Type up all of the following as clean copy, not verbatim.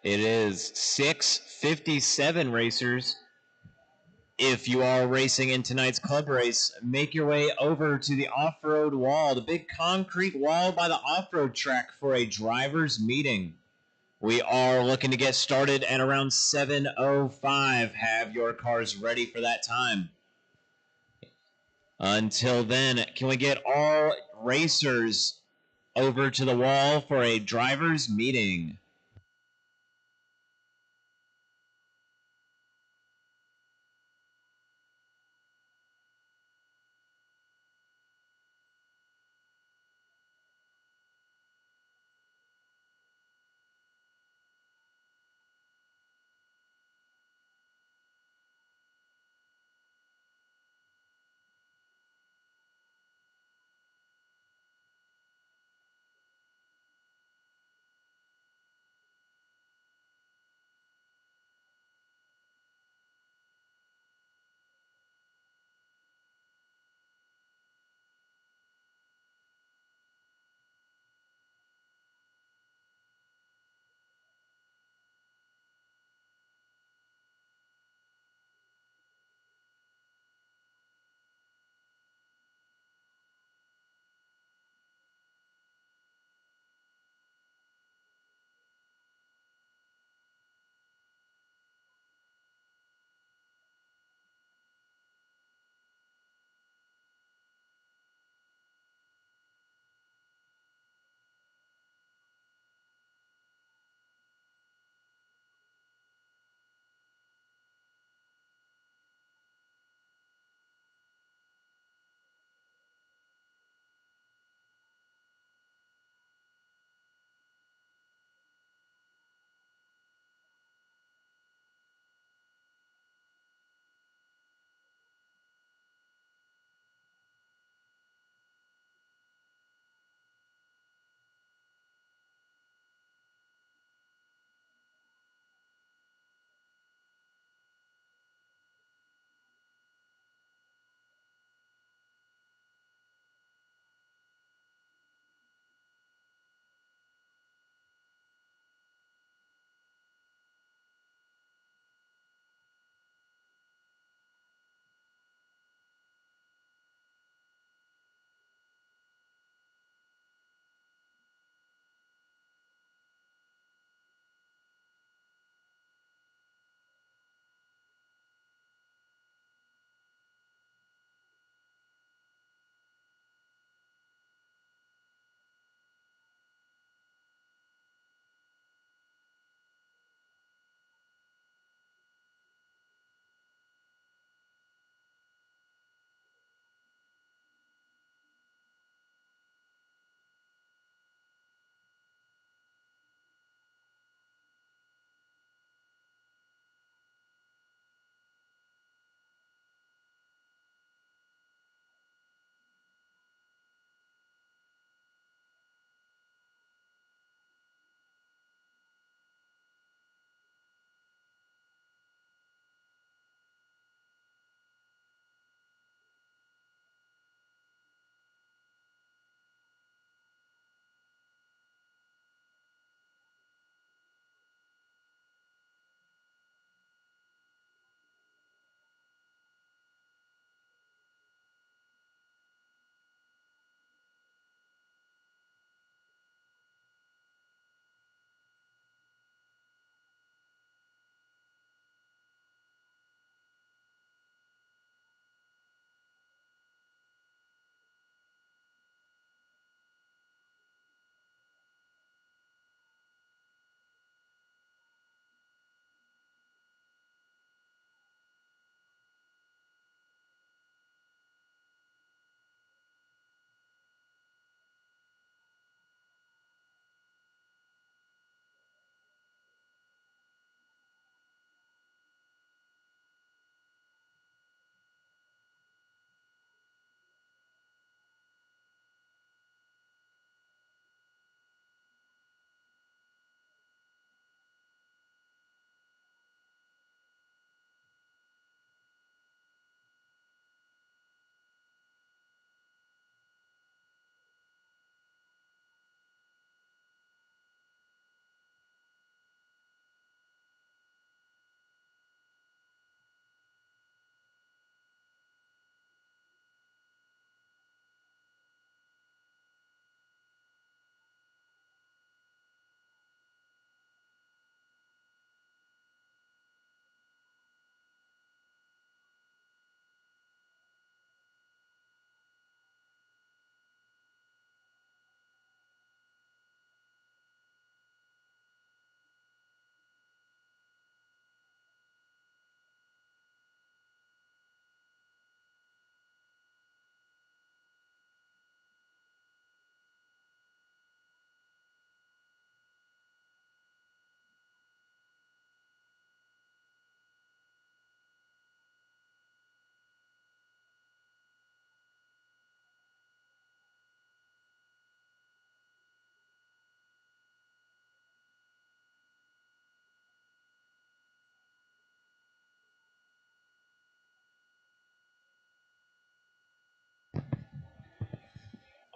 It is 6:57, racers. If you are racing in tonight's club race, make your way over to the off-road wall, the big concrete wall by the off-road track for a driver's meeting. We are looking to get started at around 7:05. Have your cars ready for that time. Until then, can we get all racers over to the wall for a driver's meeting?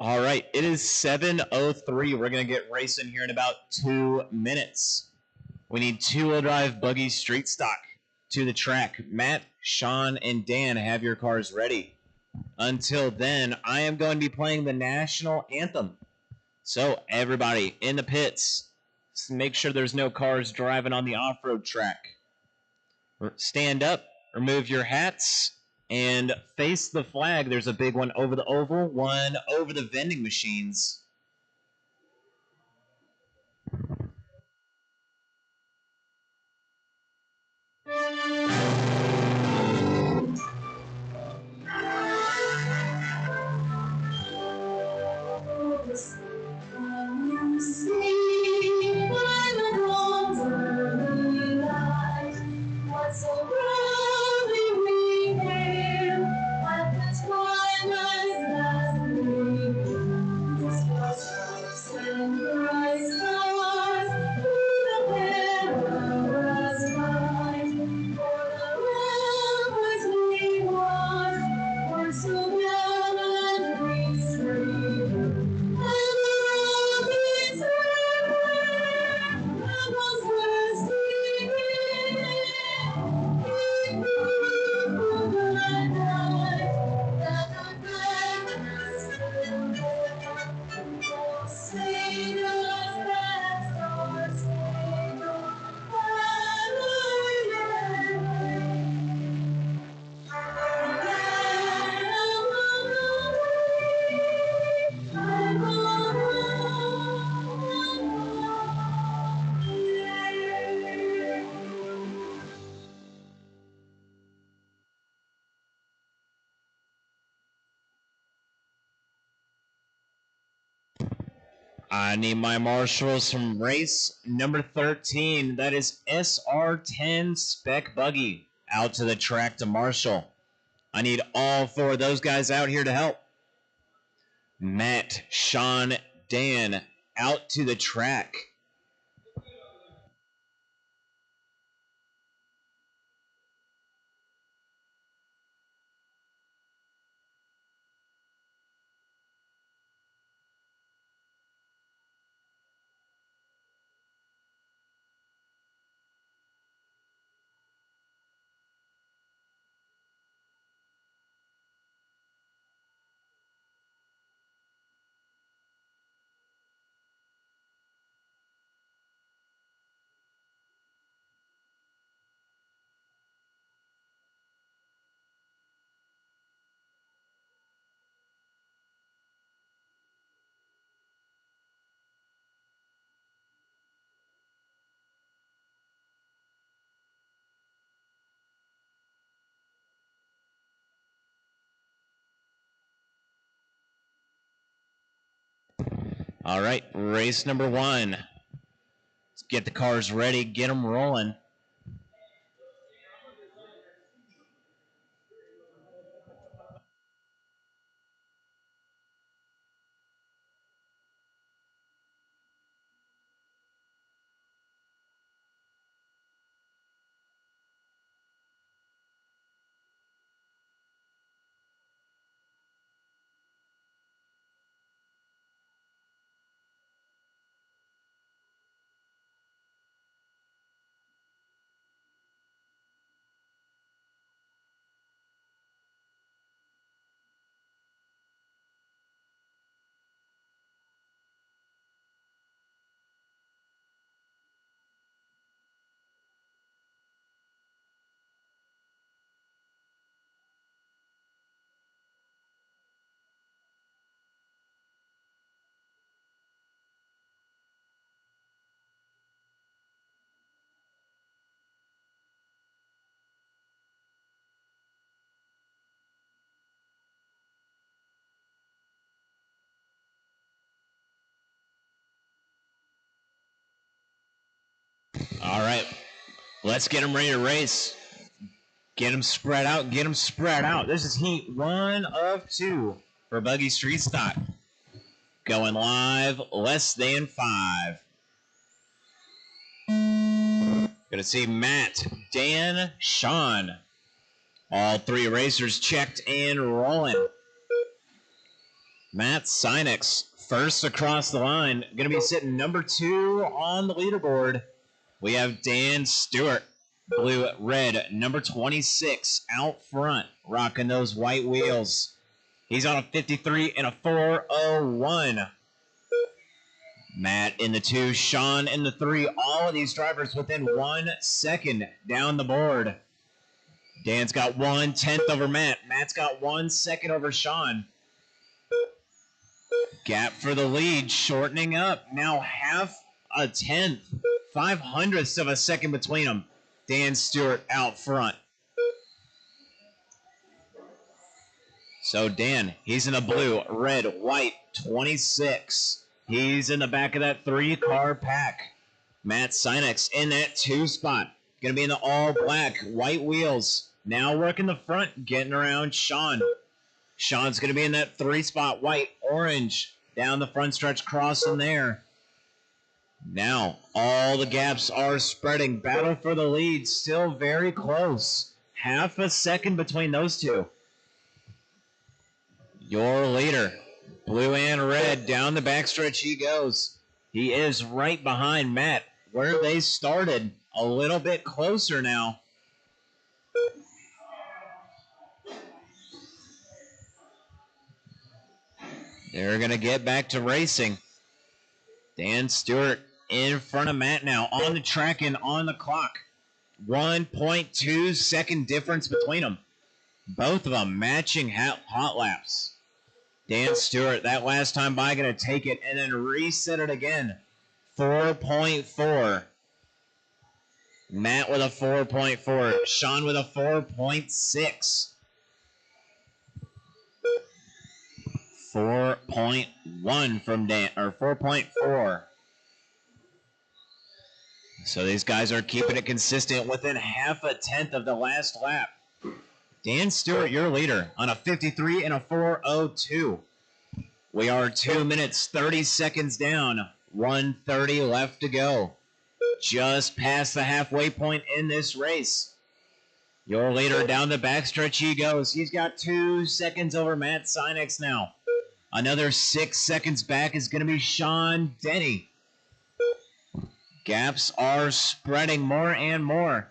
All right, it is 7:03. We're going to get racing here in about 2 minutes. We need two-wheel drive buggy street stock to the track. Matt, Sean, and Dan, have your cars ready. Until then, I am going to be playing the national anthem. So everybody in the pits, make sure there's no cars driving on the off-road track. Stand up, remove your hats, and face the flag. There's a big one over the oval, one over the vending machines. I need my marshals from race number 13. That is SR10 Spec Buggy out to the track to marshal. I need all four of those guys out here to help. Matt, Sean, Dan, out to the track. All right, race number 1. Let's get the cars ready, get them rolling. All right, let's get them ready to race. Get them spread out, get them spread out. This is heat 1 of 2 for Buggy Street Stock. Going live, less than 5. Gonna see Matt, Dan, Sean. All 3 racers checked and rolling. Matt Sinex, first across the line, going to be sitting number 2 on the leaderboard. We have Dan Stewart, blue, red, number 26 out front, rocking those white wheels. He's on a 53 and a 4:01. Matt in the 2, Sean in the 3. All of these drivers within 1 second down the board. Dan's got 1/10 over Matt. Matt's got 1 second over Sean. Gap for the lead, shortening up. Now half a tenth, 5/100ths of a second between them. Dan Stewart out front. So Dan, he's in the blue, red, white, 26. He's in the back of that 3-car pack. Matt Sinex in that 2 spot. Going to be in the all black, white wheels. Now working the front, getting around Sean. Sean's going to be in that 3 spot, white, orange, down the front stretch, crossing there. Now, all the gaps are spreading. Battle for the lead, still very close. Half a second between those two. Your leader, blue and red, down the backstretch he goes. He is right behind Matt, where they started. A little bit closer now. They're going to get back to racing. Dan Stewart in front of Matt now, on the track and on the clock. 1.2 second difference between them. Both of them matching hot laps. Dan Stewart, that last time by, going to take it and then reset it again. 4.4. Matt with a 4.4. Sean with a 4.6. 4.1 from Dan, or 4.4. So these guys are keeping it consistent within half a tenth of the last lap. Dan Stewart, your leader, on a 53 and a 4:02. We are 2 minutes, 30 seconds down. 1:30 left to go. Just past the halfway point in this race. Your leader down the backstretch he goes. He's got 2 seconds over Matt Sinex now. Another 6 seconds back is going to be Sean Denny. Gaps are spreading more and more.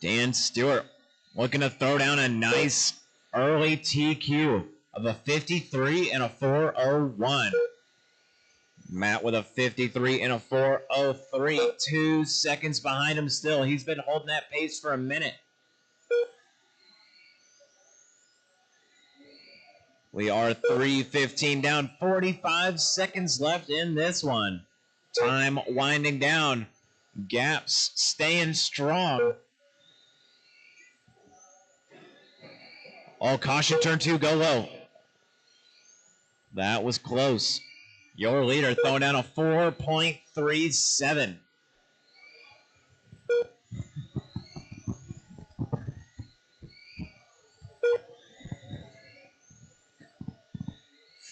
Dan Stewart looking to throw down a nice early TQ of a 53 and a 4:01. Matt with a 53 and a 4:03. 2 seconds behind him still. He's been holding that pace for a minute. We are 3:15 down. 45 seconds left in this one. Time winding down. Gaps staying strong. All caution, turn 2, go low. That was close. Your leader throwing down a 4.37.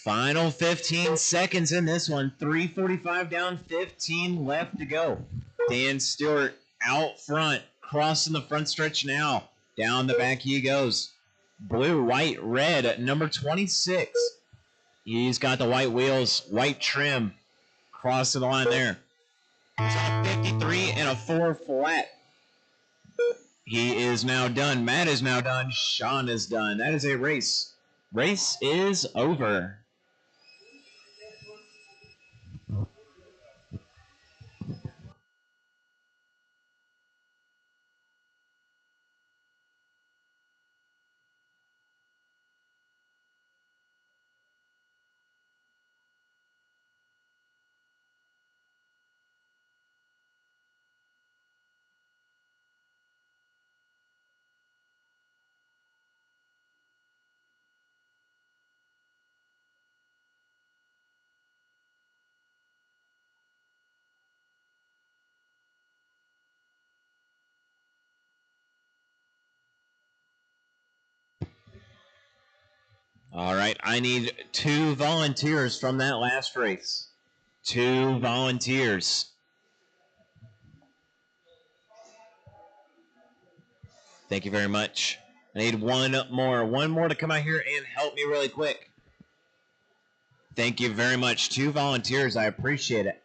Final 15 seconds in this one. 3:45 down, 15 left to go. Dan Stewart out front, crossing the front stretch now. Down the back he goes. Blue, white, red, number 26. He's got the white wheels, white trim, crossing the line there. He's on a 53 and a 4 flat. He is now done. Matt is now done. Sean is done. That is a race. Race is over. All right, I need 2 volunteers from that last race. 2 volunteers. Thank you very much. I need one more to come out here and help me really quick. Thank you very much. 2 volunteers. I appreciate it.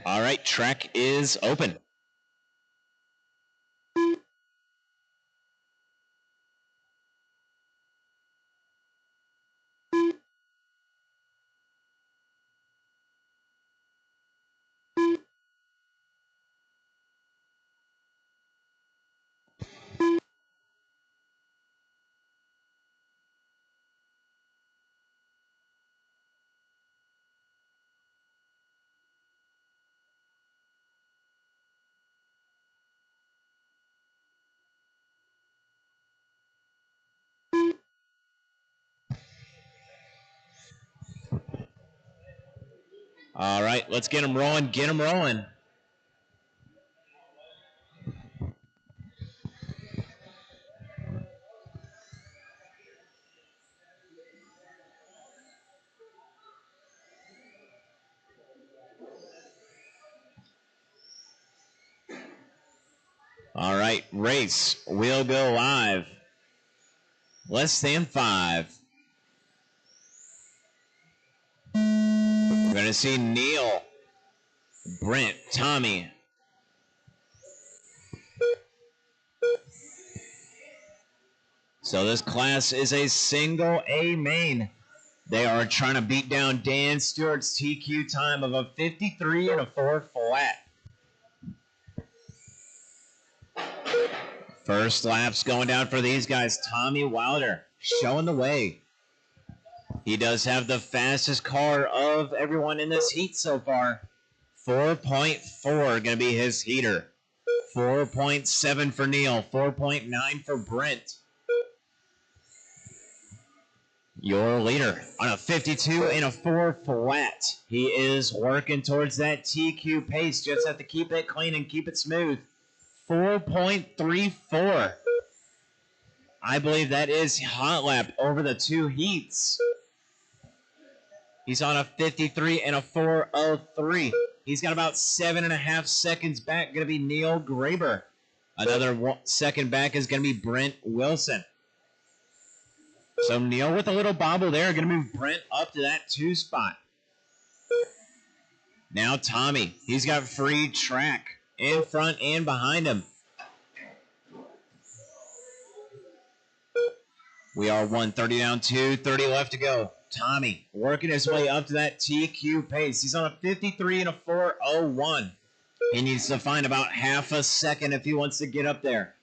All right, track is open. All right, let's get them rolling. Get them rolling. All right, race will go live. Less than 5. We're going to see Neil, Brent, Tommy. So this class is a single A main. They are trying to beat down Dan Stewart's TQ time of a 53 and a 4 flat. First lap's going down for these guys. Tommy Wilder showing the way. He does have the fastest car of everyone in this heat so far. 4.4 going to be his heater. 4.7 for Neil. 4.9 for Brent. Your leader on a 52 and a 4 flat. He is working towards that TQ pace. Just have to keep it clean and keep it smooth. 4.34. I believe that is hot lap over the 2 heats. He's on a 53 and a 403. He's got about 7.5 seconds back. Going to be Neil Graber. Another second back is going to be Brent Wilson. So Neil with a little bobble there. Going to move Brent up to that 2 spot. Now Tommy. He's got free track in front and behind him. We are 130 down, 2:30 left to go. Tommy working his way up to that TQ pace. He's on a 53 and a 401. He needs to find about half a second if he wants to get up there.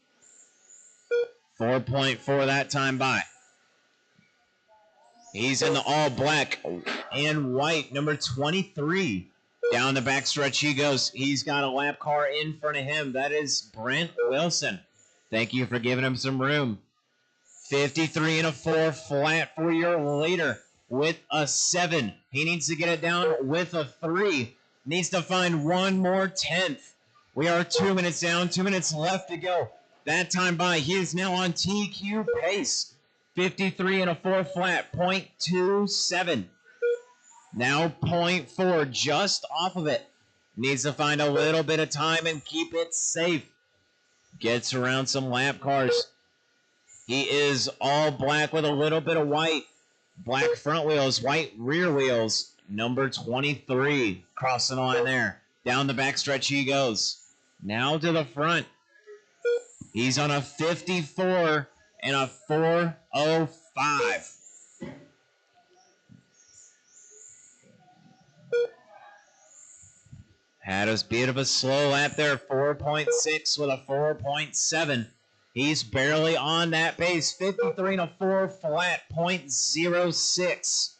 4.4 that time by. He's in the all black and white, number 23. Down the backstretch he goes. He's got a lap car in front of him. That is Brent Wilson. Thank you for giving him some room. 53 and a 4 flat for your leader with a 7. He needs to get it down with a 3. Needs to find one more 10th. We are 2 minutes down, 2 minutes left to go. That time by, he is now on TQ pace. 53 and a 4 flat, 0.27. Now 0.4, just off of it. Needs to find a little bit of time and keep it safe. Gets around some lap cars. He is all black with a little bit of white. Black front wheels, white rear wheels. Number 23 crossing the line there. Down the backstretch he goes. Now to the front. He's on a 54 and a 405. Had a bit of a slow lap there. 4.6 with a 4.7. He's barely on that pace. 53 and a 4 flat, 0.06.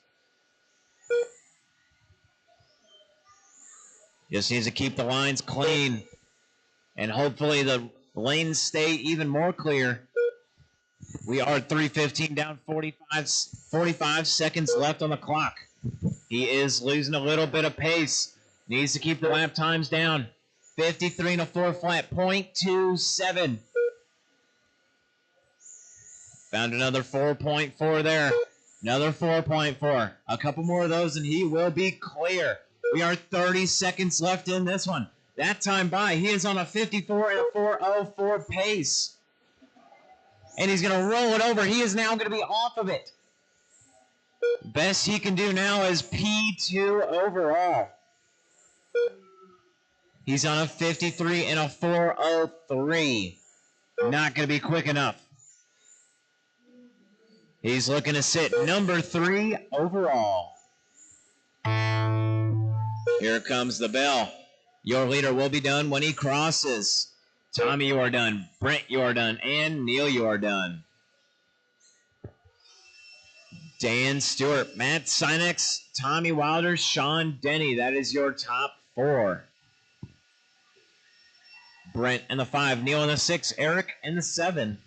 Just needs to keep the lines clean. And hopefully the lanes stay even more clear. We are 3:15 down, 45 seconds left on the clock. He is losing a little bit of pace. Needs to keep the lap times down. 53 and a 4 flat, 0.27. Found another 4.4 there. Another 4.4. A couple more of those and he will be clear. We are 30 seconds left in this one. That time by, he is on a 54 and a 404 pace. And he's going to roll it over. He is now going to be off of it. Best he can do now is P2 overall. He's on a 53 and a 403. Not going to be quick enough. He's looking to sit number 3 overall. Here comes the bell. Your leader will be done when he crosses. Tommy, you are done. Brent, you are done. And Neil, you are done. Dan Stewart, Matt Sinex, Tommy Wilder, Sean Denny. That is your top 4. Brent in the 5, Neil in the 6, Eric in the 7.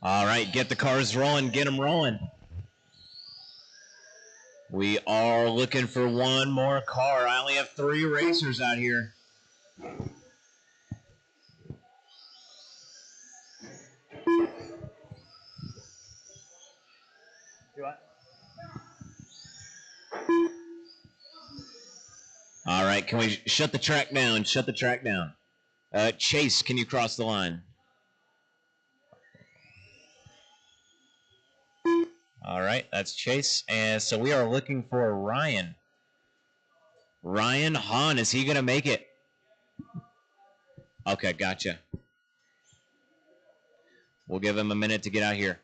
All right, get the cars rolling. Get them rolling. We are looking for one more car. I only have 3 racers out here. All right, can we shut the track down? Shut the track down. Chase, can you cross the line? All right, that's Chase. And so we are looking for Ryan. Ryan Hahn, is he going to make it? Okay, gotcha. We'll give him a minute to get out here.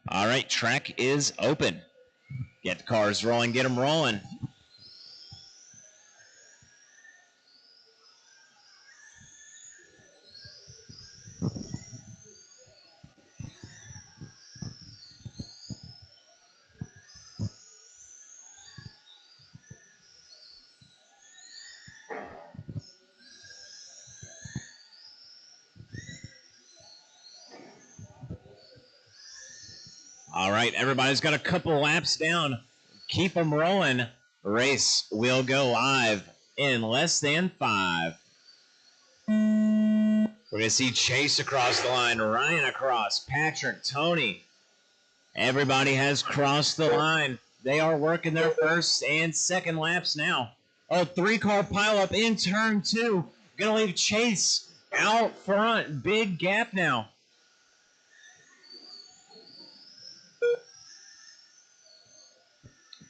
All right, track is open. Get the cars rolling, get them rolling. All right, everybody's got a couple laps down. Keep them rolling. Race will go live in less than 5. We're going to see Chase across the line, Ryan across, Patrick, Tony. Everybody has crossed the line. They are working their first and second laps now. Oh, 3-car pileup in turn 2. Going to leave Chase out front. Big gap now.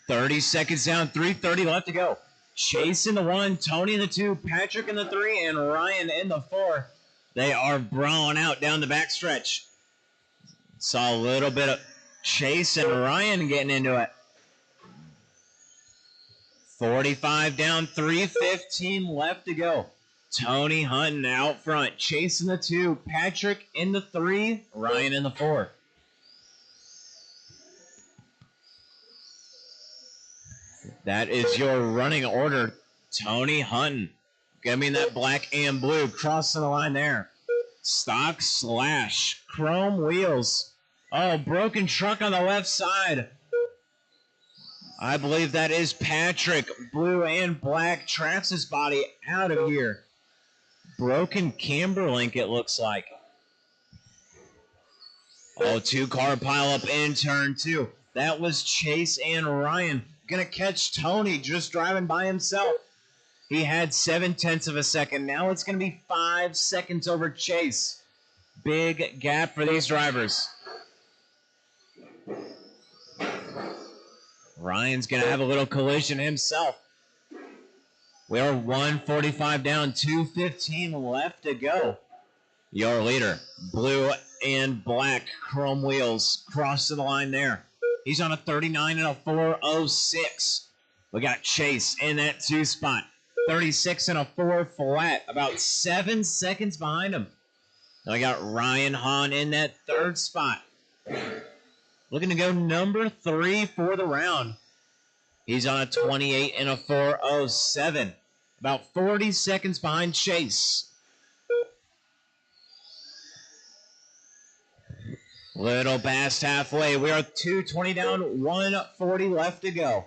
$30 seconds down, 3:30 left to go. Chase in the 1, Tony in the 2, Patrick in the 3, and Ryan in the 4. They are brawling out down the backstretch. Saw a little bit of Chase and Ryan getting into it. 45 down, 3:15 left to go. Tony Hunton out front, Chase in the 2, Patrick in the 3, Ryan in the 4. That is your running order. Tony Hunton. Give me that black and blue. Crossing the line there. Stock slash. Chrome wheels. Oh, broken truck on the left side. I believe that is Patrick. Blue and black. Tracks his body out of here. broken camber link, it looks like. Oh, 2-car pileup in turn 2. That was Chase and Ryan. Gonna catch Tony just driving by himself. He had 0.7 of a second. Now it's gonna be 5 seconds over Chase. Big gap for these drivers. Ryan's gonna have a little collision himself. We are 1:45 down, 2:15 left to go. Your leader, blue and black chrome wheels, cross to the line there. He's on a 39 and a 4:06. We got Chase in that 2 spot. 36 and a 4 flat, about 7 seconds behind him. Then we got Ryan Hahn in that 3rd spot. Looking to go number 3 for the round. He's on a 28 and a 4:07. About 40 seconds behind Chase. Little past halfway. We are 2:20 down, 1:40 left to go.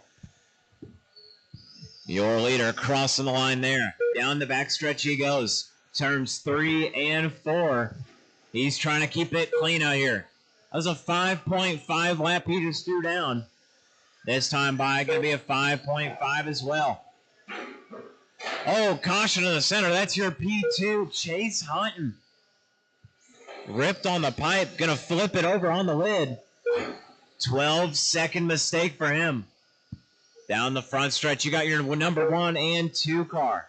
Your leader crossing the line there. Down the backstretch he goes. Turns 3 and 4. He's trying to keep it clean out here. That was a 5.5 lap he just threw down. This time by going to be a 5.5 as well. Oh, caution in the center. That's your P2, Chase Hutton. Ripped on the pipe. Going to flip it over on the lid. 12-second mistake for him. Down the front stretch, you got your number 1 and 2 car.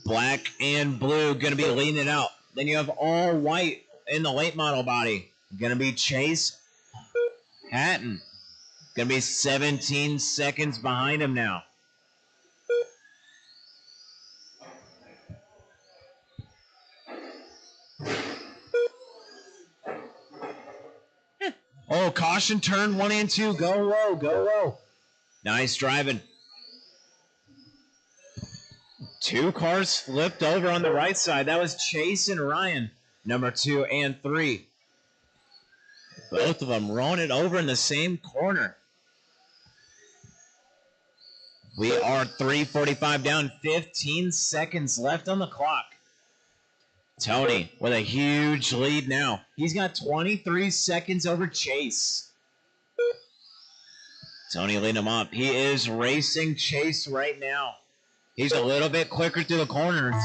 Black and blue going to be leading it out. Then you have all white in the late model body. Going to be Chase Hatton. Going to be 17 seconds behind him now. Oh, caution, turn 1 and 2. Go low, go low. Nice driving. 2 cars flipped over on the right side. That was Chase and Ryan, number 2 and 3. Both of them rolling it over in the same corner. We are 3:45 down, 15 seconds left on the clock. Tony with a huge lead now. He's got 23 seconds over Chase. Tony leading him up. He is racing Chase right now. He's a little bit quicker through the corners.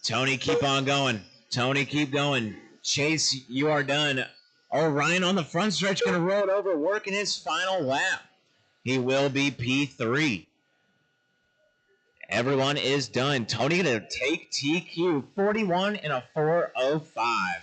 Tony, keep on going. Tony, keep going. Chase, you are done. Oh, Ryan on the front stretch going to roll it over, working his final lap. He will be P3. Everyone is done. Tony going to take TQ, 41 and a 4:05.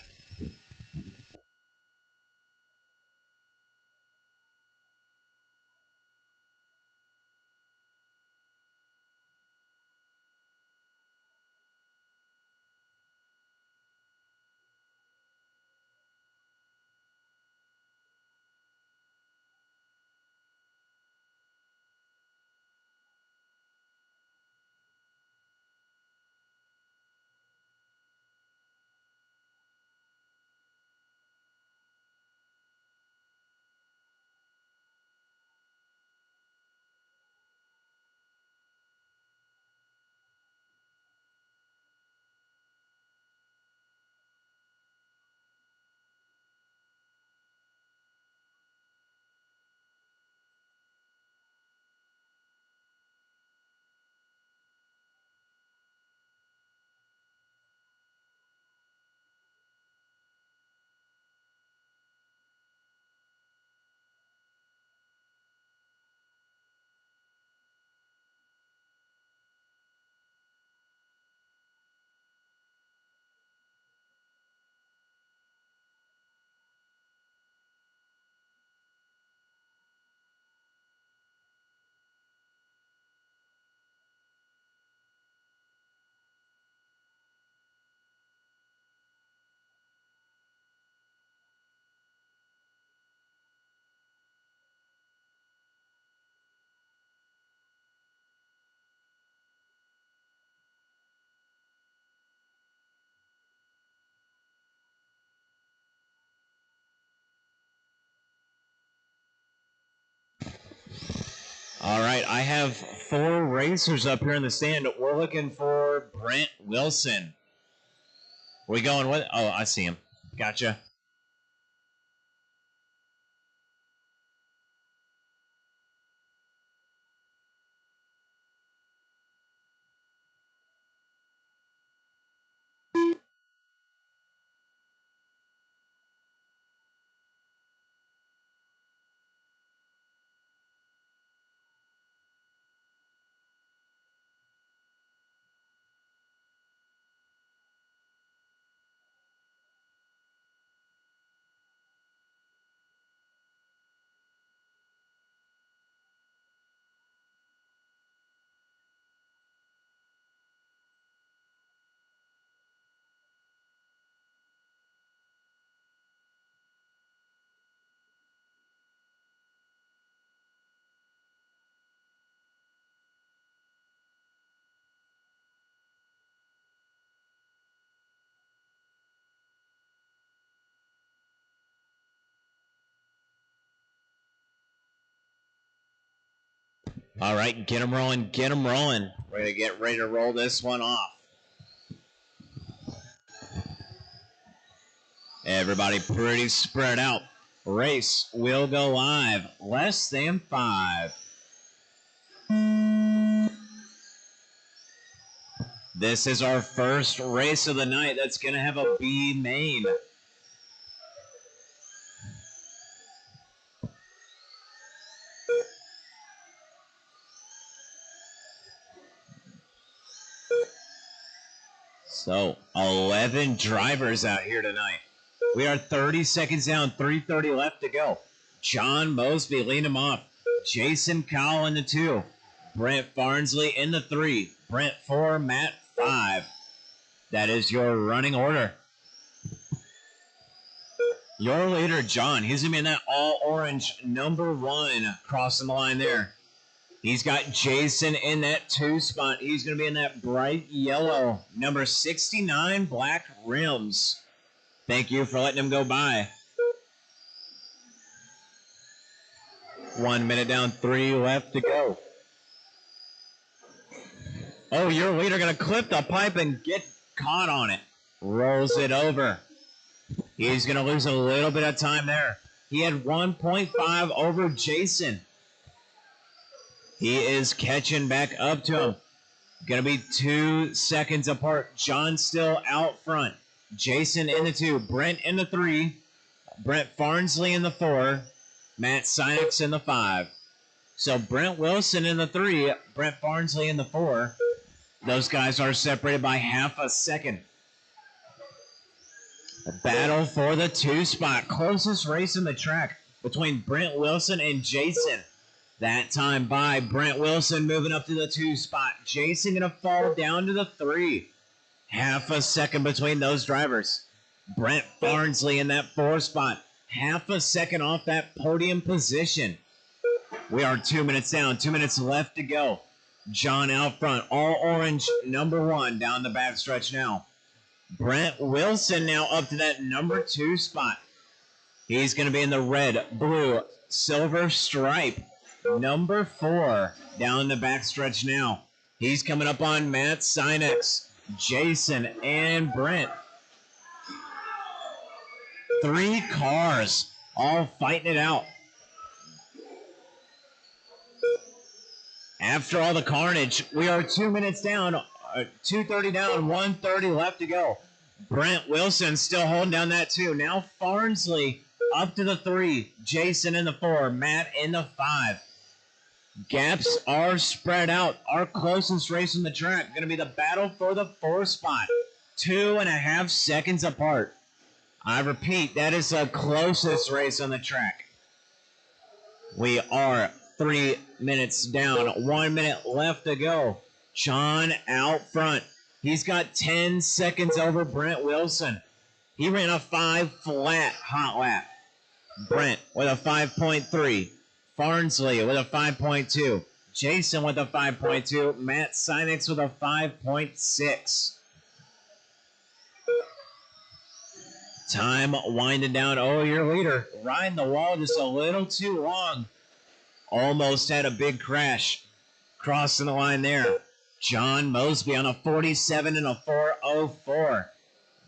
All right, I have 4 racers up here in the stand. We're looking for Brent Wilson. We going with? Oh, I see him. Gotcha. All right, get them rolling, get them rolling. We're going to get ready to roll this one off. Everybody pretty spread out. Race will go live. Less than 5. This is our first race of the night that's going to have a B main. So, 11 drivers out here tonight. We are 30 seconds down, 3:30 left to go. John Mosby leading him off. Jason Cowell in the 2. Brent Farnsley in the 3. Brent 4, Matt 5. That is your running order. Your leader, John, he's going to be in that all-orange number 1 crossing the line there. He's got Jason in that 2 spot. He's going to be in that bright yellow number 69 black rims. Thank you for letting him go by. 1 minute down, 3 left to go. Oh, your leader going to clip the pipe and get caught on it. Rolls it over. He's going to lose a little bit of time there. He had 1.5 over Jason. He is catching back up to him. Going to be 2 seconds apart. John still out front. Jason in the 2. Brent in the 3. Brent Farnsley in the 4. Matt Sinex in the 5. So Brent Wilson in the 3. Brent Farnsley in the 4. Those guys are separated by half a second. A battle for the 2 spot. Closest race in the track between Brent Wilson and Jason. That time by Brent Wilson moving up to the 2 spot. Jason going to fall down to the 3. Half a second between those drivers. Brent Farnsley in that 4 spot. Half a second off that podium position. We are 2 minutes down. 2 minutes left to go. John out front. All orange number 1 down the backstretch now. Brent Wilson now up to that number 2 spot. He's going to be in the red, blue, silver stripe. Number 4 down the backstretch now. He's coming up on Matt Sinex, Jason, and Brent. 3 cars all fighting it out. After all the carnage, we are 2 minutes down, 2:30 down, 1:30 left to go. Brent Wilson still holding down that 2. Now Farnsley up to the 3. Jason in the 4. Matt in the 5. Gaps are spread out. Our closest race in the track going to be the battle for the 4 spot. 2.5 seconds apart. I repeat, that is the closest race on the track. We are 3 minutes down. 1 minute left to go. John out front. He's got 10 seconds over Brent Wilson. He ran a 5 flat hot lap. Brent with a 5.3. Farnsley with a 5.2. Jason with a 5.2. Matt Sinex with a 5.6. Time winding down. Oh, your leader riding the wall just a little too long. almost had a big crash. Crossing the line there. John Mosby on a 47 and a 4:04.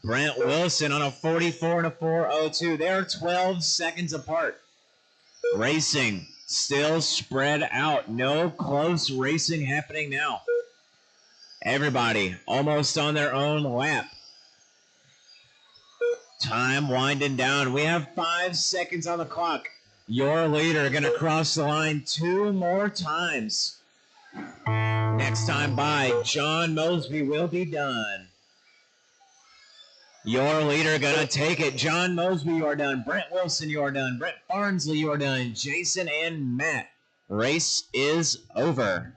Brent Wilson on a 44 and a 4:02. They're 12 seconds apart. Racing still spread out. No close racing happening now. Everybody almost on their own lap. Time winding down. We have 5 seconds on the clock. Your leader going to cross the line 2 more times. Next time by, John Mosby will be done. Your leader going to take it. John Mosby, you are done. Brent Wilson, you are done. Brett Barnsley, you are done. Jason and Matt, race is over.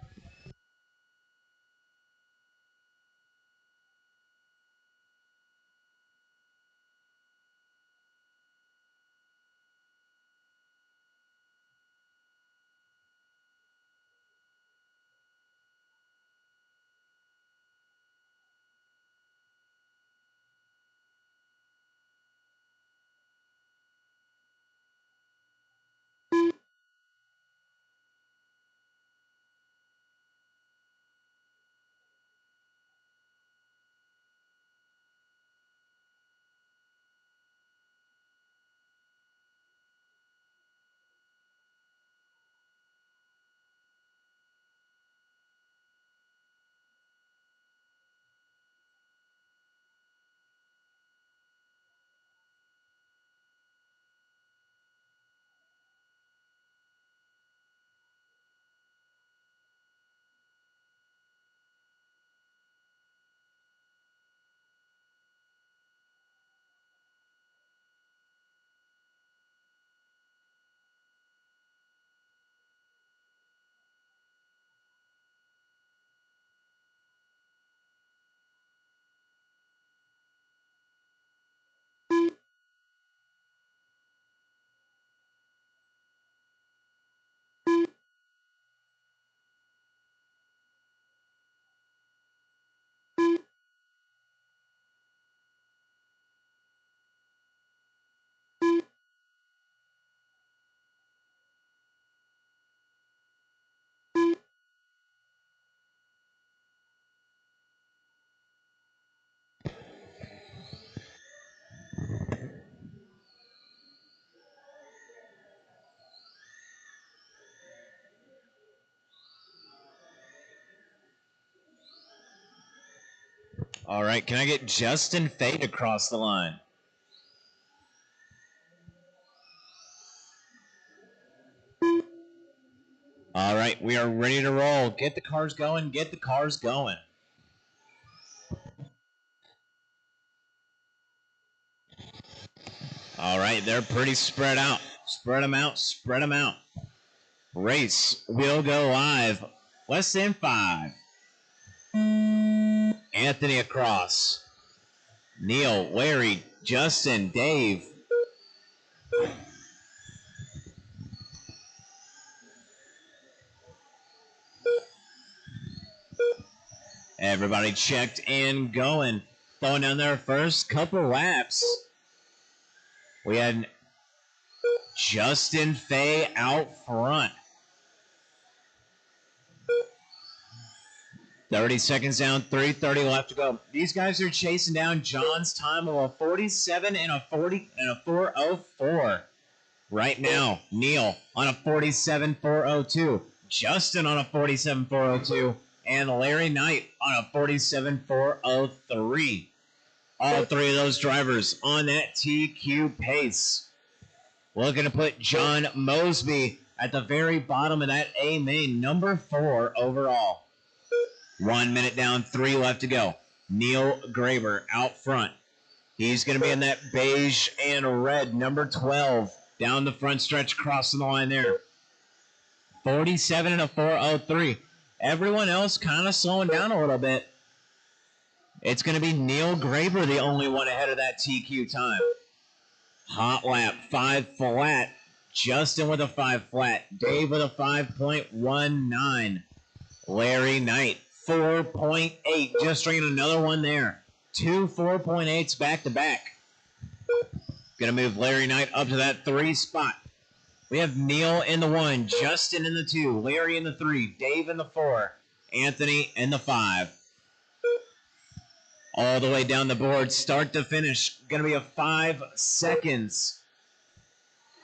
All right, can I get Justin Fay to cross the line? All right, we are ready to roll. Get the cars going. Get the cars going. All right, they're pretty spread out. Spread them out. Spread them out. Race will go live. Less than 5. Anthony across. Neil, Larry, Justin, Dave. Everybody checked and going. Throwing down their first couple laps. We had Justin Fay out front. 30 seconds down, 3:30 left to go. These guys are chasing down John's time of a 47 and a 4:04 right now. Neil on a 47:4:02, Justin on a 47:4:02, and Larry Knight on a 47:4:03. All 3 of those drivers on that TQ pace. Looking to put John Mosby at the very bottom of that A main, number 4 overall. 1 minute down, 3 left to go. Neil Graber out front. He's going to be in that beige and red, number 12, down the front stretch, crossing the line there. 47 and a 4:03. Everyone else kind of slowing down a little bit. It's going to be Neil Graber, the only one ahead of that TQ time. Hot lap, 5 flat. Justin with a 5 flat. Dave with a 5.19. Larry Knight, 4.8. Just ran another one there. 2 4.8s back to back. Going to move Larry Knight up to that 3 spot. We have Neil in the 1, Justin in the 2, Larry in the 3, Dave in the 4, Anthony in the 5. All the way down the board, start to finish, going to be a 5 seconds.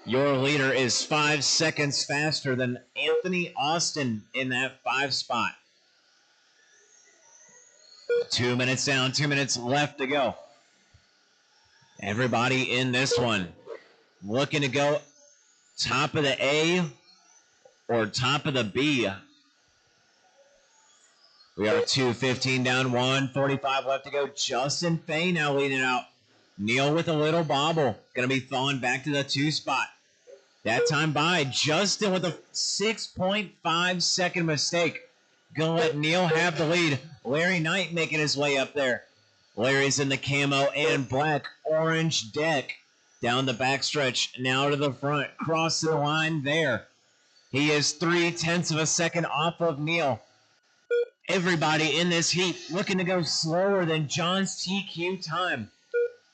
Your leader is 5 seconds faster than Anthony Austin in that 5 spot. 2 minutes down, 2 minutes left to go. Everybody in this one looking to go top of the A or top of the B. We are 2:15 down, 1:45 left to go. Justin Fay now leading out. Neil with a little bobble. Going to be falling back to the 2 spot. That time by Justin with a 6.5 second mistake. Going to let Neil have the lead. Larry Knight making his way up there. Larry's in the camo and black orange deck. Down the backstretch, now to the front. Crossing the line there. He is 0.3 of a second off of Neil. Everybody in this heat looking to go slower than John's TQ time.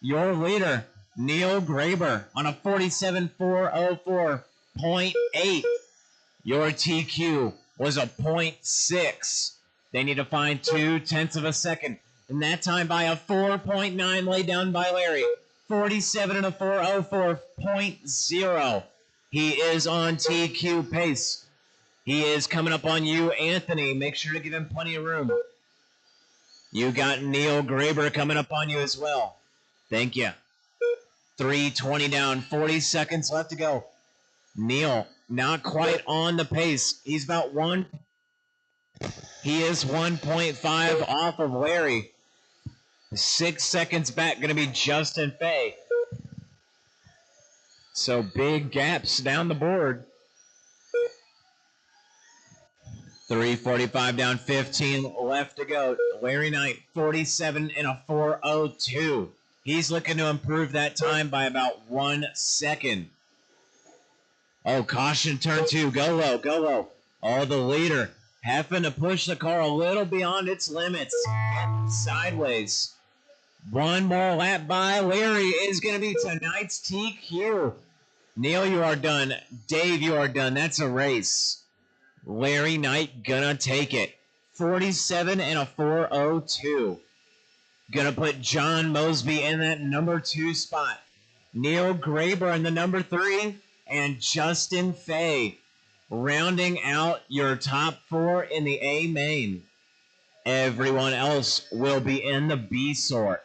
Your leader, Neil Graber, on a 47.404.8. Your TQ was a 0.6. They need to find 0.2 of a second. And that time by a 4.9 laid down by Larry. 47.404.0. He is on TQ pace. He is coming up on you, Anthony. Make sure to give him plenty of room. You got Neil Graber coming up on you as well. Thank you. 3:20 down, 40 seconds left to go. Neil, not quite on the pace. He's about one. He is 1.5 off of Larry. 6 seconds back, going to be Justin Fay. So big gaps down the board. 3:45 down, 15 left to go. Larry Knight, 47 and a 4:02. He's looking to improve that time by about 1 second. Oh, caution, turn 2. Go low, go low. Oh, the leader having to push the car a little beyond its limits. Sideways. One more lap by. Larry is going to be tonight's TQ. Neil, you are done. Dave, you are done. That's a race. Larry Knight gonna take it. 47 and a 4:02. Gonna put John Mosby in that number 2 spot. Neil Graber in the number 3. And Justin Fay rounding out your top 4 in the A main. Everyone else will be in the B sort.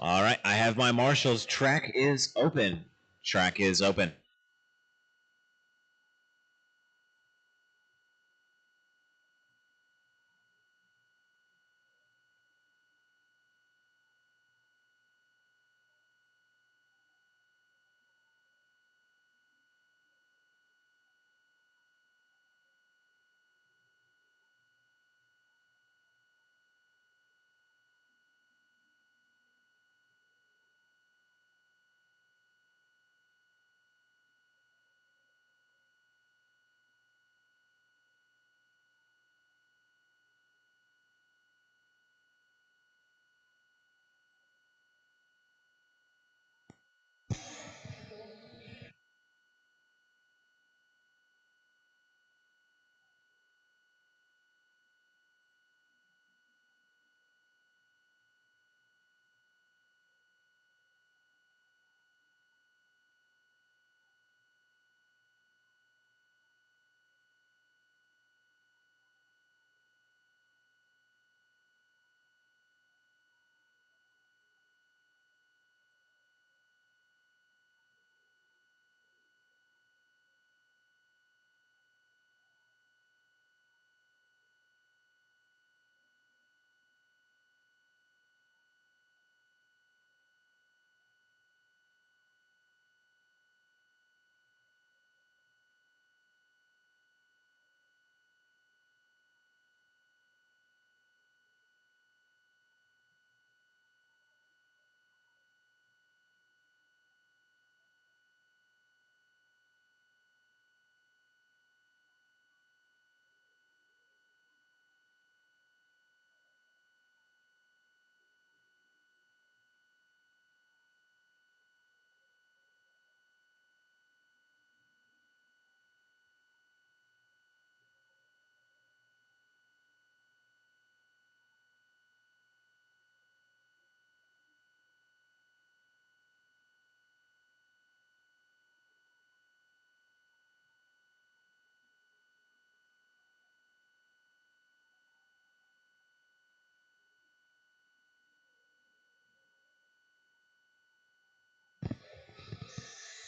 All right, I have my marshals. Track is open. Track is open.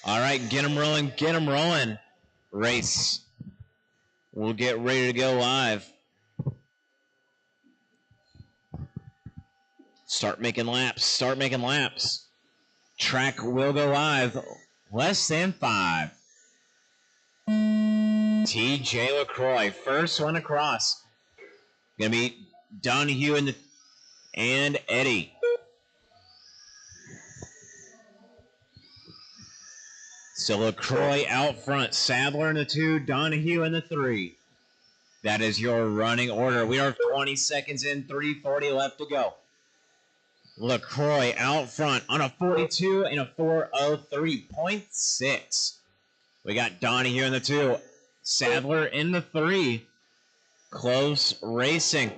All right, get them rolling, get them rolling. Race. We'll get ready to go live. Start making laps, start making laps. Track will go live. Less than 5. TJ LaCroix, first one across. Gonna be Donahue and Eddie. So LaCroix out front, Sadler in the 2, Donahue in the 3. That is your running order. We are 20 seconds in, 3:40 left to go. LaCroix out front on a 42 and a 4:03.6. We got Donahue in the 2, Sadler in the 3. Close racing.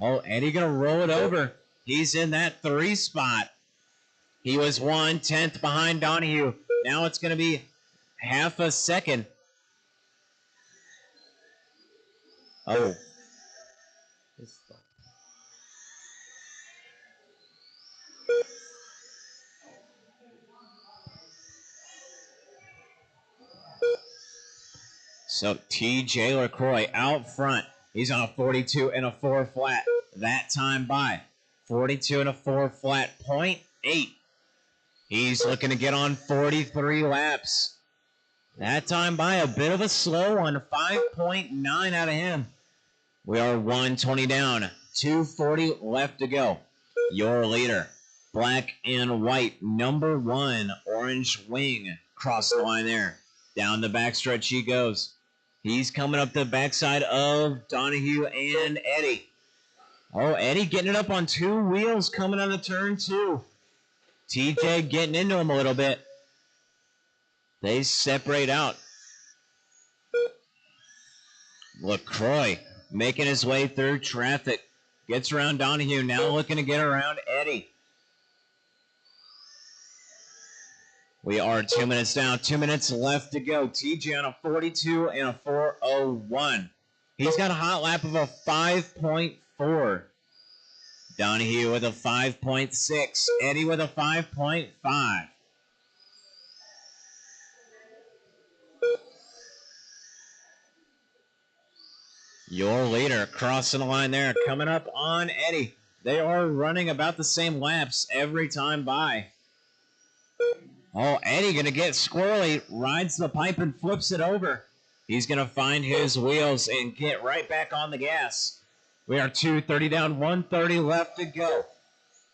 Oh, Eddie gonna roll it over. He's in that 3 spot. He was 1/10 behind Donahue. Now it's gonna be half a second. Oh. So TJ LaCroix out front. He's on a 42 and a 4 flat. That time by 42 and a 4 flat, 0.8. He's looking to get on 43 laps. That time by a bit of a slow one, 5.9 out of him. We are 120 down, 240 left to go. Your leader, black and white, number 1, Orange Wing. Cross the line there. Down the backstretch he goes. He's coming up the backside of Donahue and Eddie. Oh, Eddie getting it up on 2 wheels coming out of turn 2. TJ getting into him a little bit. They separate out. LaCroix making his way through traffic. Gets around Donahue, now looking to get around Eddie. We are 2 minutes down, 2 minutes left to go. TJ on a 42 and a 4:01. He's got a hot lap of a 5.4. Donahue with a 5.6. Eddie with a 5.5. Your leader crossing the line there, coming up on Eddie. They are running about the same laps every time by. Oh, Eddie going to get squirrely, rides the pipe and flips it over. He's going to find his wheels and get right back on the gas. We are 2:30 down, 1:30 left to go.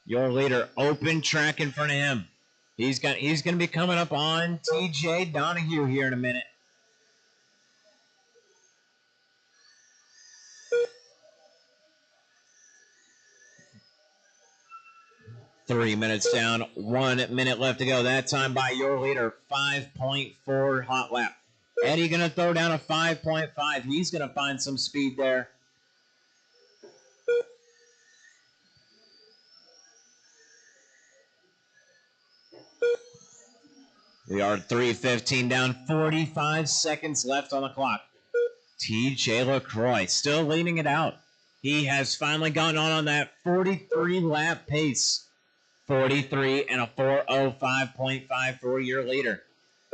Your leader, open track in front of him. He's going to be coming up on TJ Donahue here in a minute. Three minutes down, 1 minute left to go. That time by your leader, 5.4 hot lap. Eddie going to throw down a 5.5. He's going to find some speed there. We are 3:15 down, 45 seconds left on the clock. TJ LaCroix still leading it out. He has finally gotten on that 43 lap pace. 43 and a 4:05.5 for your leader.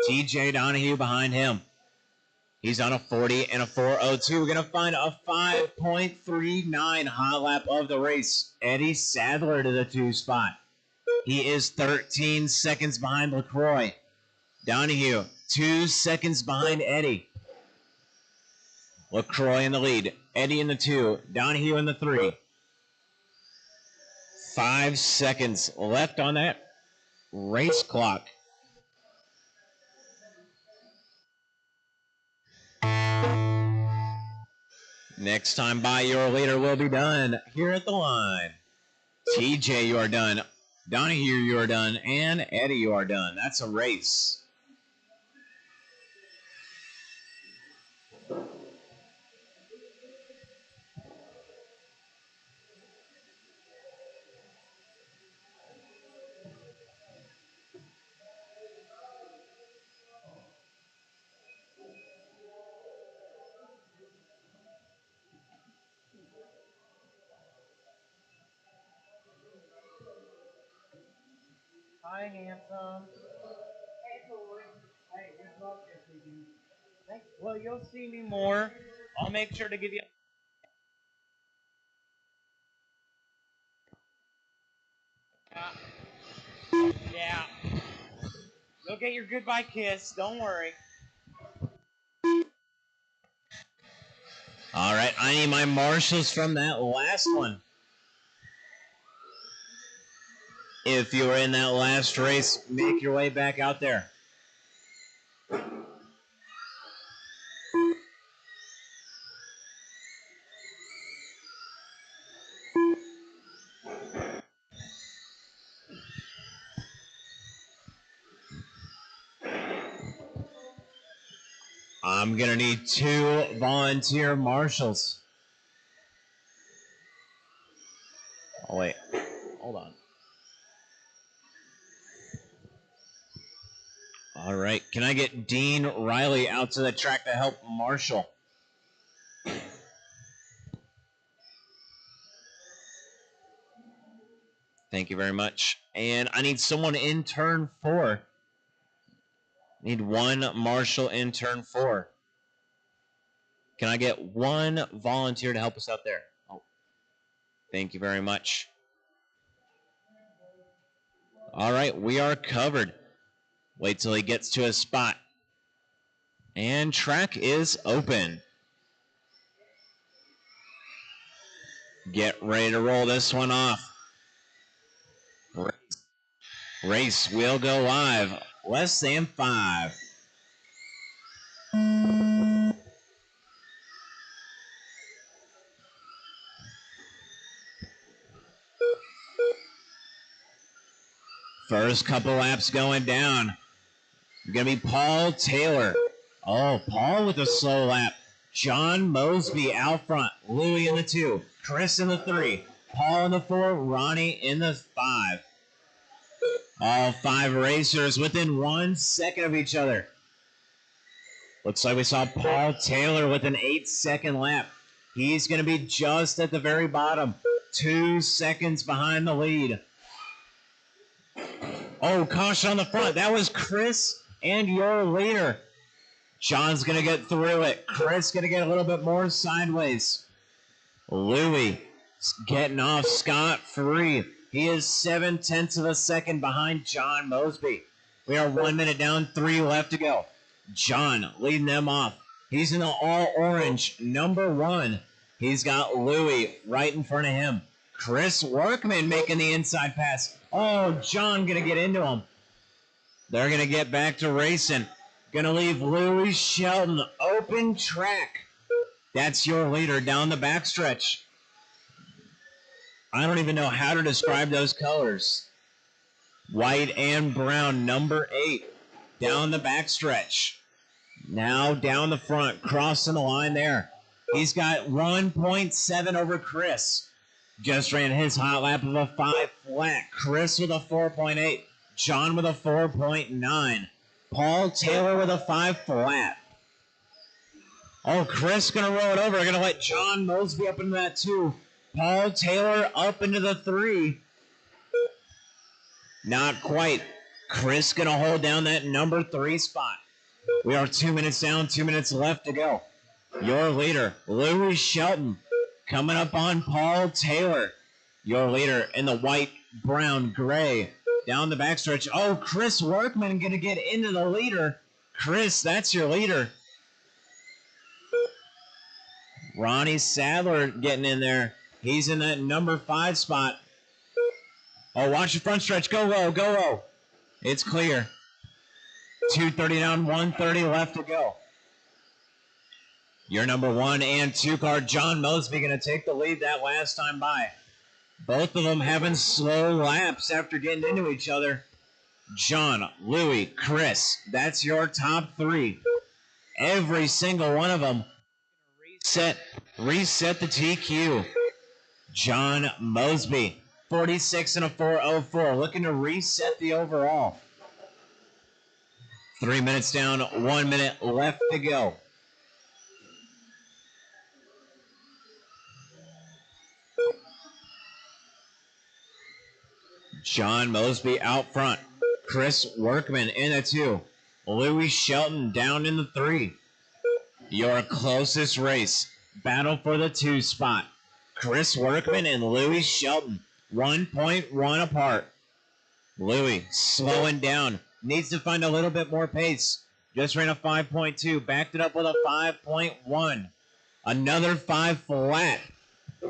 TJ Donahue behind him. He's on a 40 and a 4:02. We're going to find a 5.39 hot lap of the race. Eddie Sadler to the 2 spot. He is 13 seconds behind LaCroix. Donahue, 2 seconds behind Eddie. LaCroix in the lead. Eddie in the 2. Donahue in the 3. 5 seconds left on that race clock. Next time by, your leader will be done here at the line. TJ, you are done. Donahue, you are done. And Eddie, you are done. That's a race. Hi, handsome. Well, you'll see me more. I'll make sure to give you. Yeah. You'll get your goodbye kiss. Don't worry. All right, I need my marshals from that last one. If you were in that last race, make your way back out there. I'm going to need 2 volunteer marshals. Oh, wait. Hold on. All right. Can I get Dean Riley out to the track to help marshal? Thank you very much. And I need someone in turn 4. Need 1 marshal in turn 4. Can I get 1 volunteer to help us out there? Oh, thank you very much. All right, we are covered. Wait till he gets to his spot. And track is open. Get ready to roll this one off. Race will go live. Less than 5. First couple laps going down. Gonna be Paul Taylor. Oh, Paul with a slow lap. John Mosby out front. Louie in the 2. Chris in the 3. Paul in the 4. Ronnie in the 5. All 5 racers within 1 second of each other. Looks like we saw Paul Taylor with an 8-second lap. He's going to be just at the very bottom. 2 seconds behind the lead. Oh, caution on the front. That was Chris and your leader. John's going to get through it. Chris going to get a little bit more sideways. Louie getting off scot-free. He is 0.7 of a second behind John Mosby. We are 1 minute down, 3 left to go. John leading them off. He's in the all-orange, number 1. He's got Louie right in front of him. Chris Workman making the inside pass. Oh, John going to get into him. They're going to get back to racing. Going to leave Louie Shelton open track. That's your leader down the backstretch. I don't even know how to describe those colors. White and brown, number 8, down the backstretch. Now down the front, crossing the line there. He's got 1.7 over Chris. Just ran his hot lap of a 5 flat. Chris with a 4.8. John with a 4.9. Paul Taylor with a 5 flat. Oh, Chris going to roll it over. Going to let John Mosby up into that 2. Paul Taylor up into the 3. Not quite. Chris going to hold down that number 3 spot. We are 2 minutes down, 2 minutes left to go. Your leader, Louie Shelton, coming up on Paul Taylor. Your leader in the white, brown, gray. Down the backstretch. Oh, Chris Workman going to get into the leader. Chris, that's your leader. Ronnie Sadler getting in there. He's in that number 5 spot. Oh, watch the front stretch. Go low, go low. It's clear. 2:30 down, 1:30 left to go. Your number 1 and 2 car, John Mosby, going to take the lead that last time by. Both of them having slow laps after getting into each other. John, Louie, Chris, that's your top 3. Every single one of them. Reset the TQ. John Mosby, 46 and a 4.04, looking to reset the overall. 3 minutes down, 1 minute left to go. John Mosby out front. Chris Workman in a 2. Louis Shelton down in the 3. Your closest race. Battle for the 2 spot. Chris Workman and Louis Shelton. 1.1 apart. Louis slowing down. Needs to find a little bit more pace. Just ran a 5.2. Backed it up with a 5.1. Another 5 flat.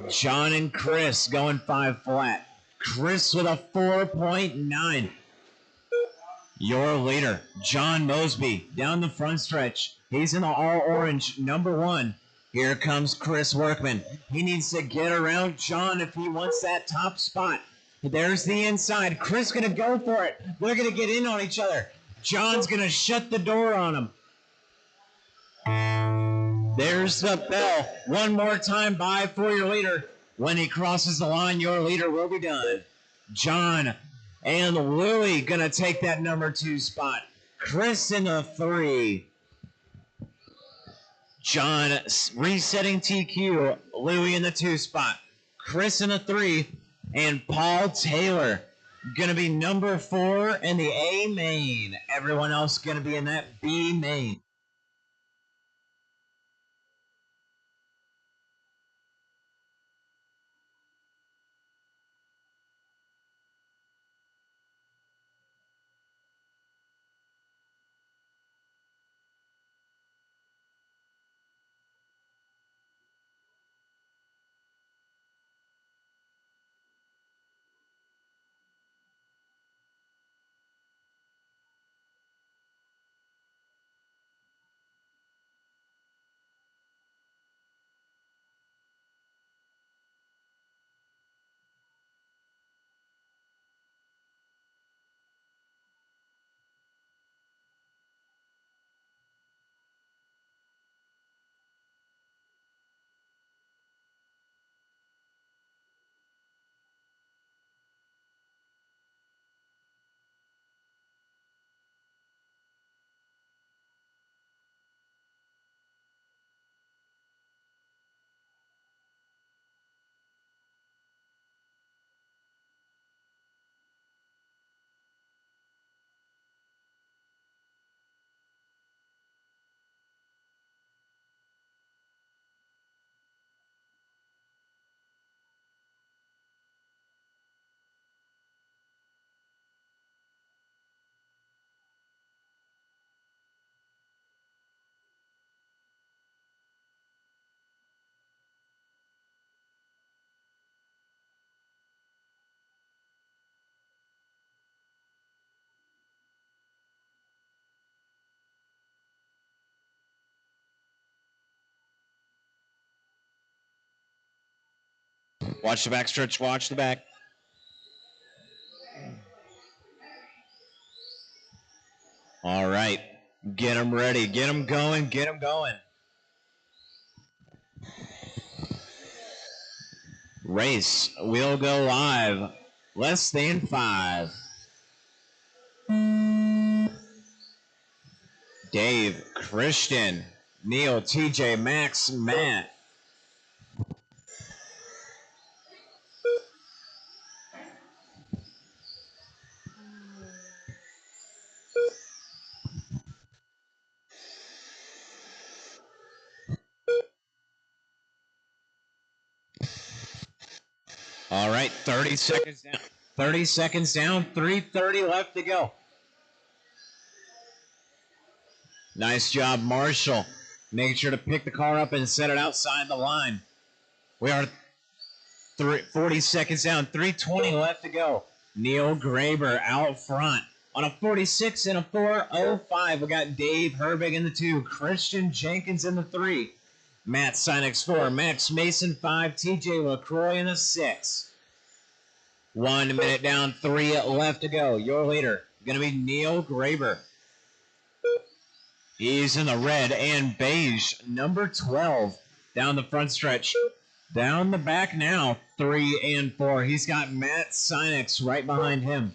John and Chris going 5 flat. Chris with a 4.9. Your leader, John Mosby, down the front stretch. He's in the all-orange, number 1. Here comes Chris Workman. He needs to get around John if he wants that top spot. There's the inside. Chris going to go for it. They're going to get in on each other. John's going to shut the door on him. There's the bell. One more time by for your leader. When he crosses the line, your leader will be done. John and Louis going to take that number 2 spot. Chris in the 3. John resetting TQ. Louis in the 2 spot. Chris in the 3. And Paul Taylor going to be number 4 in the A main. Everyone else going to be in that B main. Watch the back stretch. Watch the back. All right. Get them ready. Get them going. Get them going. Race will go live. Less than 5. Dave, Christian, Neil, TJ, Max, Matt. All right, 30 seconds down. 30 seconds down, 3:30 left to go. Nice job, Marshall. Making sure to pick the car up and set it outside the line. We are 40 seconds down, 3:20 left to go. Neil Graber out front on a 46 and a 4:05. We got Dave Herbig in the 2, Christian Jenkins in the 3, Matt Sinex 4, Max Mason 5, TJ LaCroix in the 6. 1 minute down, 3 left to go. Your leader going to be Neil Graber. He's in the red and beige, number 12, down the front stretch. Down the back now, 3 and 4. He's got Matt Sinex right behind him.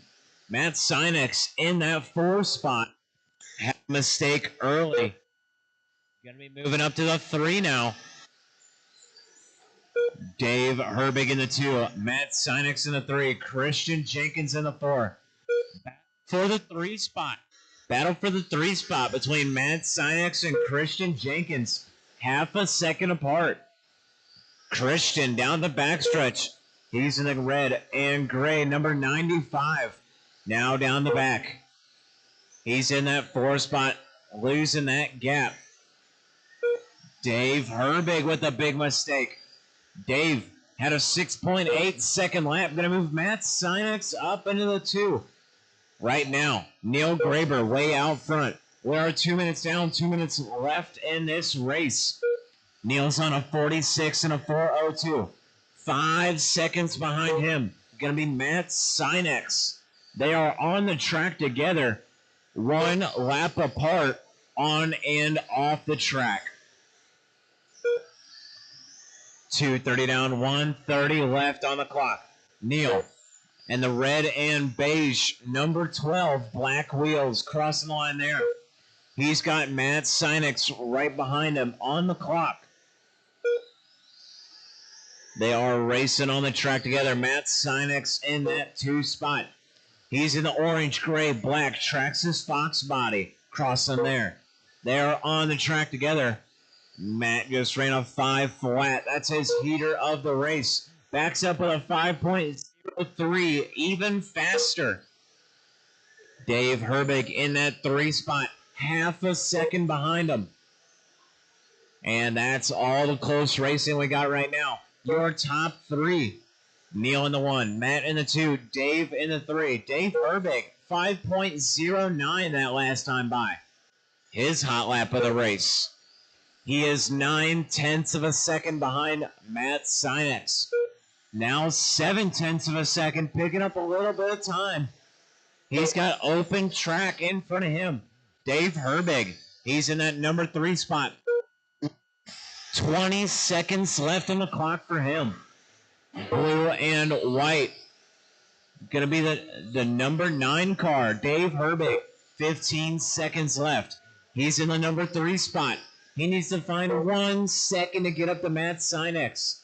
Matt Sinex in that 4 spot. Had a mistake early. Going to be moving up to the 3 now. Dave Herbig in the 2. Matt Sinex in the 3. Christian Jenkins in the 4. Back for the 3 spot. Battle for the 3 spot between Matt Sinex and Christian Jenkins. Half a second apart. Christian down the backstretch. He's in the red and gray, number 95. Now down the back. He's in that 4 spot, losing that gap. Dave Herbig with a big mistake. Dave had a 6.8 second lap. Going to move Matt Sinex up into the 2. Right now, Neil Graber way out front. We are 2 minutes down, 2 minutes left in this race. Neil's on a 46 and a 4:02. 5 seconds behind him. Going to be Matt Sinex. They are on the track together. 1 lap apart on and off the track. 2:30 down, 1:30 left on the clock. Neil and the red and beige, number 12, black wheels, crossing the line there. He's got Matt Sinex right behind him on the clock. They are racing on the track together. Matt Sinex in that 2 spot. He's in the orange, gray, black Traxxas Fox body, crossing there. They are on the track together. Matt just ran a 5 flat. That's his heater of the race. Backs up with a 5.03, even faster. Dave Herbig in that 3 spot, half a second behind him. And that's all the close racing we got right now. Your top 3. Neil in the 1, Matt in the 2, Dave in the 3. Dave Herbig, 5.09 that last time by. His hot lap of the race. He is 9/10 of a second behind Matt Sinex. Now 7/10 of a second, picking up a little bit of time. He's got open track in front of him. Dave Herbig, he's in that number 3 spot. 20 seconds left on the clock for him. Blue and white. Going to be the number 9 car, Dave Herbig. 15 seconds left. He's in the number 3 spot. He needs to find 1 second to get up to Matt Sinex.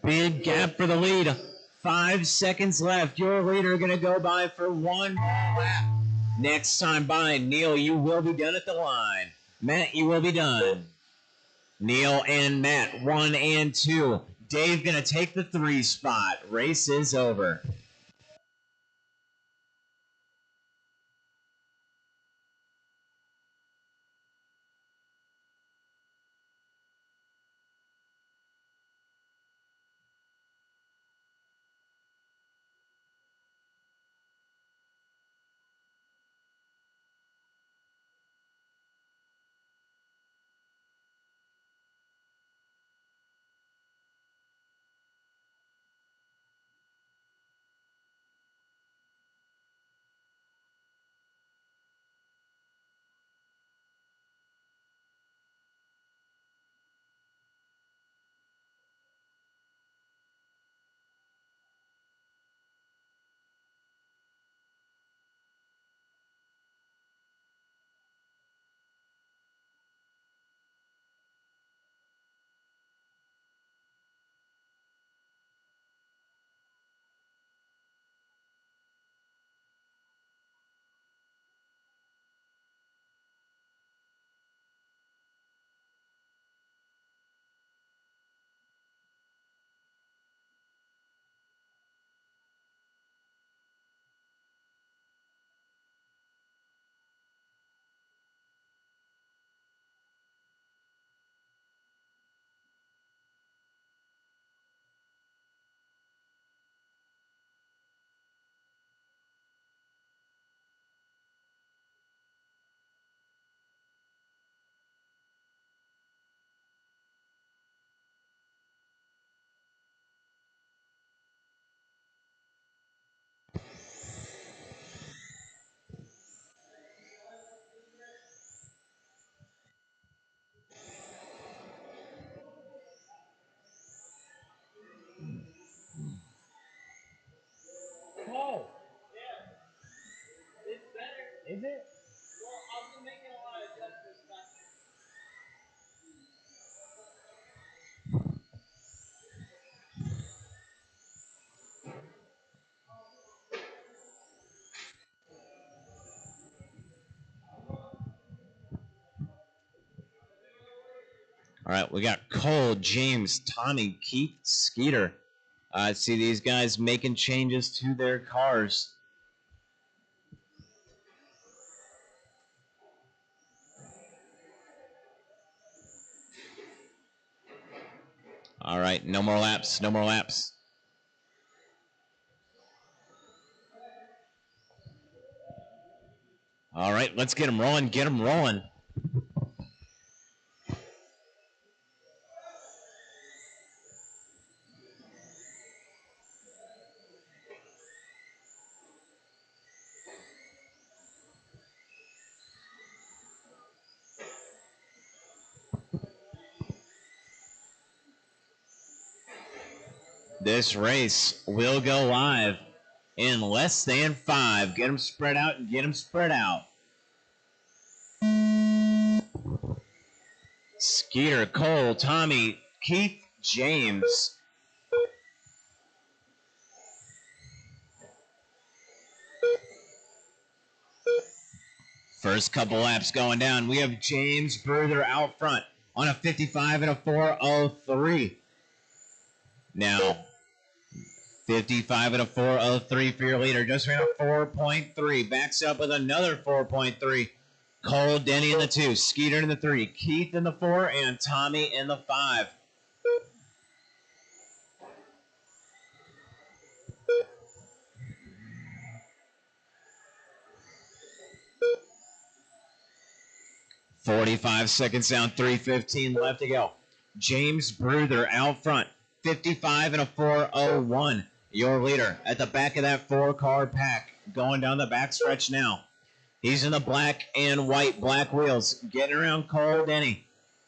Big gap for the lead. 5 seconds left. Your leader going to go by for 1 more lap. Next time by, Neil, you will be done at the line. Matt, you will be done. Neil and Matt, 1 and 2. Dave going to take the 3 spot. Race is over. Oh. Yeah. It's better. Is it? Well, I'll be making a lot of adjustments back All right, we got Cole, James, Tommy, Keith, Skeeter. See these guys making changes to their cars. All right, no more laps, no more laps. All right, let's get them rolling, get them rolling. This race will go live in less than 5. Get them spread out and get them spread out. Skeeter, Cole, Tommy, Keith, James. First couple laps going down. We have James Bruther out front on a 55 and a 4:03. Now, 55 and a 4:03 for your leader. Just ran a 4.3. Backs up with another 4.3. Cole, Denny in the 2. Skeeter in the 3. Keith in the 4. And Tommy in the 5. "45 seconds down, 3:15 left to go. James Bruther out front, 55 and a 4:01. Your leader at the back of that 4-car pack, going down the backstretch now. He's in the black and white, black wheels, getting around Cole Denny.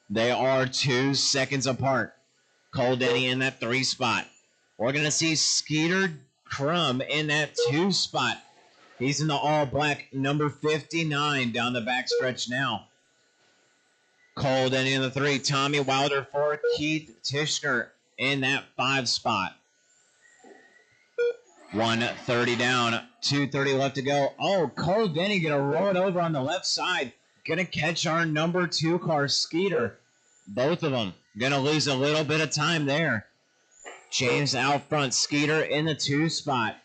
They are 2 seconds apart. Cole Denny in that 3 spot. We're going to see Skeeter Crum in that 2 spot. He's in the all-black number 59 down the backstretch now. Cole Denny in the 3. Tommy Wilder 4. Keith Tishner in that 5 spot. 1:30 down. 2:30 left to go. Oh, Cole Denny going to roll it over on the left side. Going to catch our number 2 car, Skeeter. Both of them going to lose a little bit of time there. James out front. Skeeter in the 2 spot.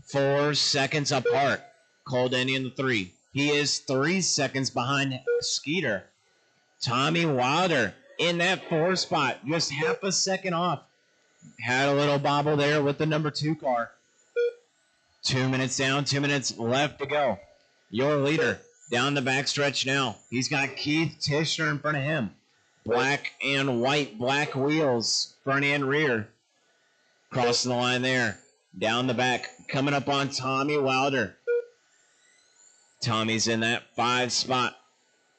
4 seconds apart. Cole Denny in the 3. He is 3 seconds behind Skeeter. Tommy Wilder in that 4 spot, just half a second off. Had a little bobble there with the number 2 car. 2 minutes down, 2 minutes left to go. Your leader down the backstretch now. He's got Keith Tishner in front of him. Black and white, black wheels, front and rear. Crossing the line there. Down the back, coming up on Tommy Wilder. Tommy's in that 5 spot.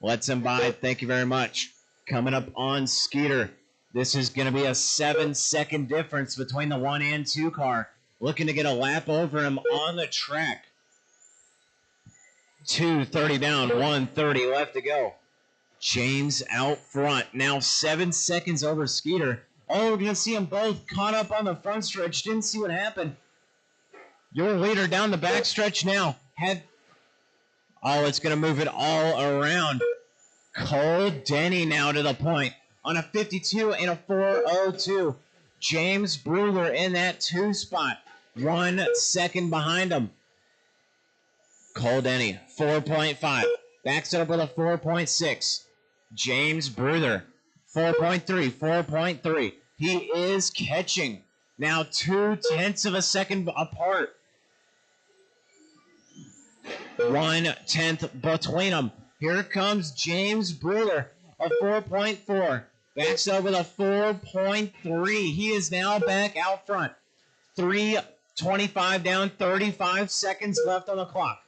Lets him by. Thank you very much. Coming up on Skeeter. This is going to be a 7-second difference between the 1 and 2 car. Looking to get a lap over him on the track. 2:30 down, 1:30 left to go. James out front. Now 7 seconds over Skeeter. Oh, we're going to see them both caught up on the front stretch. Didn't see what happened. Your leader down the back stretch now. It's going to move it all around. Cole Denny now to the point on a 52 and a 4:02. James Bruther in that 2 spot. 1 second behind him. Cole Denny, 4.5. Backs it up with a 4.6. James Bruther, 4.3, 4.3. He is catching. Now 0.2 of a second apart. 1/10 between them. Here comes James Bruther, a 4.4. Backs up with a 4.3. He is now back out front. 3:25 down, 35 seconds left on the clock.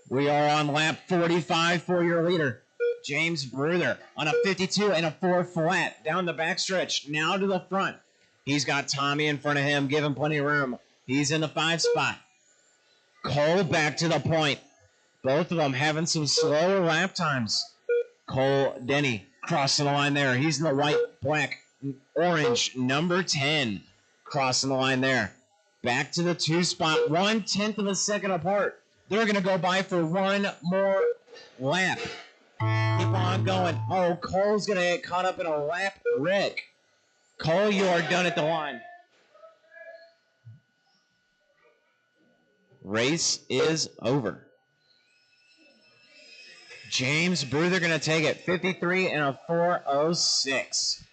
We are on lap 45 for your leader. James Bruther on a 52 and a 4 flat down the backstretch. Now to the front. He's got Tommy in front of him, giving plenty of room. He's in the 5 spot. Cole back to the point. Both of them having some slower lap times. Cole Denny crossing the line there. He's in the white, black, orange, number 10. Crossing the line there. Back to the 2 spot. 1/10 of a second apart. They're going to go by for one more lap. Keep on going. Oh, Cole's going to get caught up in a lap wreck. Cole, you are done at the line. Race is over. James Bruther going to take it 53 and a 4:06.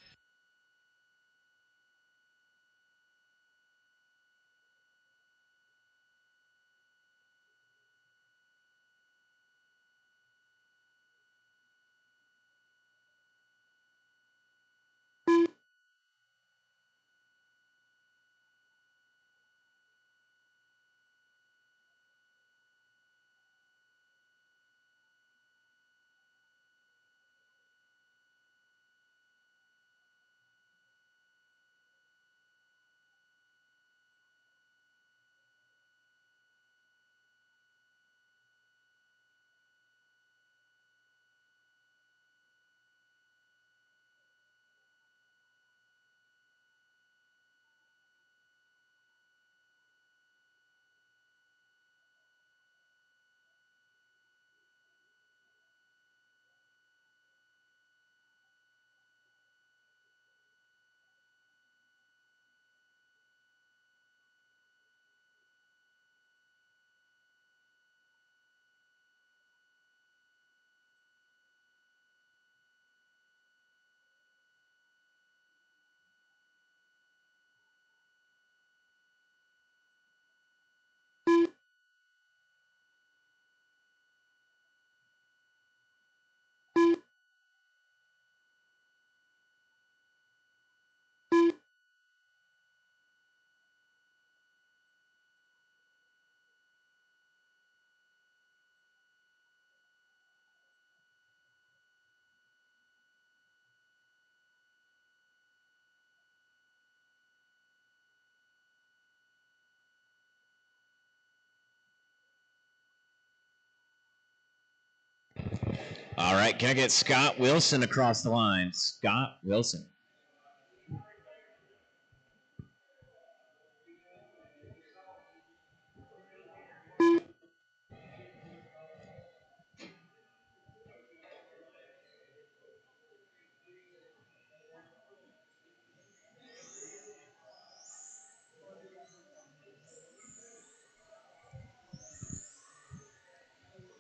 All right, can I get Scott Wilson across the line? Scott Wilson.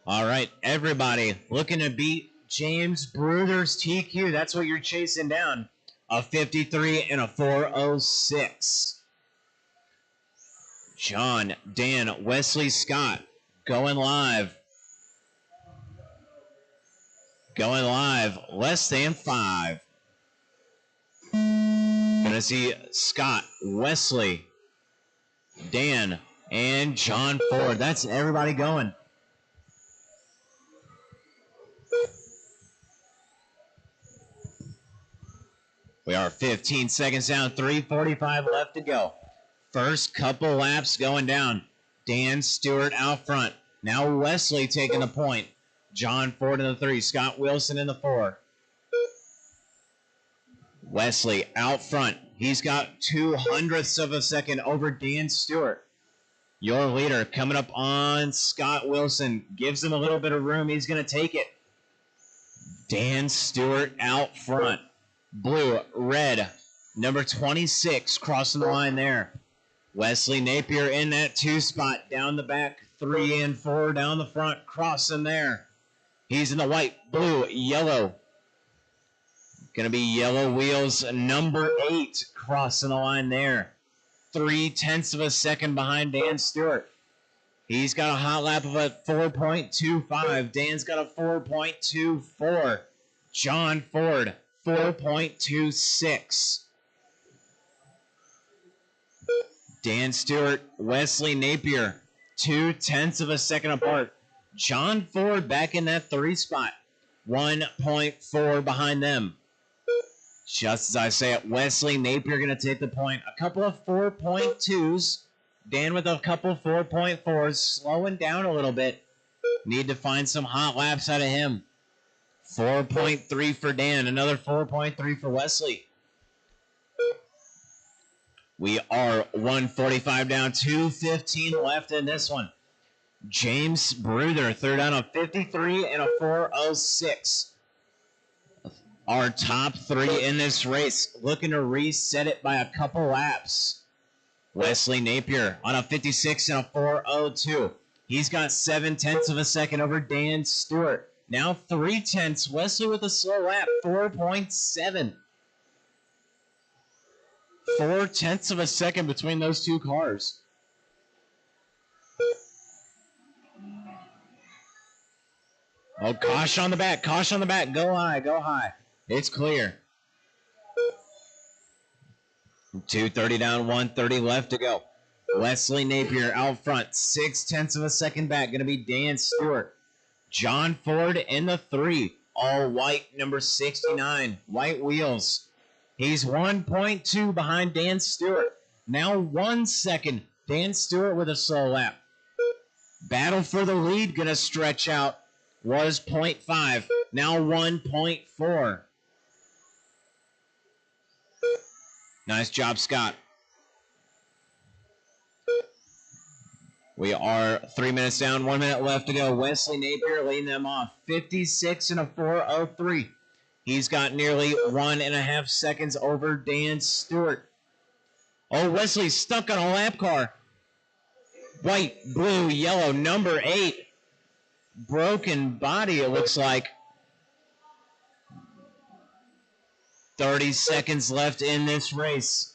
All right, everybody looking to beat James Bruther's TQ. That's what you're chasing down. A 53 and a 4:06. John, Dan, Wesley, Scott going live. Going live, less than 5. Gonna see Scott, Wesley, Dan, and John Ford. That's everybody going. We are 15 seconds down, 3:45 left to go. First couple laps going down. Dan Stewart out front. Now Wesley taking the point. John Ford in the 3. Scott Wilson in the 4. Wesley out front. He's got 0.02 of a second over Dan Stewart. Your leader coming up on Scott Wilson. Gives him a little bit of room. He's going to take it. Dan Stewart out front. Blue, red, number 26 crossing the line there. Wesley Napier in that 2 spot. Down the back, 3 and 4 down the front. Crossing there. He's in the white, blue, yellow. Going to be yellow wheels, number 8 crossing the line there. 0.3 of a second behind Dan Stewart. He's got a hot lap of a 4.25. Dan's got a 4.24. John Ford, 4.26. Dan Stewart, Wesley Napier, 0.2 of a second apart. John Ford back in that 3 spot, 1.4 behind them. Just as I say it, Wesley Napier going to take the point. A couple of 4.2s. Dan with a couple 4.4s, slowing down a little bit. Need to find some hot laps out of him. 4.3 for Dan, another 4.3 for Wesley. We are 1:45 down, 2:15 left in this one. James Bruther, third down on 53 and a 4:06. Our top three in this race looking to reset it by a couple laps. Wesley Napier on a 56 and a 4:02. He's got 7/10 of a second over Dan Stewart. Now 3/10. Wesley with a slow lap, 4.7. 4/10 of a second between those two cars. Oh, caution on the back. Caution on the back. Go high. Go high. It's clear. 2:30 down, 1:30 left to go. Wesley Napier out front, 6/10 of a second back. Going to be Dan Stewart. John Ford in the 3. All white, number 69. White wheels. He's 1.2 behind Dan Stewart. Now 1 second. Dan Stewart with a slow lap. Battle for the lead going to stretch out. Was 0.5. Now 1.4. Nice job, Scott. We are 3 minutes down, 1 minute left to go. Wesley Napier leading them off. 56 and a 4:03. He's got nearly 1.5 seconds over Dan Stewart. Oh, Wesley's stuck on a lap car. White, blue, yellow, number 8. Broken body, it looks like. 30 seconds left in this race.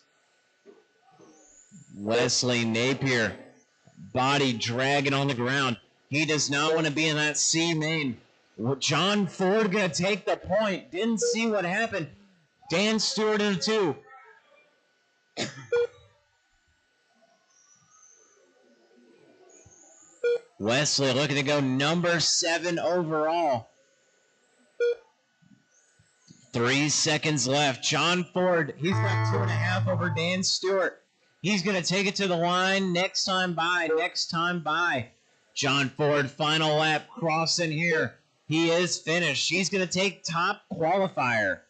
Wesley Napier, body dragging on the ground. He does not want to be in that C main. John Ford going to take the point. Didn't see what happened. Dan Stewart in the 2. Wesley looking to go number 7 overall. 3 seconds left. John Ford, he's got 2.5 over Dan Stewart. He's going to take it to the line. Next time by. John Ford, final lap, crossing here. He is finished. He's going to take top qualifier.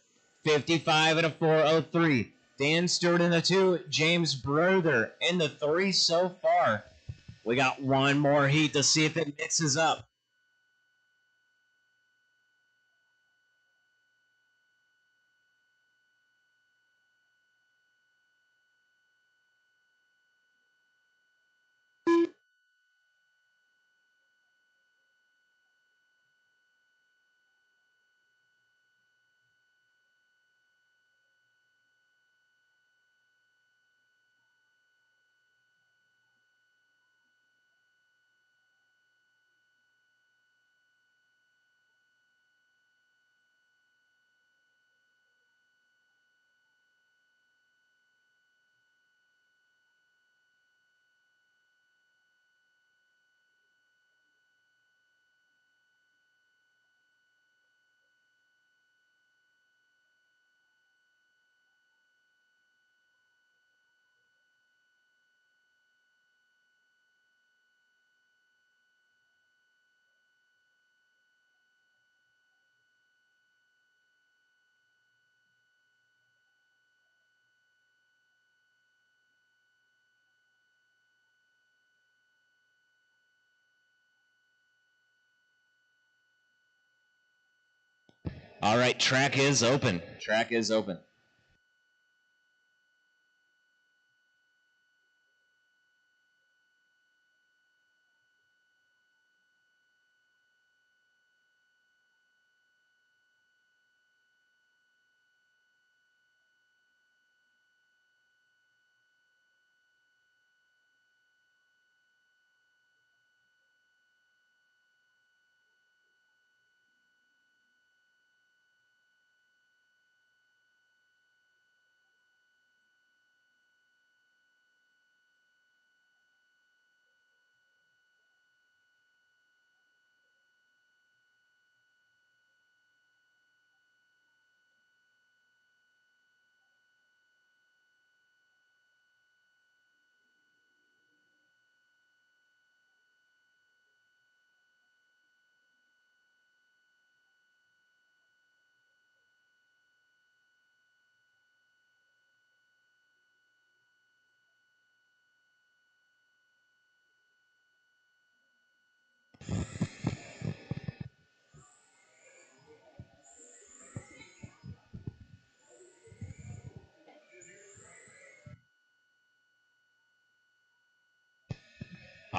55 and a 4:03. Dan Stewart in the 2. James Brother in the 3 so far. We got one more heat to see if it mixes up. All right, track is open. Track is open.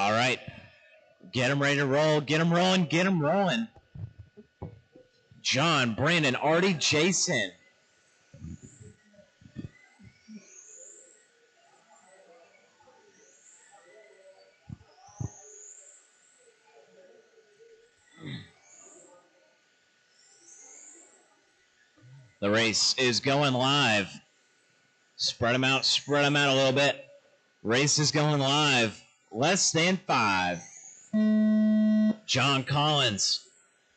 All right. Get them ready to roll. Get them rolling. Get them rolling. John, Brandon, Artie, Jason. The race is going live. Spread them out a little bit. Race is going live. Less than 5. John Collins,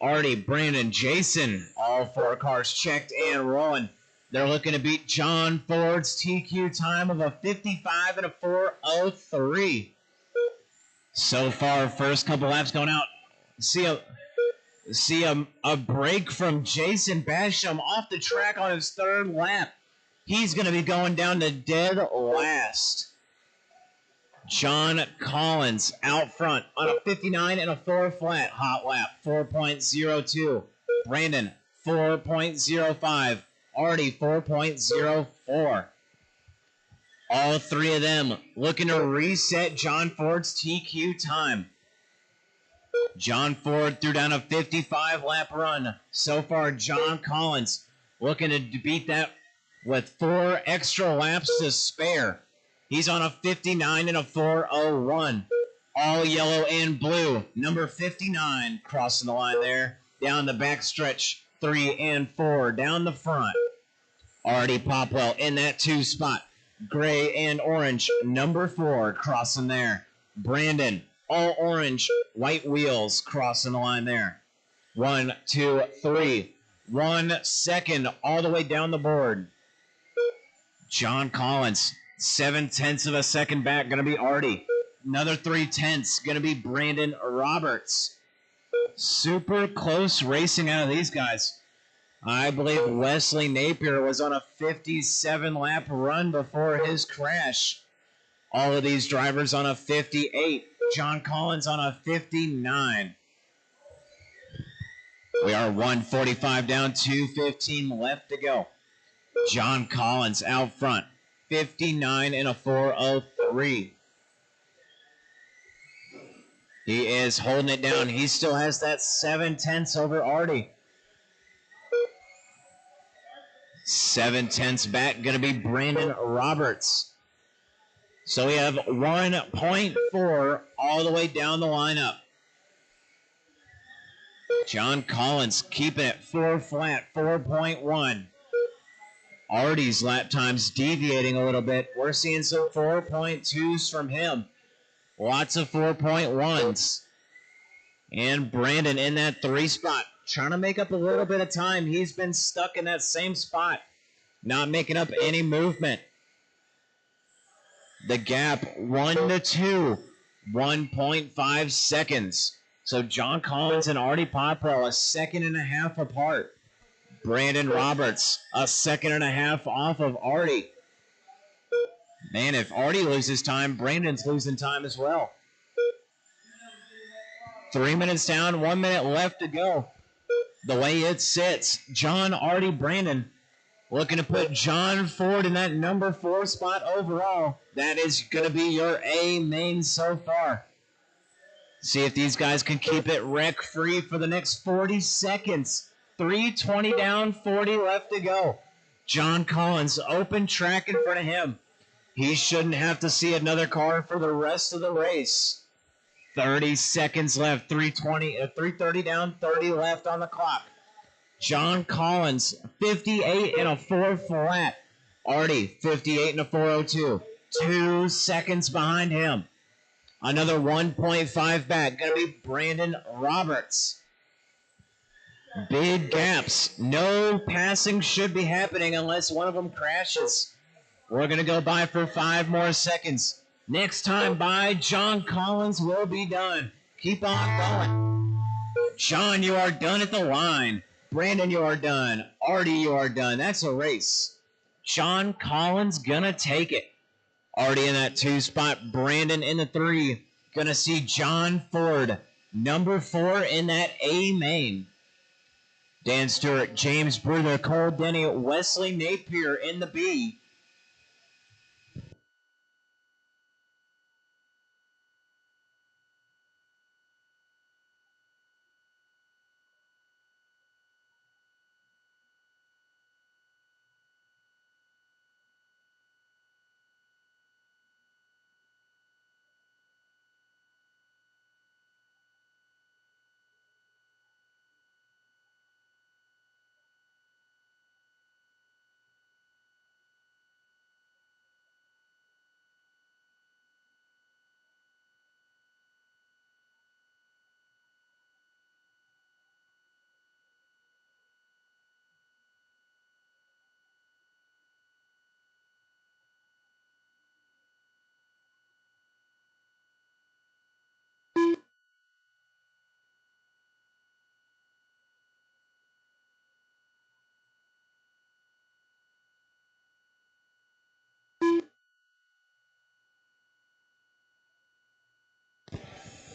Artie, Brandon, Jason, all 4 cars checked and rolling. They're looking to beat John Ford's TQ time of a 55 and a 4:03. So far, first couple laps going out. See a break from Jason Basham off the track on his 3rd lap. He's going to be going down to dead last. John Collins out front on a 59 and a 4 flat hot lap, 4.02. Brandon, 4.05. Artie, 4.04. All 3 of them looking to reset John Ford's TQ time. John Ford threw down a 55-lap run. So far, John Collins looking to beat that with 4 extra laps to spare. He's on a 59 and a 4:01. All yellow and blue. Number 59 crossing the line there. Down the back stretch, 3 and 4. Down the front. Artie Popwell in that 2 spot. Gray and orange. Number 4 crossing there. Brandon, all orange, white wheels crossing the line there. 1, 2, 3. 1 second all the way down the board. John Collins, 7/10 of a second back, going to be Artie. Another 3/10, going to be Brandon Roberts. Super close racing out of these guys. I believe Wesley Napier was on a 57-lap run before his crash. All of these drivers on a 58. John Collins on a 59. We are 1:45 down, 2:15 left to go. John Collins out front, 59 and a 4:03. He is holding it down. He still has that 7/10 over Artie. 7/10 back, going to be Brandon Roberts. So we have 1.4 all the way down the lineup. John Collins keeping it 4 flat, 4.1. Artie's lap times deviating a little bit. We're seeing some 4.2s from him. Lots of 4.1s. And Brandon in that 3 spot, trying to make up a little bit of time. He's been stuck in that same spot, not making up any movement. The gap, 1 to 2, 1.5 seconds. So John Collins and Artie Popwell, a 1.5 apart. Brandon Roberts, a 1.5 off of Artie. Man, if Artie loses time, Brandon's losing time as well. 3 minutes down, 1 minute left to go. The way it sits, John, Artie, Brandon, looking to put John Ford in that number 4 spot overall. That is going to be your A main so far. See if these guys can keep it wreck-free for the next 40 seconds. 3:20 down, 40 left to go. John Collins, open track in front of him. He shouldn't have to see another car for the rest of the race. 30 seconds left, 3:30 down, 30 left on the clock. John Collins, 58 and a 4 flat. Artie, 58 and a 4:02. 2 seconds behind him. Another 1.5 back. Going to be Brandon Roberts. Big gaps. No passing should be happening unless one of them crashes. We're going to go by for 5 more seconds. Next time by, John Collins will be done. Keep on going. John, you are done at the line. Brandon, you are done. Artie, you are done. That's a race. John Collins gonna take it. Artie in that 2 spot. Brandon in the 3. Gonna see John Ford, number 4 in that A main. Dan Stewart, James Brewer, Cole Denny, Wesley Napier in the B.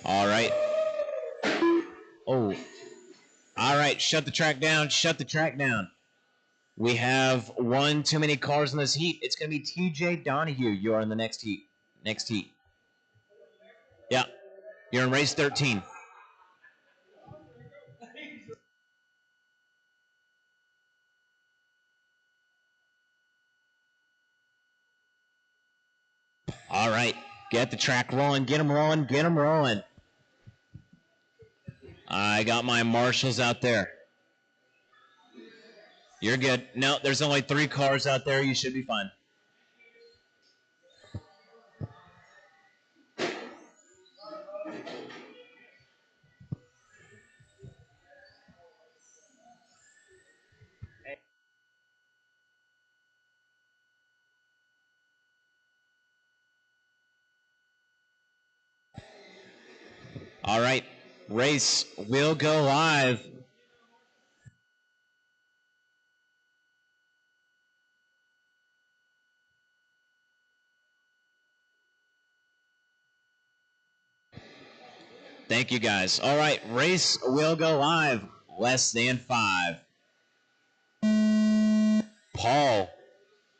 All right. Oh. All right, shut the track down. Shut the track down. We have one too many cars in this heat. It's going to be TJ Donahue. You are in the next heat. Next heat. Yeah. You're in race 13. All right. Get the track rolling. Get them rolling. Get them rolling. I got my marshals out there. You're good. No, there's only 3 cars out there. You should be fine. All right. Race will go live. Thank you, guys. All right, race will go live. Less than 5. Paul,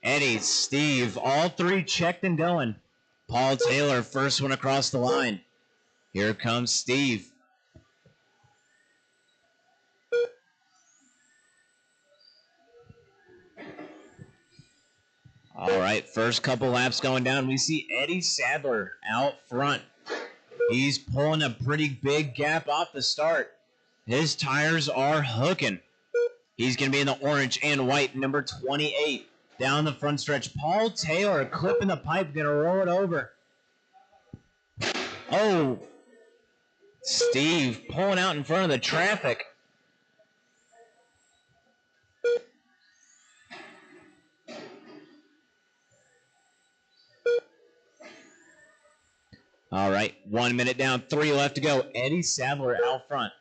Eddie, Steve, all 3 checked and going. Paul Taylor, first one across the line. Here comes Steve. All right, first couple laps going down. We see Eddie Sadler out front. He's pulling a pretty big gap off the start. His tires are hooking. He's going to be in the orange and white, number 28. Down the front stretch, Paul Taylor clipping the pipe, going to roll it over. Oh, Steve pulling out in front of the traffic. All right, 1 minute down, 3 left to go. Eddie Sadler out front.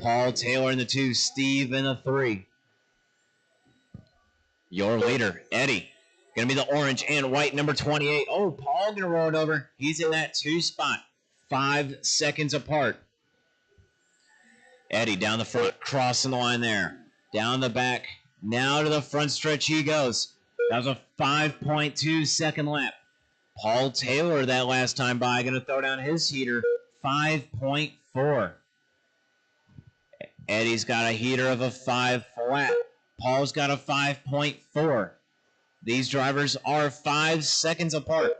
Paul Taylor in the 2, Steve in the 3. Your leader, Eddie. Going to be the orange and white, number 28. Oh, Paul going to roll it over. He's in that 2 spot. 5 seconds apart. Eddie down the front, crossing the line there. Down the back. Now to the front stretch he goes. That was a 5.2 second lap. Paul Taylor that last time by going to throw down his heater. 5.4. Eddie's got a heater of a 5 flat. Paul's got a 5.4. These drivers are 5 seconds apart.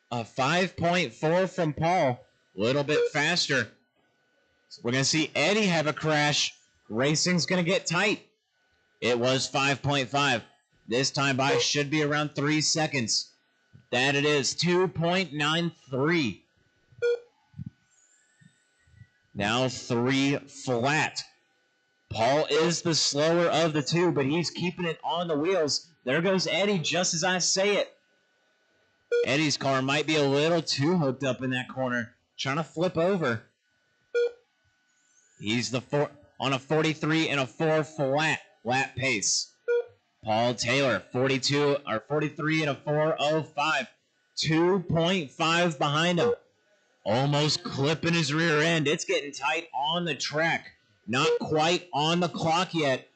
A 5.4 from Paul. A little bit faster. We're going to see Eddie have a crash. Racing's going to get tight. It was 5.5. This time by should be around 3 seconds. That it is. 2.93. Now 3 flat. Paul is the slower of the 2, but he's keeping it on the wheels. There goes Eddie, just as I say it. Eddie's car might be a little too hooked up in that corner. Trying to flip over. He's on a 43 and a 4 flat lap pace. Paul Taylor, 43 and a 4.05. 2.5 behind him. Almost clipping his rear end. It's getting tight on the track. Not quite on the clock yet.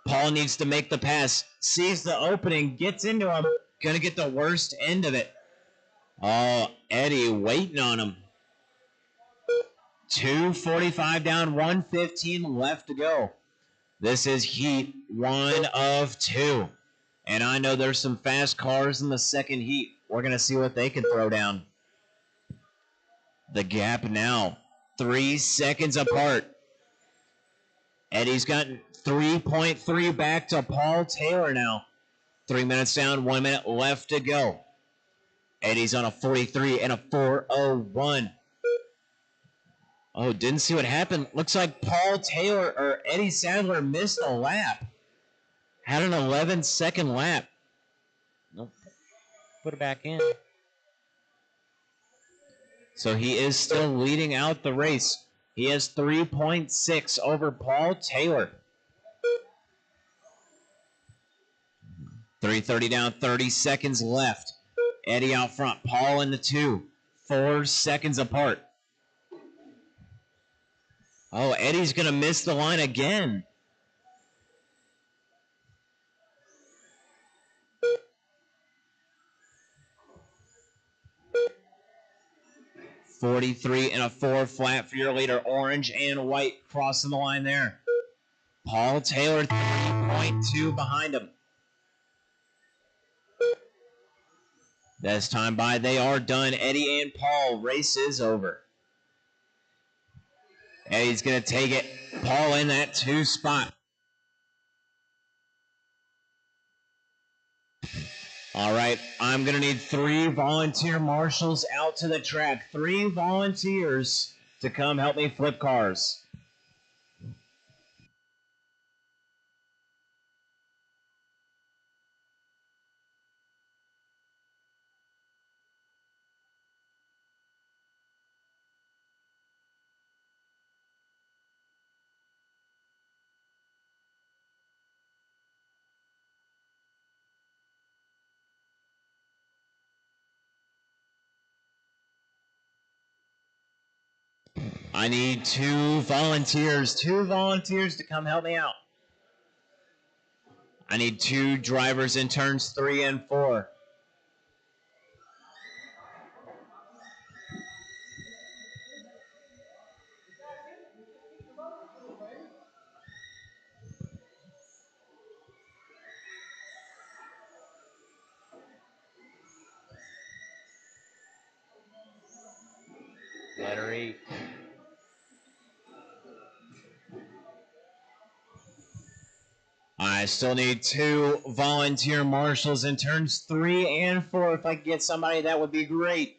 Paul needs to make the pass. Sees the opening. Gets into him. Gonna get the worst end of it. Oh, Eddie waiting on him. 2:45 down. 1:15 left to go. This is heat 1 of 2. And I know there's some fast cars in the second heat. We're going to see what they can throw down. The gap now, 3 seconds apart. Eddie's got 3.3 back to Paul Taylor now. 3 minutes down, 1 minute left to go. Eddie's on a 43 and a 4.01. Oh, didn't see what happened. Looks like Paul Taylor or Eddie Sadler missed a lap. Had an 11-second lap. Nope. Put it back in. So he is still leading out the race. He has 3.6 over Paul Taylor. 3:30 down, 30 seconds left. Eddie out front. Paul in the 2. 4 seconds apart. Oh, Eddie's going to miss the line again. .43.4 flat for your leader. Orange and white crossing the line there. Paul Taylor 3.2 behind him. This time by, they are done. Eddie and Paul, race is over. Eddie's going to take it. Paul in that 2 spot. All right, I'm going to need 3 volunteer marshals out to the track. 3 volunteers to come help me flip cars. I need 2 volunteers to come help me out. I need 2 drivers in turns 3 and 4. Battery. I still need 2 volunteer marshals in turns 3 and 4. If I could get somebody, that would be great.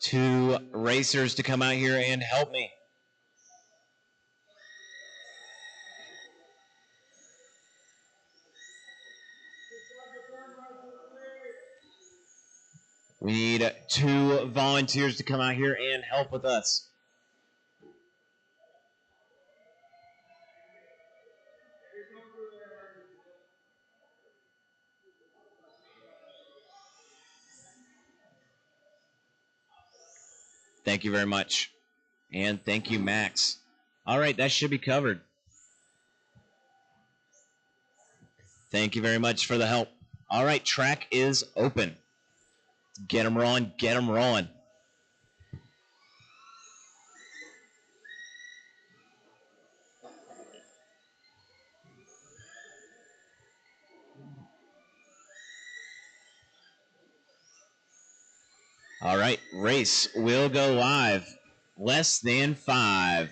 2 racers to come out here and help me. We need 2 volunteers to come out here and help with us. Thank you very much. And thank you, Max. All right, that should be covered. Thank you very much for the help. All right, track is open. Get them rolling, get them rolling. All right, race will go live. Less than 5.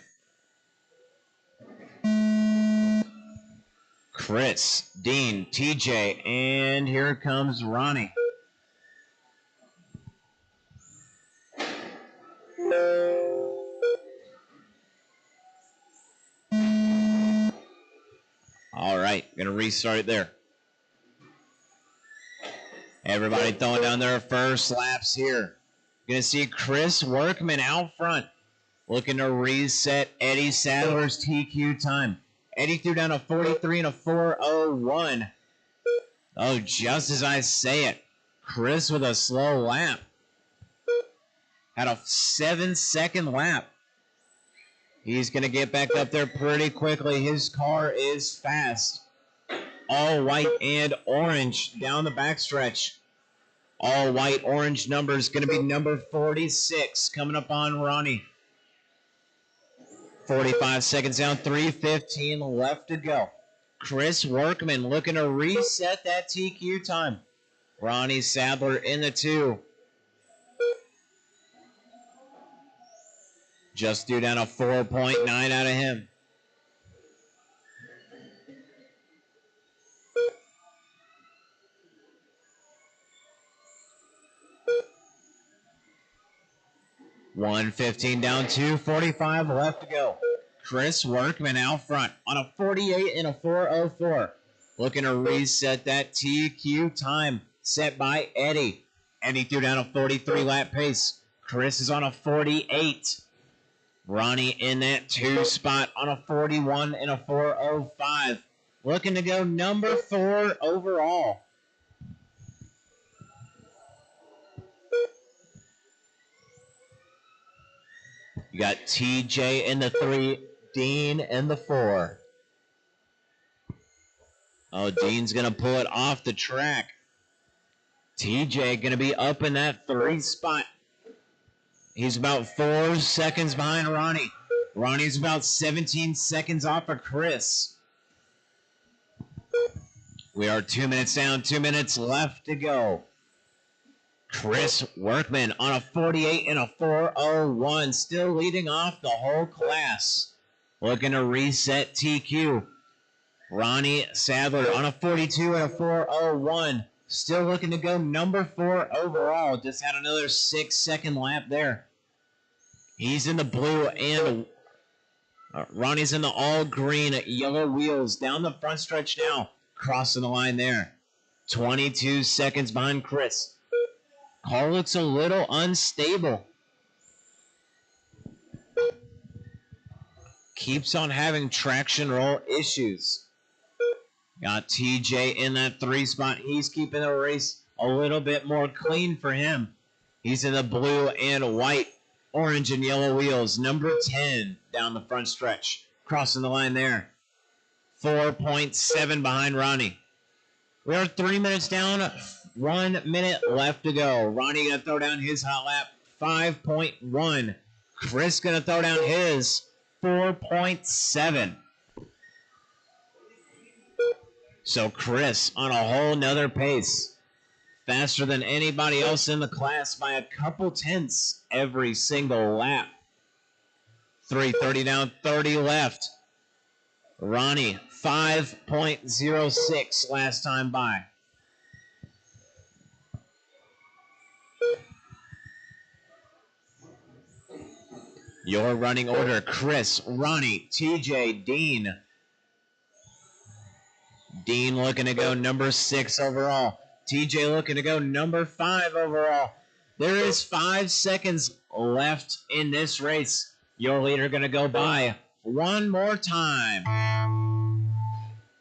Chris, Dean, TJ, and here comes Ronnie. All right, gonna restart it there. Everybody throwing down their first laps here. Gonna see Chris Workman out front, looking to reset Eddie Sadler's TQ time. Eddie threw down a 43.401. Oh, just as I say it, Chris with a slow lap. Had a 7-second lap. He's going to get back up there pretty quickly. His car is fast. All white and orange down the backstretch. All white, orange number is going to be number 46 coming up on Ronnie. 45 seconds down, 3:15 left to go. Chris Workman looking to reset that TQ time. Ronnie Sadler in the 2. Just due down a 4.9 out of him. $1:15 down, 2:45 left to go. Chris Workman out front on a 48.404. Looking to reset that TQ time set by Eddie. Eddie threw down a 43 lap pace. Chris is on a 48. Ronnie in that 2 spot on a 41.405. Looking to go number 4 overall. You got TJ in the 3, Dean in the 4. Oh, Dean's going to pull it off the track. TJ going to be up in that 3 spot. He's about 4 seconds behind Ronnie. Ronnie's about 17 seconds off of Chris. We are 2 minutes down, 2 minutes left to go. Chris Workman on a 48 and a 4:01, still leading off the whole class. Looking to reset TQ. Ronnie Sadler on a 42 and a 4:01, still looking to go number 4 overall. Just had another 6-second lap there. He's in the blue and Ronnie's in the all green yellow wheels down the front stretch now. Crossing the line there. 22 seconds behind Chris. Car looks a little unstable. Keeps on having traction roll issues. Got TJ in that 3 spot. He's keeping the race a little bit more clean for him. He's in the blue and white, orange and yellow wheels. Number 10 down the front stretch. Crossing the line there. 4.7 behind Ronnie. We are 3 minutes down. 1 minute left to go. Ronnie going to throw down his hot lap. 5.1. Chris going to throw down his 4.7. So Chris on a whole nother pace. Faster than anybody else in the class by a couple tenths every single lap. 3:30 down, 30 left. Ronnie, 5.06 last time by. Your running order, Chris, Ronnie, TJ, Dean. Dean looking to go number 6 overall. TJ looking to go number 5 overall. There is 5 seconds left in this race. Your leader going to go by one more time.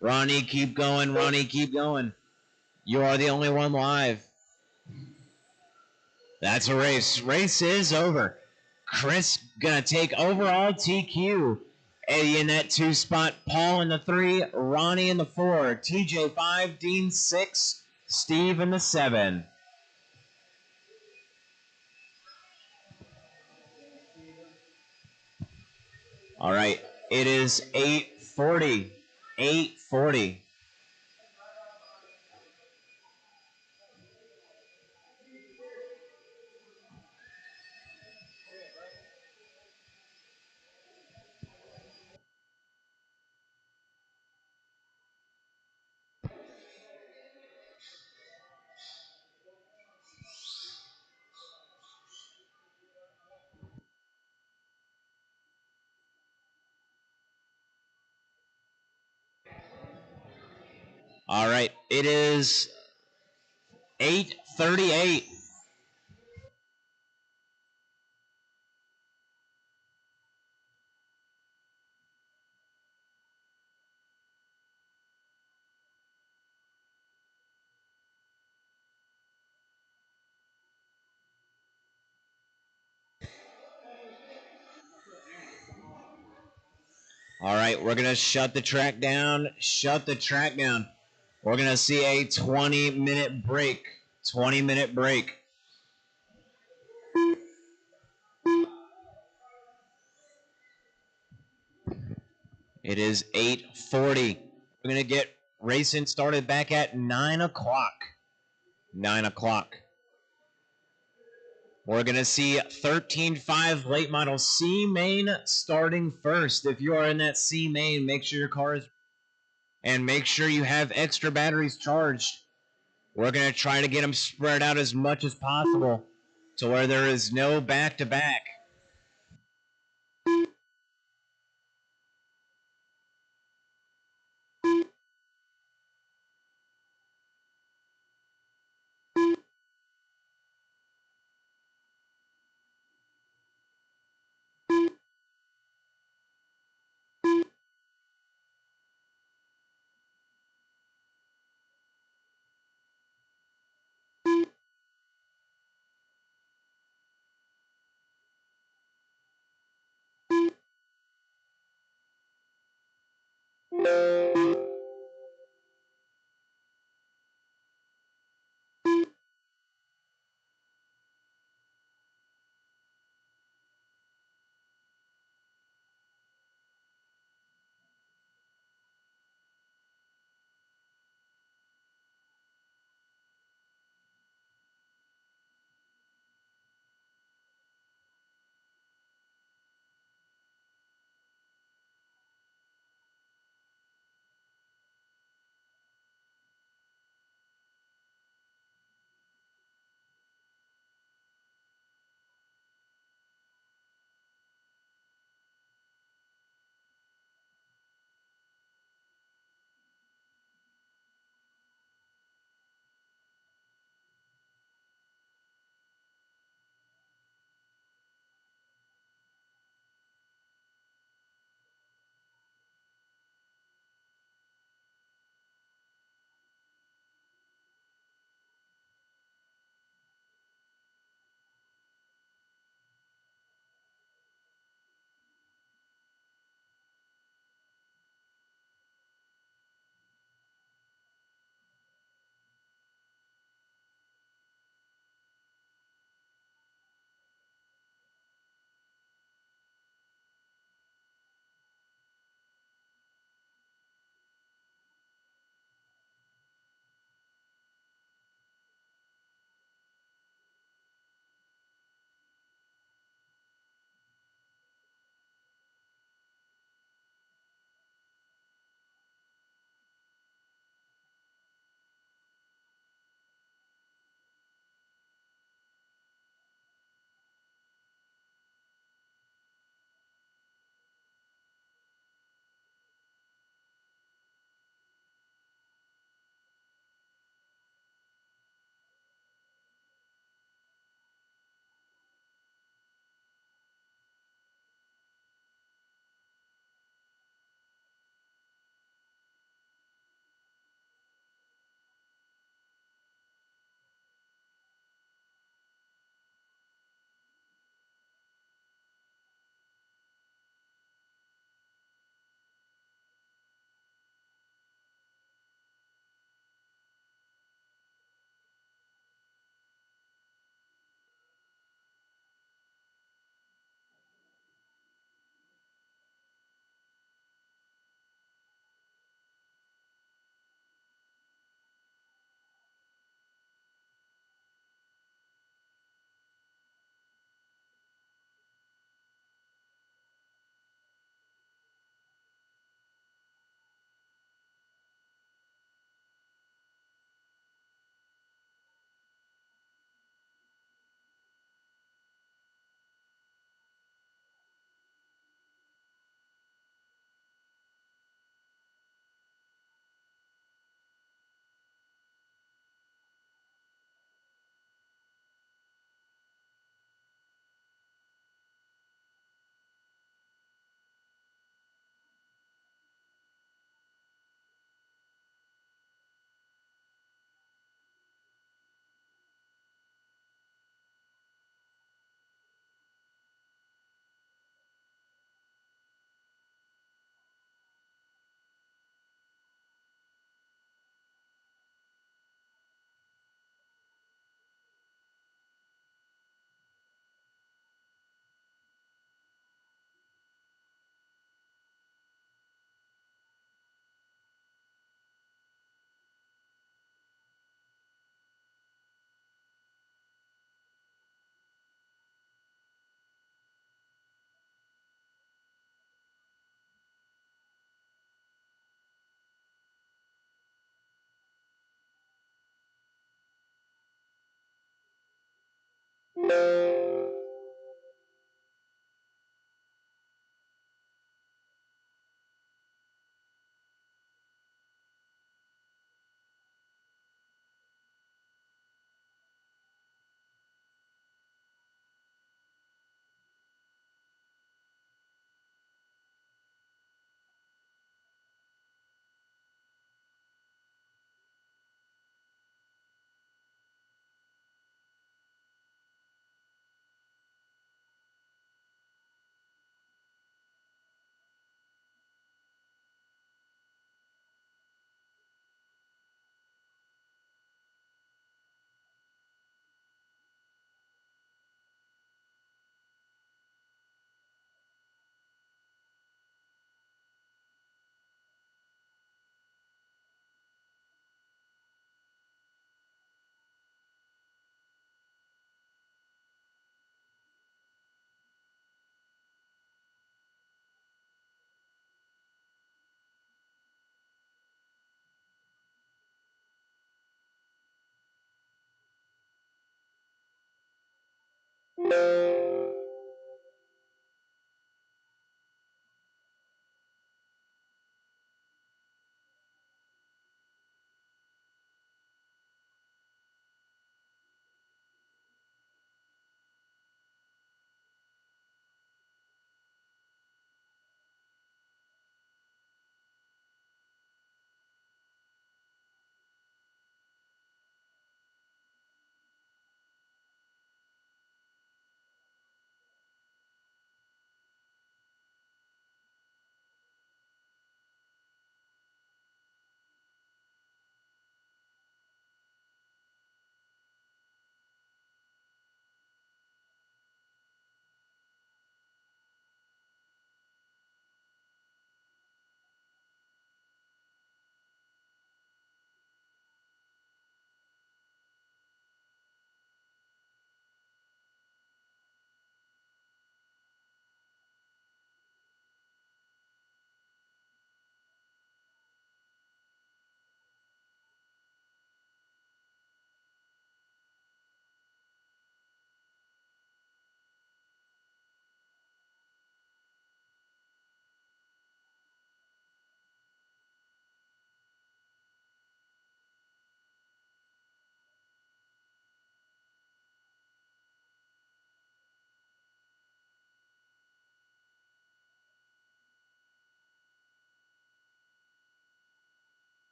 Ronnie, keep going. Ronnie, keep going. You are the only one live. That's a race. Race is over. Chris going to take overall TQ. Eddie in that 2 spot, Paul in the 3, Ronnie in the 4, TJ 5, Dean 6, Steve in the 7. All right, it is 8:40. 8:40. All right, it is 8:38. All right, we're going to shut the track down. Shut the track down. We're going to see a 20-minute break. 20-minute break. It is 8:40. We're going to get racing started back at 9 o'clock. 9 o'clock. We're going to see 13.5 late model C main starting first. If you are in that C main, make sure your car is, and make sure you have extra batteries charged. We're going to try to get them spread out as much as possible to where there is no back-to-back.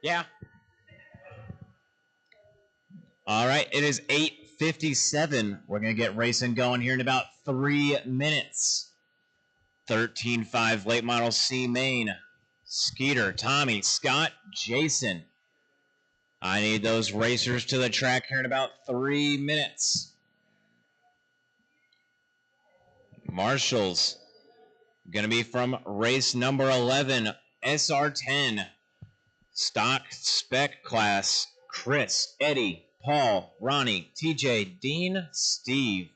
Yeah. All right, it is 8:57. We're going to get racing going here in about 3 minutes. 13.5 late model C main. Skeeter, Tommy, Scott, Jason. I need those racers to the track here in about 3 minutes. Marshall's going to be from race number 11, SR10. Stock spec class, Chris, Eddie, Paul, Ronnie, TJ, Dean, Steve.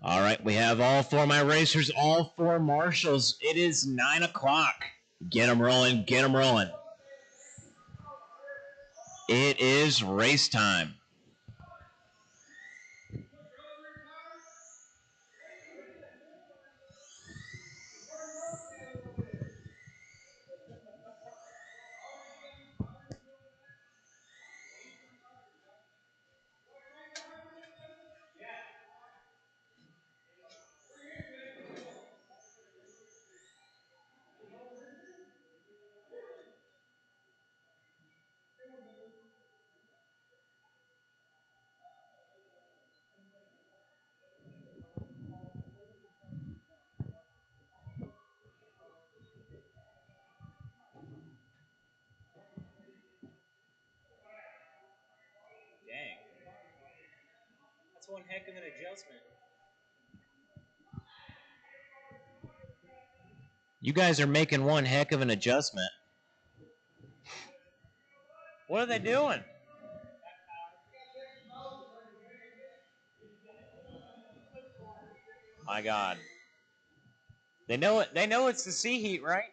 All right, we have all 4 of my racers, all 4 marshals. It is 9 o'clock. Get them rolling, get them rolling. It is race time. Dang. That's one heck of an adjustment. You guys are making one heck of an adjustment. What are they doing? My God. They know it. They know it's the sea heat, right?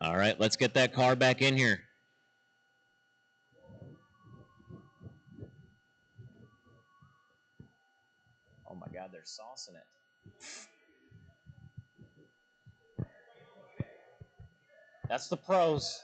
All right, let's get that car back in here. sauce in it. That's the pros.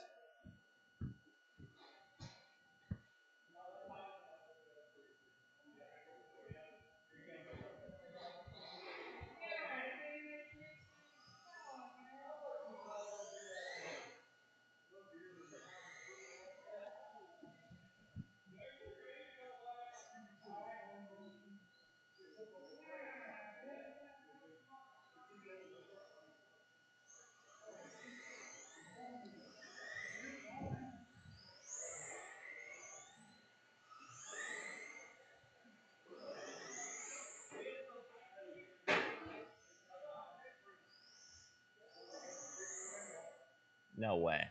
No way.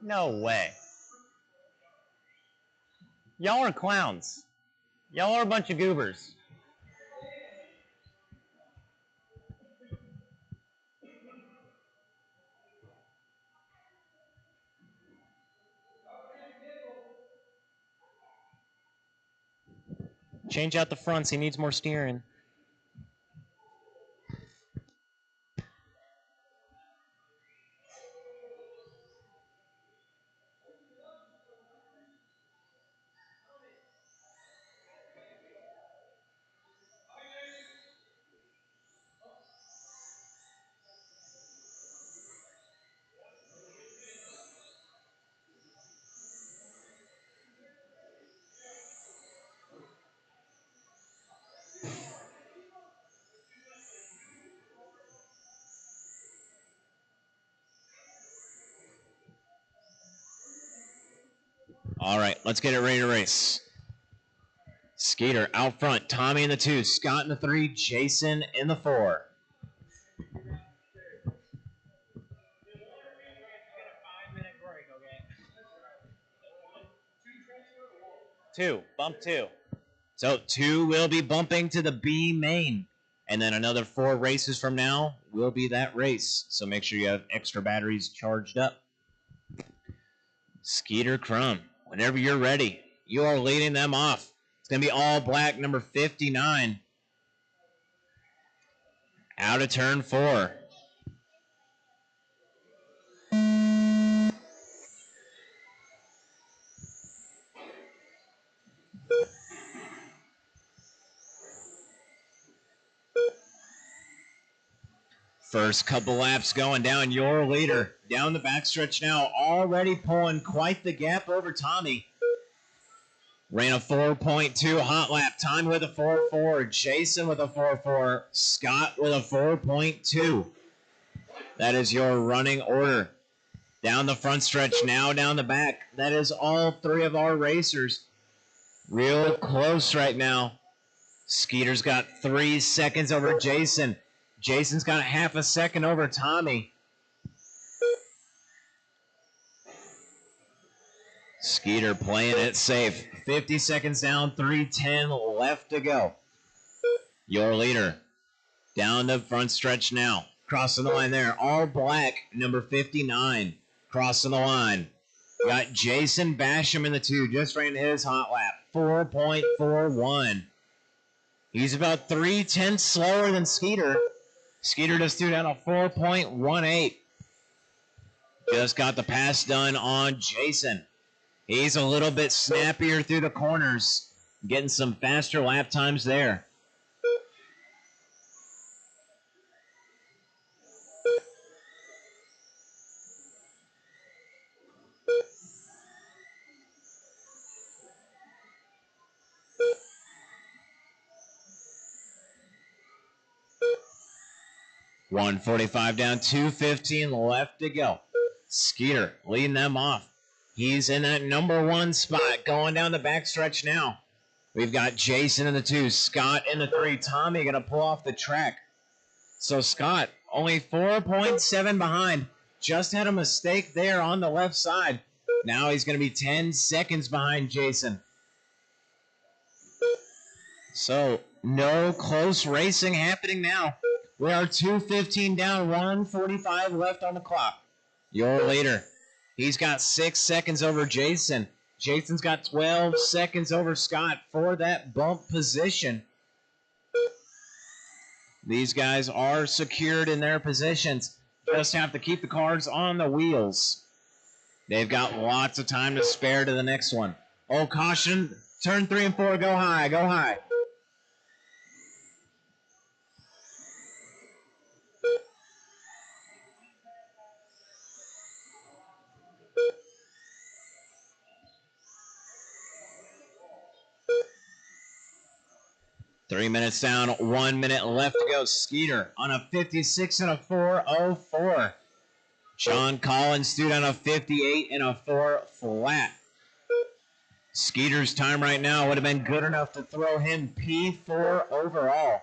No way. Y'all are clowns. Y'all are a bunch of goobers. Change out the fronts. He needs more steering. All right, let's get it ready to race. Skeeter out front, Tommy in the 2, Scott in the 3, Jason in the 4. Bump 2. So 2 will be bumping to the B main. And then another 4 races from now will be that race. So make sure you have extra batteries charged up. Skeeter Crum, whenever you're ready, you are leading them off. It's going to be all black, number 59. Out of turn 4. First couple laps going down, your leader. Down the backstretch now, already pulling quite the gap over Tommy. Ran a 4.2 hot lap. Tommy with a 4.4. Jason with a 4.4. Scott with a 4.2. That is your running order. Down the front stretch, now down the back. That is all 3 of our racers. Real close right now. Skeeter's got 3 seconds over Jason. Jason's got half a second over Tommy. Skeeter playing it safe. 50 seconds down, 3:10 left to go. Your leader. Down the front stretch now. Crossing the line there. All black, number 59. Crossing the line. Got Jason Basham in the 2. Just ran his hot lap. 4.41. He's about 3/10 slower than Skeeter. Skeeter just threw down a 4.18. Just got the pass done on Jason. He's a little bit snappier through the corners. Getting some faster lap times there. $145 down, 2:15 left to go. Skeeter leading them off. He's in that number 1 spot going down the backstretch now. We've got Jason in the 2, Scott in the 3. Tommy going to pull off the track. So Scott only 4.7 behind. Just had a mistake there on the left side. Now he's going to be 10 seconds behind Jason. So no close racing happening now. We are 2:15 down, 1:45 left on the clock. Your leader. He's got 6 seconds over Jason. Jason's got 12 seconds over Scott for that bump position. These guys are secured in their positions. Just have to keep the cars on the wheels. They've got lots of time to spare to the next one. Oh, caution. Turn 3 and 4. Go high. Go high. Three minutes down, 1 minute left to go. Skeeter on a 56 and a 4.04. John Collins stood on a 58 and a 4 flat. Skeeter's time right now would have been good enough to throw him P4 overall.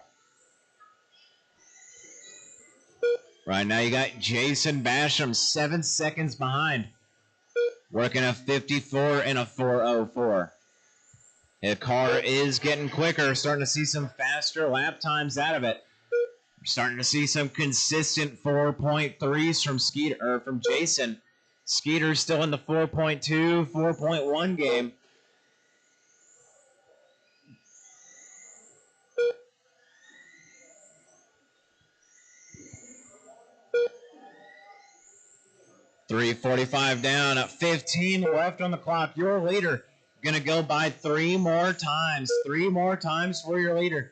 Right now you got Jason Basham 7 seconds behind, working a 54 and a 4.04. The car is getting quicker, starting to see some faster lap times out of it. We're starting to see some consistent 4.3s from Skeeter or from Jason. Skeeter's still in the 4.2, 4.1 game. .345 down, 15 left on the clock. Your leader gonna go by 3 more times. 3 more times for your leader.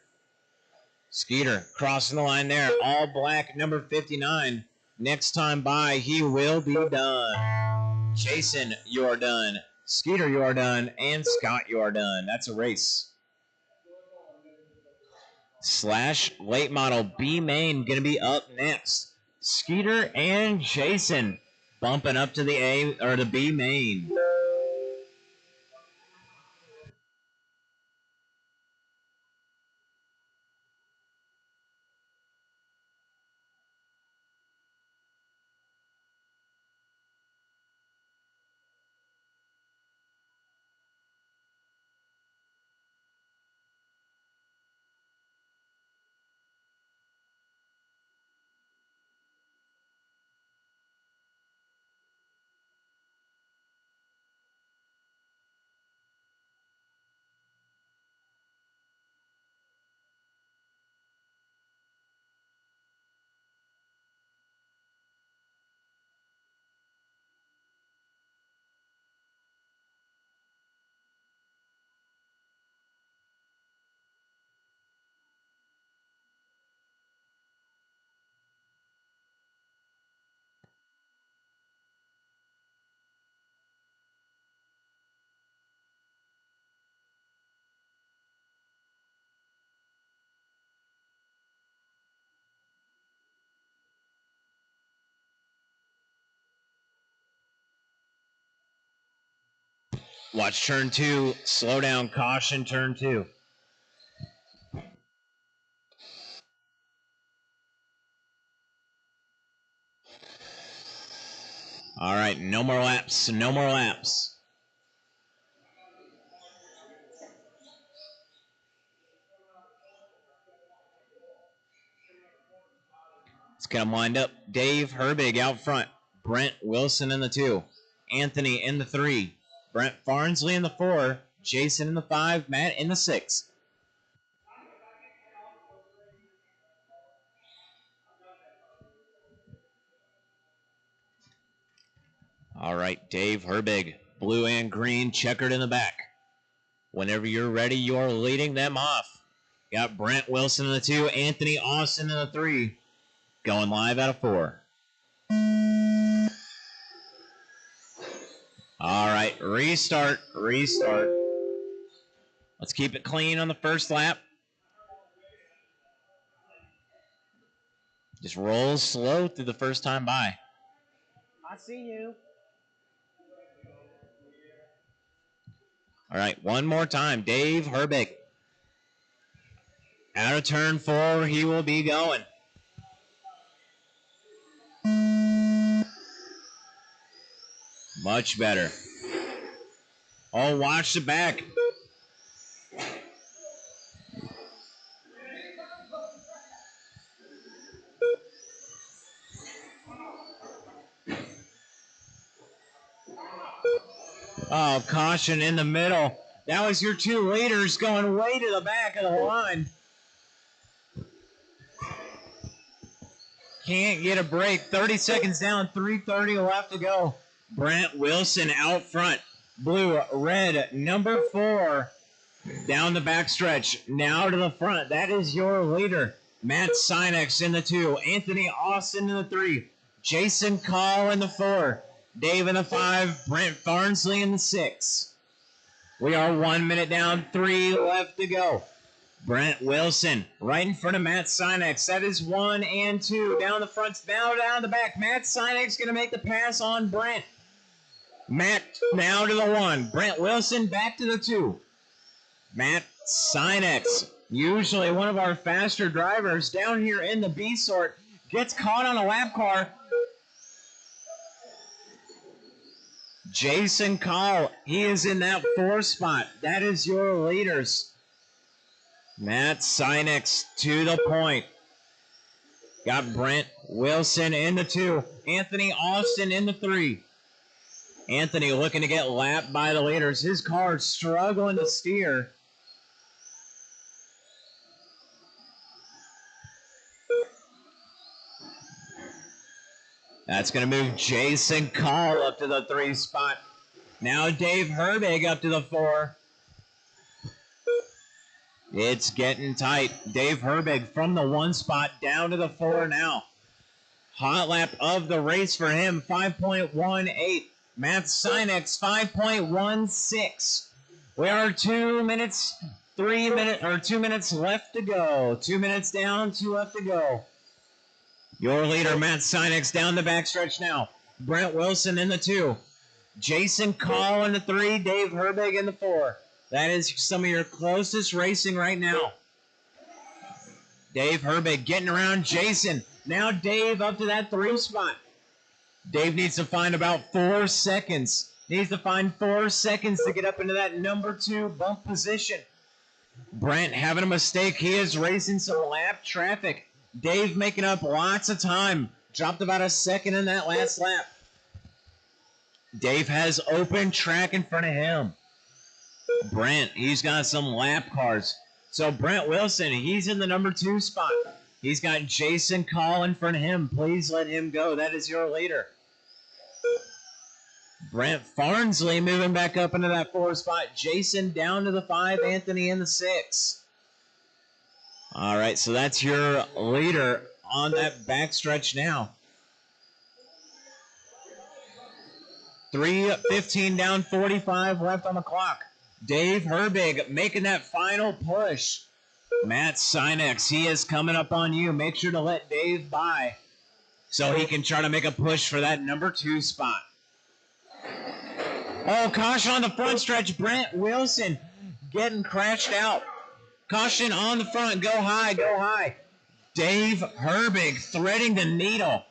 Skeeter crossing the line there. All black, number 59. Next time by, he will be done. Jason, you're done. Skeeter, you're done. And Scott, you're done. That's a race. Slash late model B main gonna be up next. Skeeter and Jason bumping up to the A or the B main. Watch turn 2. Slow down. Caution turn 2. All right, no more laps. No more laps. Let's get them lined up. Dave Herbig out front. Brent Wilson in the 2. Anthony in the 3. Brent Farnsley in the 4. Jason in the 5. Matt in the 6. All right, Dave Herbig. Blue and green checkered in the back. Whenever you're ready, you're leading them off. Got Brent Wilson in the 2. Anthony Austin in the 3. Going live out of 4. All right, restart. Let's keep it clean on the first lap. Just roll slow through the first time by. I see you. All right, one more time. Dave Herbig. Out of turn 4, he will be going. Much better. Oh, watch the back. Oh, caution in the middle. That was your 2 leaders going way to the back of the line. Can't get a break. 30 seconds down, 3:30 left to go. Brent Wilson out front. Blue, red, number 4. Down the backstretch. Now to the front. That is your leader. Matt Sinex in the 2. Anthony Austin in the 3. Jason Call in the 4. Dave in the 5. Brent Farnsley in the 6. We are 1 minute down. 3 left to go. Brent Wilson right in front of Matt Sinex. That is 1 and 2. Down the front, now down the back. Matt Sinex going to make the pass on Brent. Matt now to the 1. Brent Wilson back to the 2. Matt Sinex, usually one of our faster drivers down here in the B sort, gets caught on a lap car. Jason Call, he is in that 4 spot. That is your leaders. Matt Sinex to the point. Got Brent Wilson in the 2. Anthony Austin in the 3. Anthony looking to get lapped by the leaders. His car struggling to steer. That's going to move Jason Call up to the 3 spot. Now Dave Herbig up to the 4. It's getting tight. Dave Herbig from the 1 spot down to the 4 now. Hot lap of the race for him, 5.18. Matt Sinex, 5.16. We are 2 minutes, 2 minutes left to go. 2 minutes down, 2 left to go. Your leader, Matt Sinex, down the backstretch now. Brent Wilson in the 2. Jason Call in the 3. Dave Herbig in the 4. That is some of your closest racing right now. Dave Herbig getting around Jason. Now Dave up to that 3 spot. Dave needs to find about 4 seconds. Needs to find 4 seconds to get up into that number 2 bump position. Brent having a mistake. He is racing some lap traffic. Dave making up lots of time. Dropped about a second in that last lap. Dave has open track in front of him. Brent, he's got some lap cars. So Brent Wilson, he's in the number 2 spot. He's got Jason Call in front of him. Please let him go. That is your leader. Brent Farnsley moving back up into that 4 spot. Jason down to the 5. Anthony in the 6. All right, so that's your leader on that backstretch now. 3:15 down, 45 left on the clock. Dave Herbig making that final push. Matt Sinex, he is coming up on you. Make sure to let Dave by so he can try to make a push for that number 2 spot. Oh, caution on the front stretch. Brent Wilson getting crashed out. Caution on the front. Go high, go high. Dave Herbig threading the needle.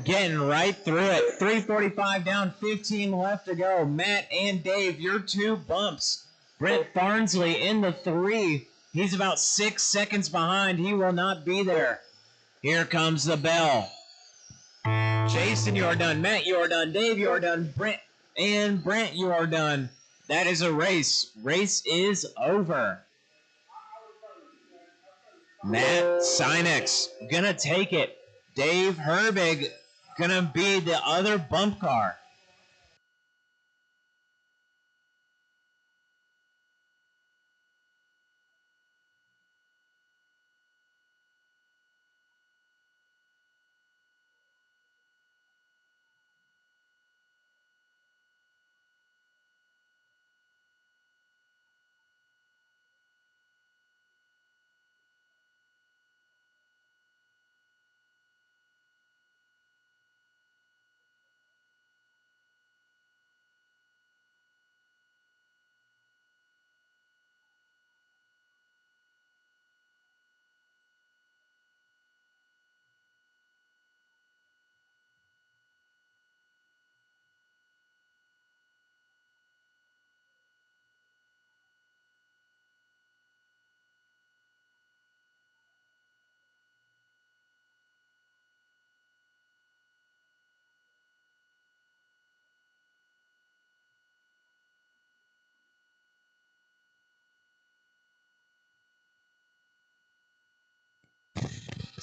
Getting right through it. 3:45 down, 15 left to go. Matt and Dave, your 2 bumps. Brent Farnsley in the 3. He's about 6 seconds behind. He will not be there. Here comes the bell. Jason, you are done. Matt, you are done. Dave, you are done. Brent, you are done. That is a race. Race is over. Matt Sinex gonna take it. Dave Herbig gonna be the other bump car.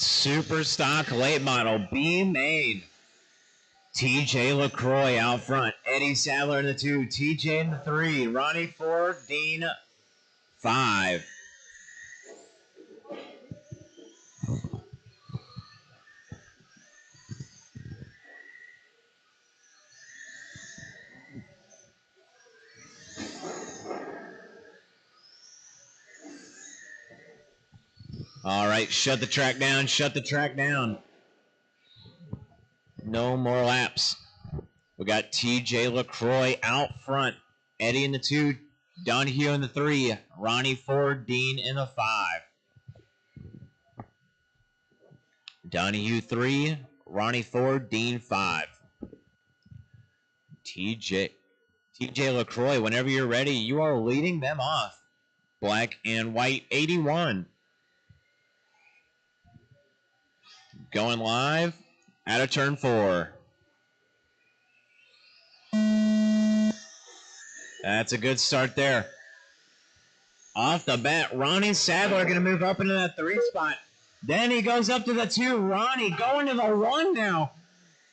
Super stock late model B main. TJ LaCroix out front. Eddie Sadler in the 2. TJ in the 3. Ronnie 4. Dean 5. All right, shut the track down. Shut the track down. No more laps. We got TJ LaCroix out front. Eddie in the 2. Donahue in the 3. Ronnie 4. Dean in the 5. Donahue 3. Ronnie 4. Dean 5. TJ LaCroix, whenever you're ready, you are leading them off. Black and white 81. Going live out of turn 4. That's a good start there. Off the bat, Ronnie Sadler going to move up into that 3 spot. Then he goes up to the 2. Ronnie going to the 1 now.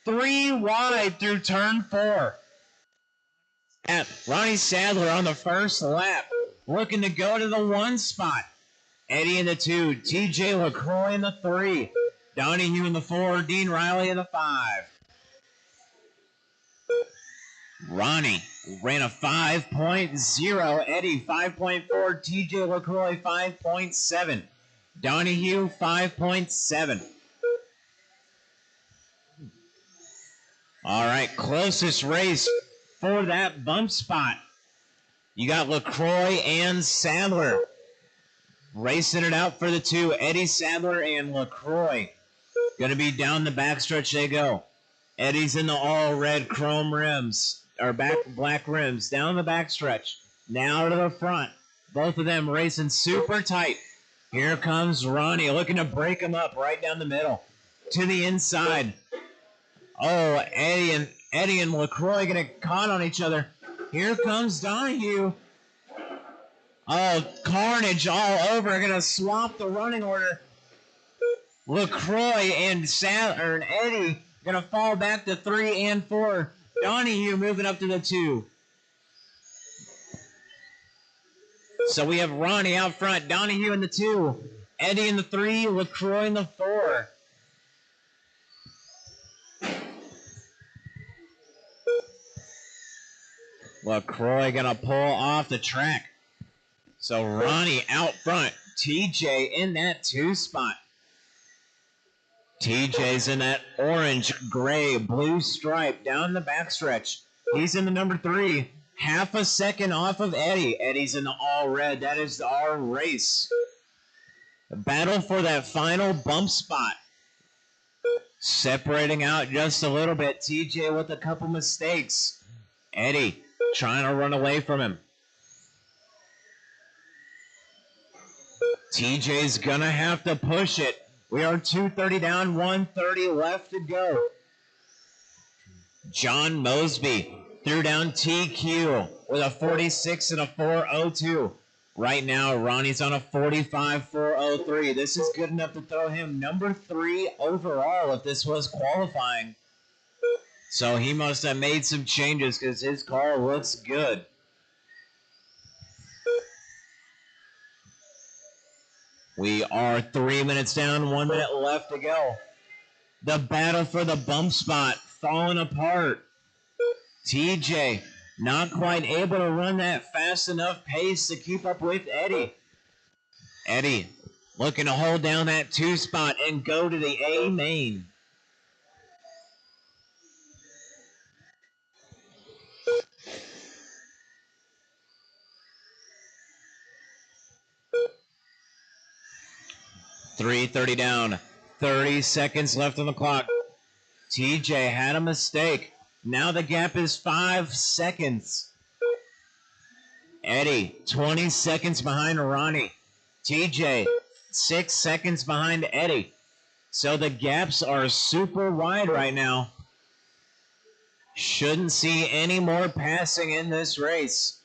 3 wide through turn 4. Ronnie Sadler on the first lap, looking to go to the 1 spot. Eddie in the 2. TJ LaCroix in the 3. Donahue in the 4. Dean Riley in the 5. Ronnie ran a 5.0. Eddie 5.4. TJ LaCroix 5.7. Donahue 5.7. All right, closest race for that bump spot. You got LaCroix and Sadler racing it out for the 2. Eddie Sadler and LaCroix going to be down the backstretch they go. Eddie's in the all red chrome rims, or black rims, down the backstretch. Now to the front. Both of them racing super tight. Here comes Ronnie looking to break him up right down the middle. To the inside. Oh, Eddie and LaCroix going to caught on each other. Here comes Donahue. Oh, carnage all over. Going to swap the running order. LaCroix and Sadler and Eddie going to fall back to 3 and 4. Donahue moving up to the 2. So we have Ronnie out front. Donahue in the 2. Eddie in the 3. LaCroix in the 4. LaCroix going to pull off the track. So Ronnie out front. TJ in that 2 spot. TJ's in that orange, gray, blue stripe down the backstretch. He's in the number 3. Half a second off of Eddie. Eddie's in the all red. That is our race. The battle for that final bump spot. Separating out just a little bit. TJ with a couple mistakes. Eddie trying to run away from him. TJ's gonna have to push it. We are 2:30 down, 1:30 left to go. John Mosby threw down TQ with a 46 and a 4.02. Right now, Ronnie's on a 45 4.03. This is good enough to throw him number 3 overall if this was qualifying. So he must have made some changes because his car looks good. We are 3 minutes down, 1 minute left to go. The battle for the bump spot falling apart. TJ not quite able to run that fast enough pace to keep up with Eddie. Eddie looking to hold down that 2 spot and go to the A main. .330 down, 30 seconds left on the clock. TJ had a mistake. Now the gap is 5 seconds. Eddie, 20 seconds behind Ronnie. TJ, 6 seconds behind Eddie. So the gaps are super wide right now. Shouldn't see any more passing in this race.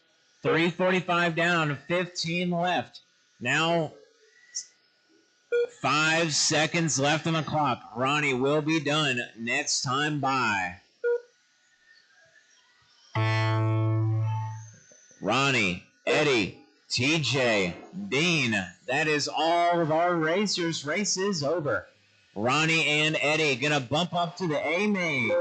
3:45 down, 15 left. Now 5 seconds left on the clock. Ronnie will be done next time by. Ronnie, Eddie, TJ, Dean. That is all of our racers. Race is over. Ronnie and Eddie gonna bump up to the A main.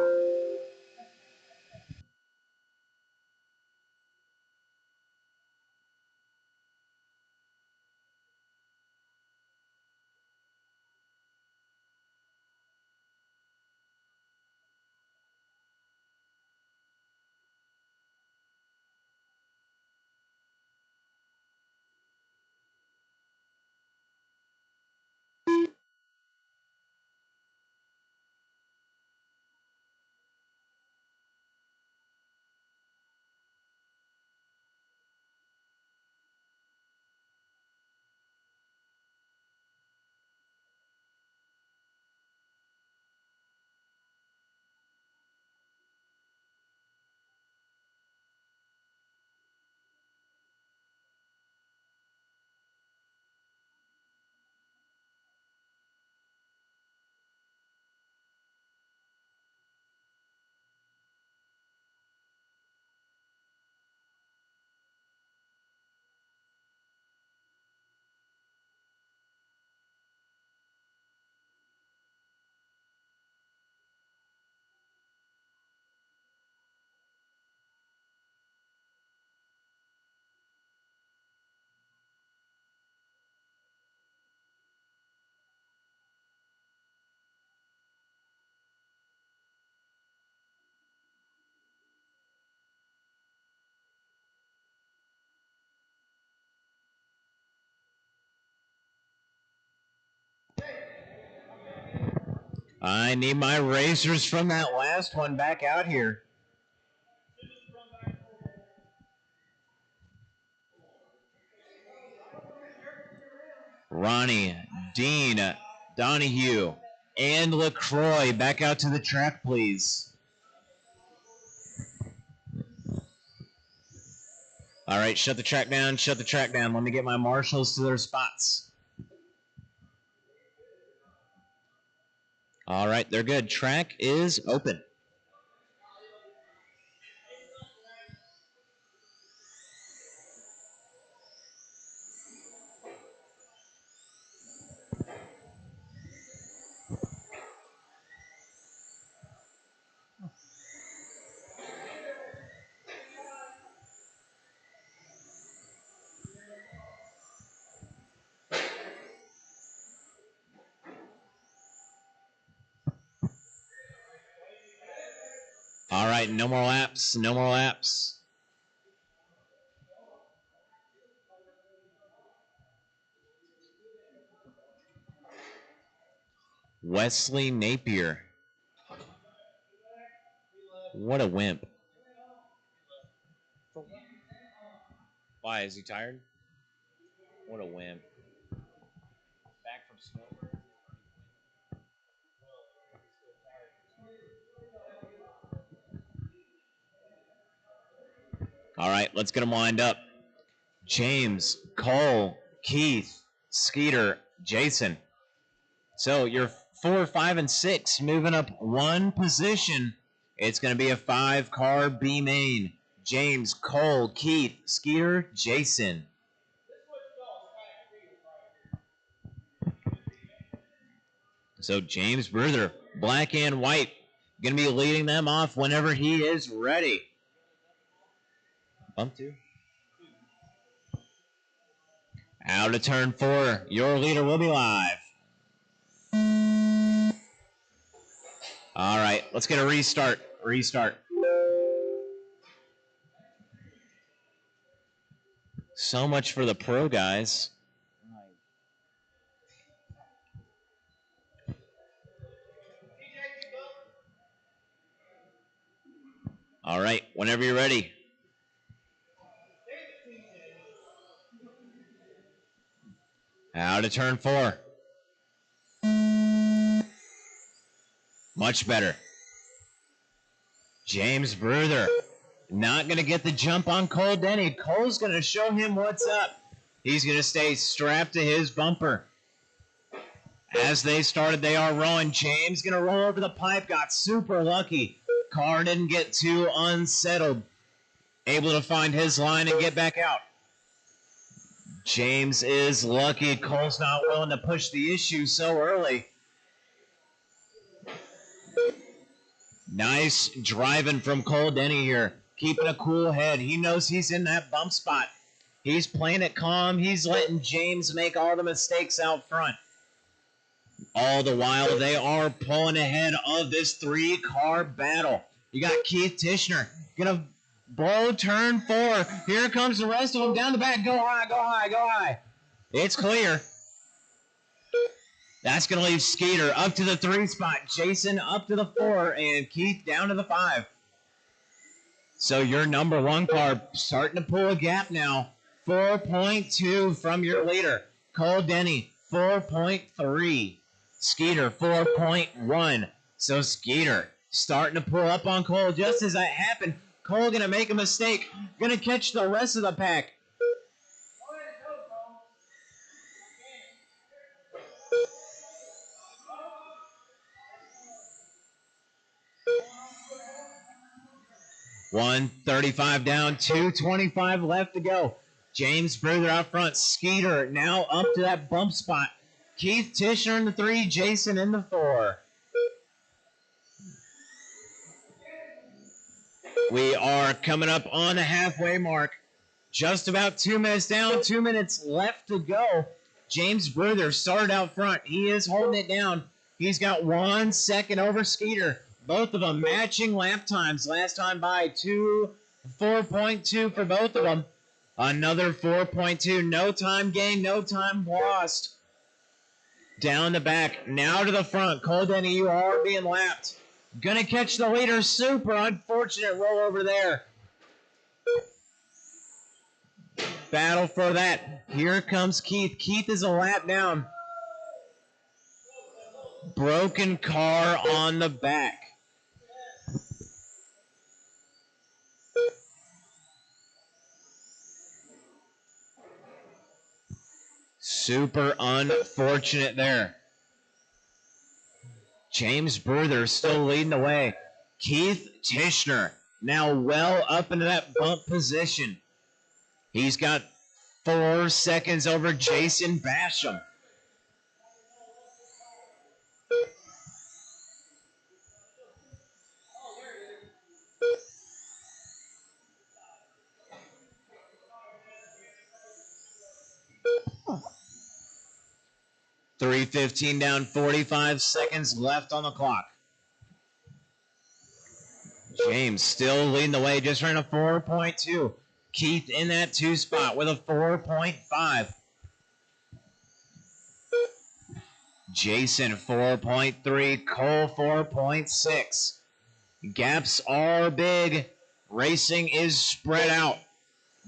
I need my racers from that last one back out here. Ronnie, Dean, Donahue, and LaCroix back out to the track, please. All right, shut the track down, shut the track down. Let me get my marshals to their spots. All right, they're good. Track is open. All right, no more laps, no more laps. Wesley Napier. What a wimp. Why, is he tired? What a wimp. Back from smoke. All right, let's get them lined up. James, Cole, Keith, Skeeter, Jason. So you're 4, 5, and 6 moving up one position. It's going to be a 5-car B main. James, Cole, Keith, Skeeter, Jason. So James Bruther, black and white, going to be leading them off whenever he is ready. Bump 2. Out of turn 4, your leader will be live. All right, let's get a restart. So much for the pro guys. All right, whenever you're ready. Out of turn 4. Much better. James Bruther not going to get the jump on Cole Denny. Cole's going to show him what's up. He's going to stay strapped to his bumper. As they started, they are rolling. James going to roll over the pipe. Got super lucky. Car didn't get too unsettled. Able to find his line and get back out. James is lucky. Cole's not willing to push the issue so early. Nice driving from Cole Denny here. Keeping a cool head. He knows he's in that bump spot. He's playing it calm. He's letting James make all the mistakes out front. All the while, they are pulling ahead of this three-car battle. You got Keith Tishner going to blow turn 4. Here comes the rest of them down the back. Go high, go high, go high. It's clear. That's going to leave Skeeter up to the 3 spot. Jason up to the 4, and Keith down to the 5. So your number 1 car starting to pull a gap now. 4.2 from your leader. Cole Denny, 4.3. Skeeter, 4.1. So Skeeter starting to pull up on Cole. Just as that happened, Cole going to make a mistake. Going to catch the rest of the pack. $135 down, $225 left to go. James Bruther out front. Skeeter now up to that bump spot. Keith Tishner in the 3, Jason in the 4. We are coming up on the halfway mark. Just about 2 minutes down, 2 minutes left to go. James Bruther started out front. He is holding it down. He's got 1 second over Skeeter. Both of them matching lap times. Last time by 4.2 for both of them. Another 4.2. No time gained, no time lost. Down the back, now to the front. Cole Denny, you are being lapped. Gonna catch the leader. Super unfortunate roll over there. Battle for that. Here comes Keith. Keith is a lap down. Broken car on the back. Super unfortunate there. James Bruther still leading the way. Keith Tishner now well up into that bump position. He's got 4 seconds over Jason Basham. $3:15 down, 45 seconds left on the clock. James still leading the way, just ran a 4.2. Keith in that 2 spot with a 4.5. Jason 4.3, Cole 4.6. Gaps are big. Racing is spread out.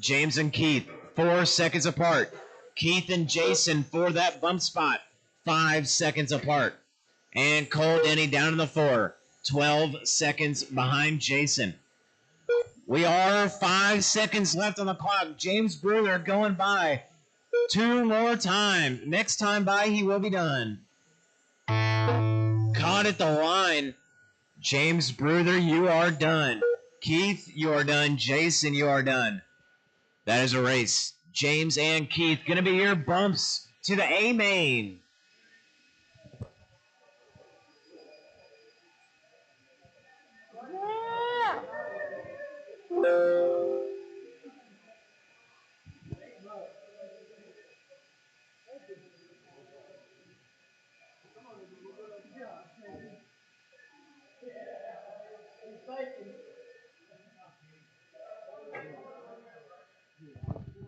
James and Keith 4 seconds apart. Keith and Jason for that bump spot 5 seconds apart. And Cole Denny down in the 4, 12 seconds behind Jason. We are 5 seconds left on the clock. James Bruther going by 2 more times. Next time by, he will be done. Caught at the line. James Bruther, you are done. Keith, you are done. Jason, you are done. That is a race. James and Keith going to be your bumps to the A main.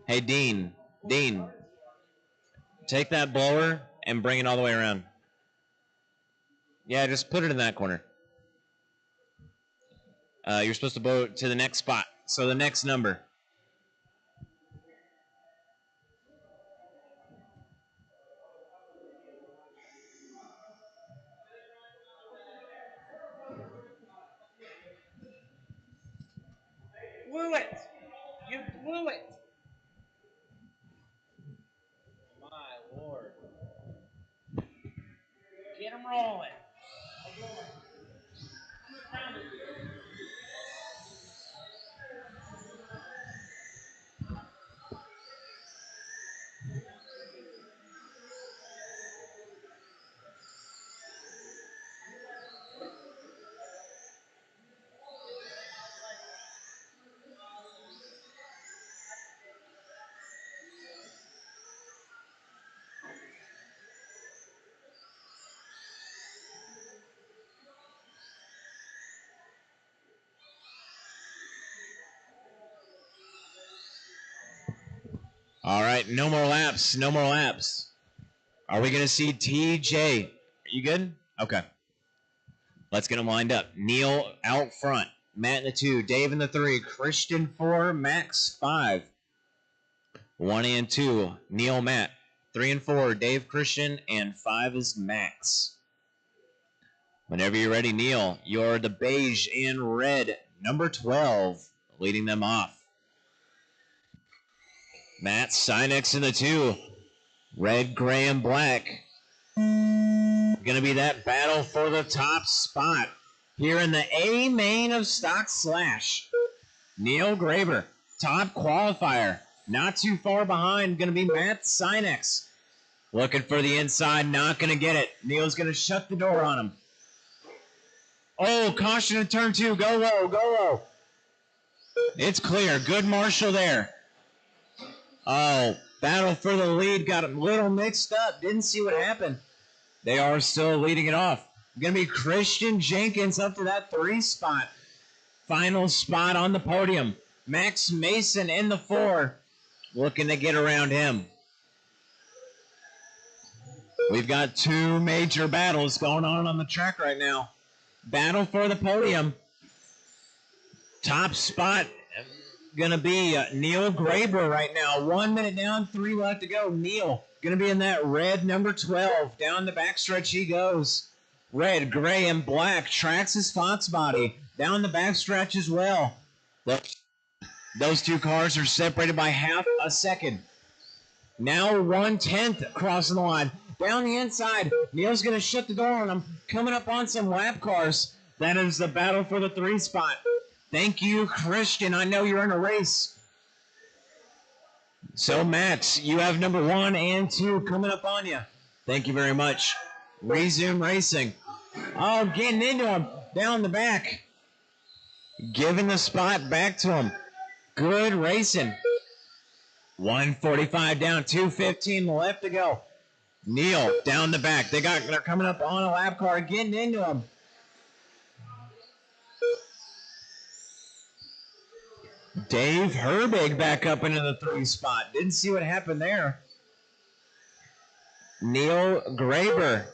Hey, Dean, take that blower and bring it all the way around. Yeah, just put it in that corner. You're supposed to blow to the next spot. So the next number. Blew it. You blew it. My Lord. rolling. All right, no more laps. No more laps. Are we going to see TJ? Are you good? Okay. Let's get them lined up. Neil out front. Matt in the 2. Dave in the 3. Christian 4. Max 5. 1 and 2. Neil, Matt. 3 and 4. Dave, Christian. And 5 is Max. Whenever you're ready, Neil, you're the beige and red. Number 12. Leading them off. Matt Sinex in the 2. Red, gray, and black. Going to be that battle for the top spot here in the A main of Stock Slash. Neil Graber, top qualifier. Not too far behind. Going to be Matt Sinex. Looking for the inside. Not going to get it. Neil's going to shut the door on him. Oh, caution in turn 2. Go low. Go low. It's clear. Good marshal there. Oh, battle for the lead. Got a little mixed up. Didn't see what happened. They are still leading it off. Going to be Christian Jenkins up to that 3 spot. Final spot on the podium. Max Mason in the 4. Looking to get around him. We've got 2 major battles going on the track right now. Battle for the podium. Top spot going to be Neil Graber right now. 1 minute down, 3 left to go. Neil going to be in that red number 12. Down the backstretch he goes. Red, gray, and black. Tracks his Fox body. Down the backstretch as well. Look, those 2 cars are separated by half a second. Now 1/10 crossing the line. Down the inside. Neil's going to shut the door on him. Coming up on some lap cars. That is the battle for the 3 spot. Thank you, Christian. I know you're in a race. So, Max, you have number 1 and 2 coming up on you. Thank you very much. Resume racing. Oh, getting into him. Down the back. Giving the spot back to him. Good racing. 1:45 down, 2:15 left to go. Neil down the back. They're coming up on a lap car, getting into him. Dave Herbig back up into the 3 spot. Didn't see what happened there. Neil Graber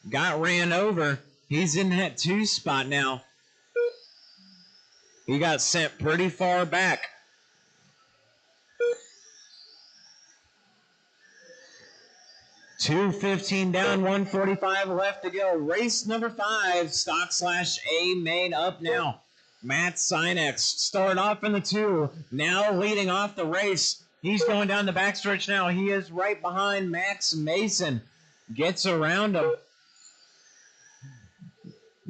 got ran over. He's in that 2 spot now. He got sent pretty far back. $2:15 down, 1:45 left to go. Race number 5, Stock Slash A main up now. Matt Sinex started off in the 2, now leading off the race. He's going down the backstretch now. He is right behind Max Mason. Gets around him.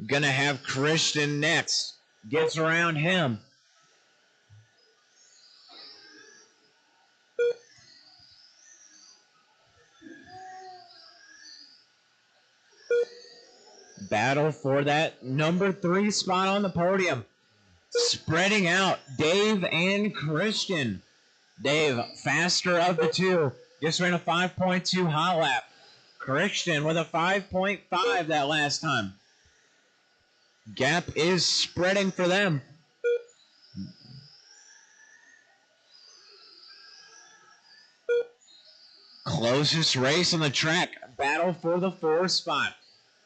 Gonna have Christian next. Gets around him. Battle for that number 3 spot on the podium. Spreading out, Dave and Christian. Dave, faster of the 2. Just ran a 5.2 hot lap. Christian with a 5.5 that last time. Gap is spreading for them. Closest race on the track. Battle for the 4 spot.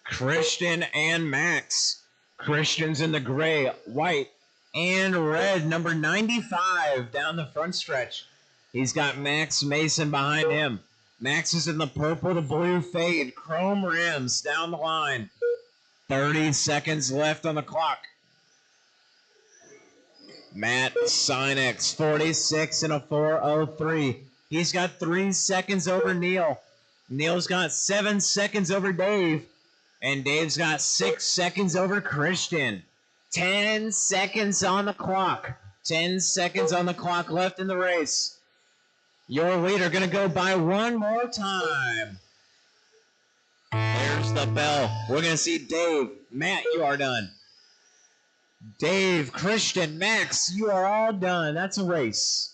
Christian and Max. Christian's in the gray, white, and red. Number 95 down the front stretch. He's got Max Mason behind him. Max is in the purple to blue fade. Chrome rims down the line. 30 seconds left on the clock. Matt Sinex, 46 and a 4:03. He's got 3 seconds over Neil. Neil's got 7 seconds over Dave. And Dave's got 6 seconds over Christian. 10 seconds on the clock. 10 seconds on the clock left in the race. Your leader going to go by one more time. There's the bell. We're going to see Dave. Matt, you are done. Dave, Christian, Max, you are all done. That's a race.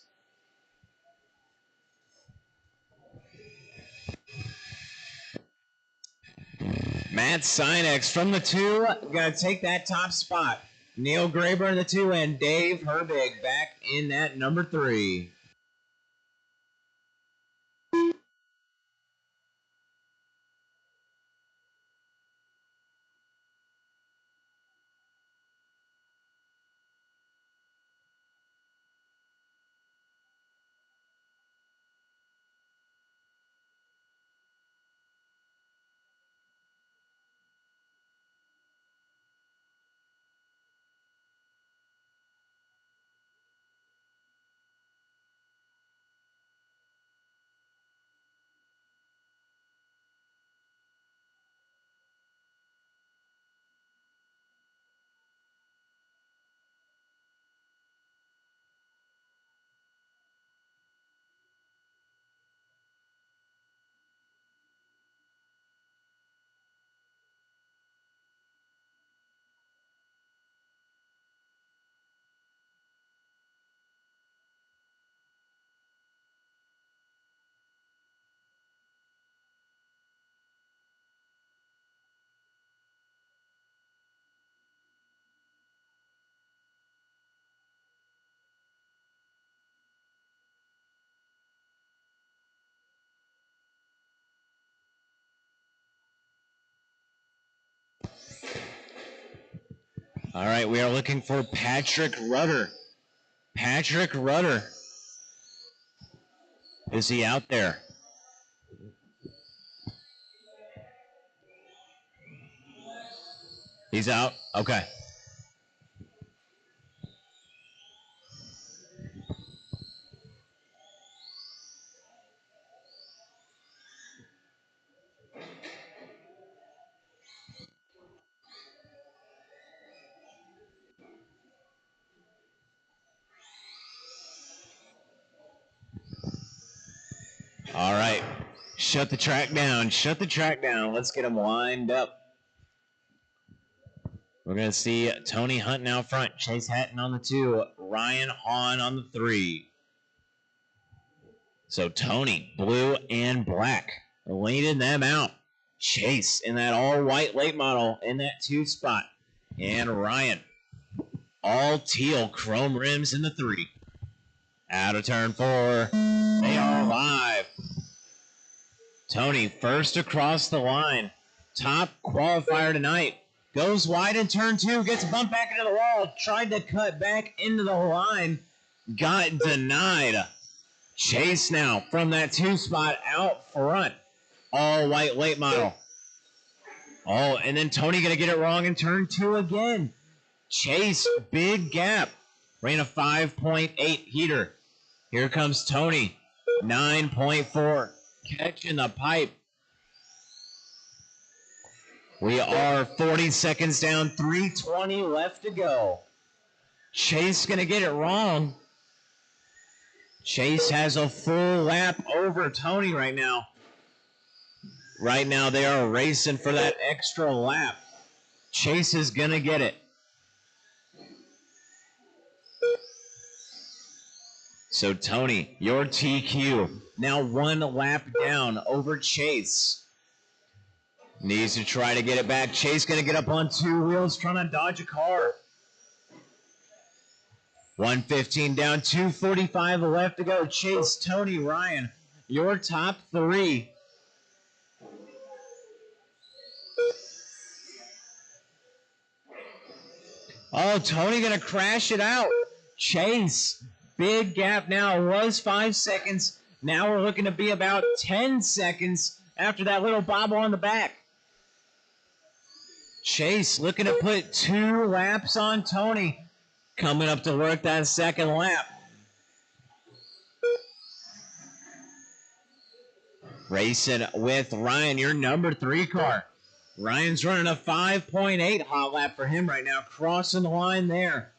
Matt Sinex from the 2, going to take that top spot. Neil Graber in the 2, and Dave Herbig back in that number 3. All right, we are looking for Patrick Rudder. Patrick Rudder. Is he out there? He's out? Okay. All right. Shut the track down. Shut the track down. Let's get him lined up. We're going to see Tony Hunting out front. Chase Hatton on the 2. Ryan Hahn on the 3. So Tony, blue and black, leading them out. Chase in that all-white late model in that 2 spot. And Ryan, all teal chrome rims in the 3. Out of turn 4. They are live. Tony first across the line. Top qualifier tonight. Goes wide in turn 2. Gets bumped back into the wall. Tried to cut back into the line. Got denied. Chase now from that 2 spot out front. All white late model. Oh, and then Tony going to get it wrong in turn 2 again. Chase, big gap. Ran a 5.8 heater. Here comes Tony. 9.4. Catching the pipe. We are 40 seconds down. 3:20 left to go. Chase going to get it wrong. Chase has a full lap over Tony right now. Right now they are racing for that extra lap. Chase is going to get it. So Tony, your TQ, now 1 lap down over Chase. Needs to try to get it back. Chase going to get up on 2 wheels, trying to dodge a car. 1:15 down, 2:45 left to go. Chase, Tony, Ryan, your top 3. Oh, Tony going to crash it out. Chase, big gap now. It was 5 seconds. Now we're looking to be about 10 seconds after that little bobble on the back. Chase looking to put 2 laps on Tony. Coming up to work that second lap. Racing with Ryan, your number 3 car. Ryan's running a 5.8 hot lap for him right now, crossing the line there.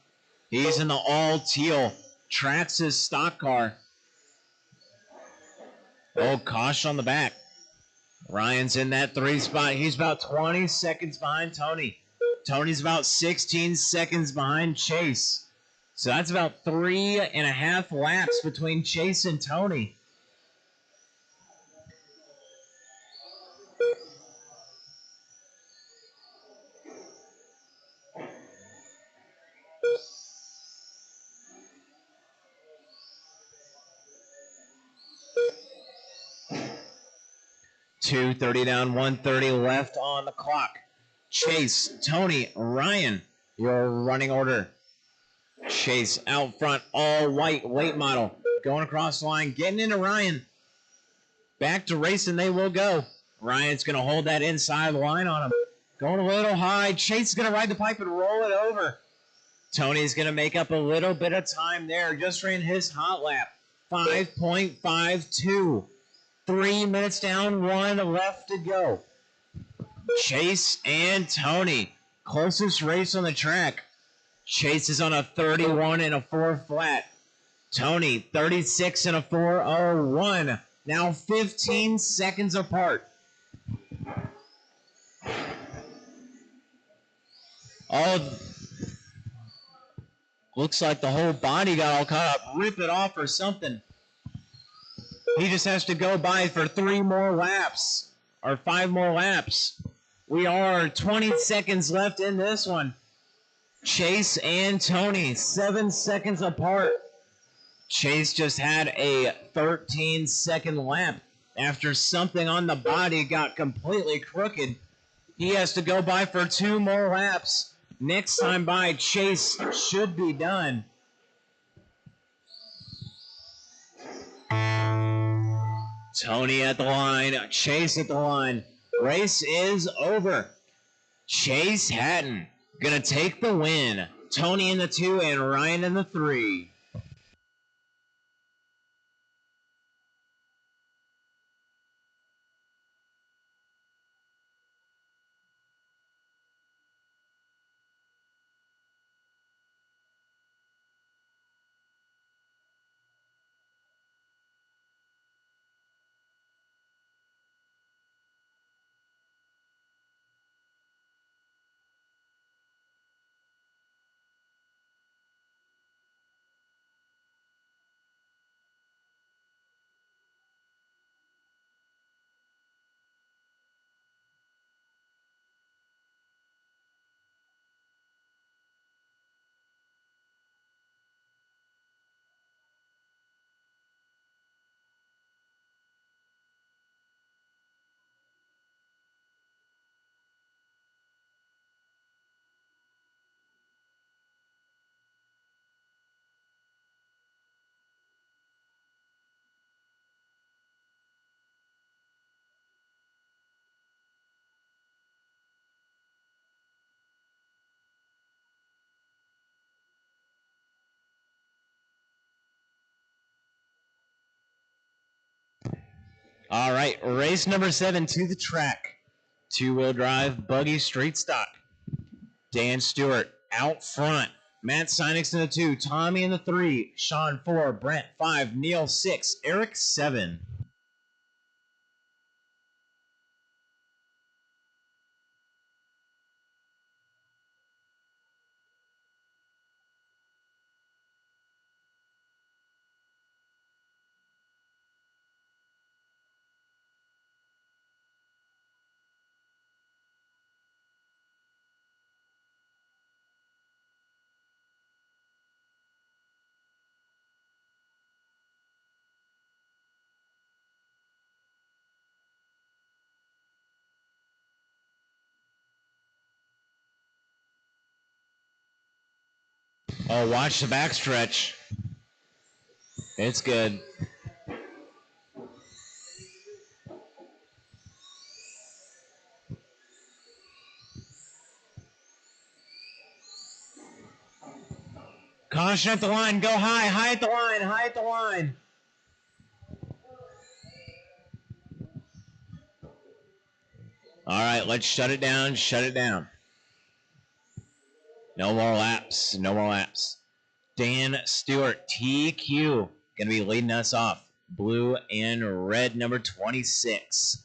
He's in the all teal Traxxas stock car. Oh, caution on the back. Ryan's in that 3 spot. He's about 20 seconds behind Tony. Tony's about 16 seconds behind Chase. So that's about 3.5 laps between Chase and Tony. .230 down, 130 left on the clock. Chase, Tony, Ryan, your running order. Chase out front, all white, late model. Going across the line, getting into Ryan. Back to racing they will go. Ryan's going to hold that inside line on him. Going a little high. Chase is going to ride the pipe and roll it over. Tony's going to make up a little bit of time there. Just ran his hot lap. 5.52. 3 minutes down, 1 left to go. Chase and Tony. Closest race on the track. Chase is on a 31 and a 4 flat. Tony, 36 and a 4.01. Now 15 seconds apart. Oh, looks like the whole body got all caught up. Rip it off or something. He just has to go by for 3 more laps. Or 5 more laps. We are 20 seconds left in this one. Chase and Tony, 7 seconds apart. Chase just had a 13-second lap after something on the body got completely crooked. He has to go by for 2 more laps. Next time by, Chase should be done. Tony at the line, Chase at the line. Race is over. Chase Hatton gonna take the win. Tony in the 2 and Ryan in the 3. All right, race number 7 to the track. 2-wheel drive, buggy, straight stock. Dan Stewart out front. Matt Seinix in the 2, Tommy in the 3, Sean 4, Brent 5, Neil 6, Eric 7. Oh, watch the backstretch. It's good. Caution at the line. Go high. High at the line. High at the line. All right, let's shut it down. Shut it down. No more laps. No more laps. Dan Stewart, TQ, going to be leading us off. Blue and red, number 26.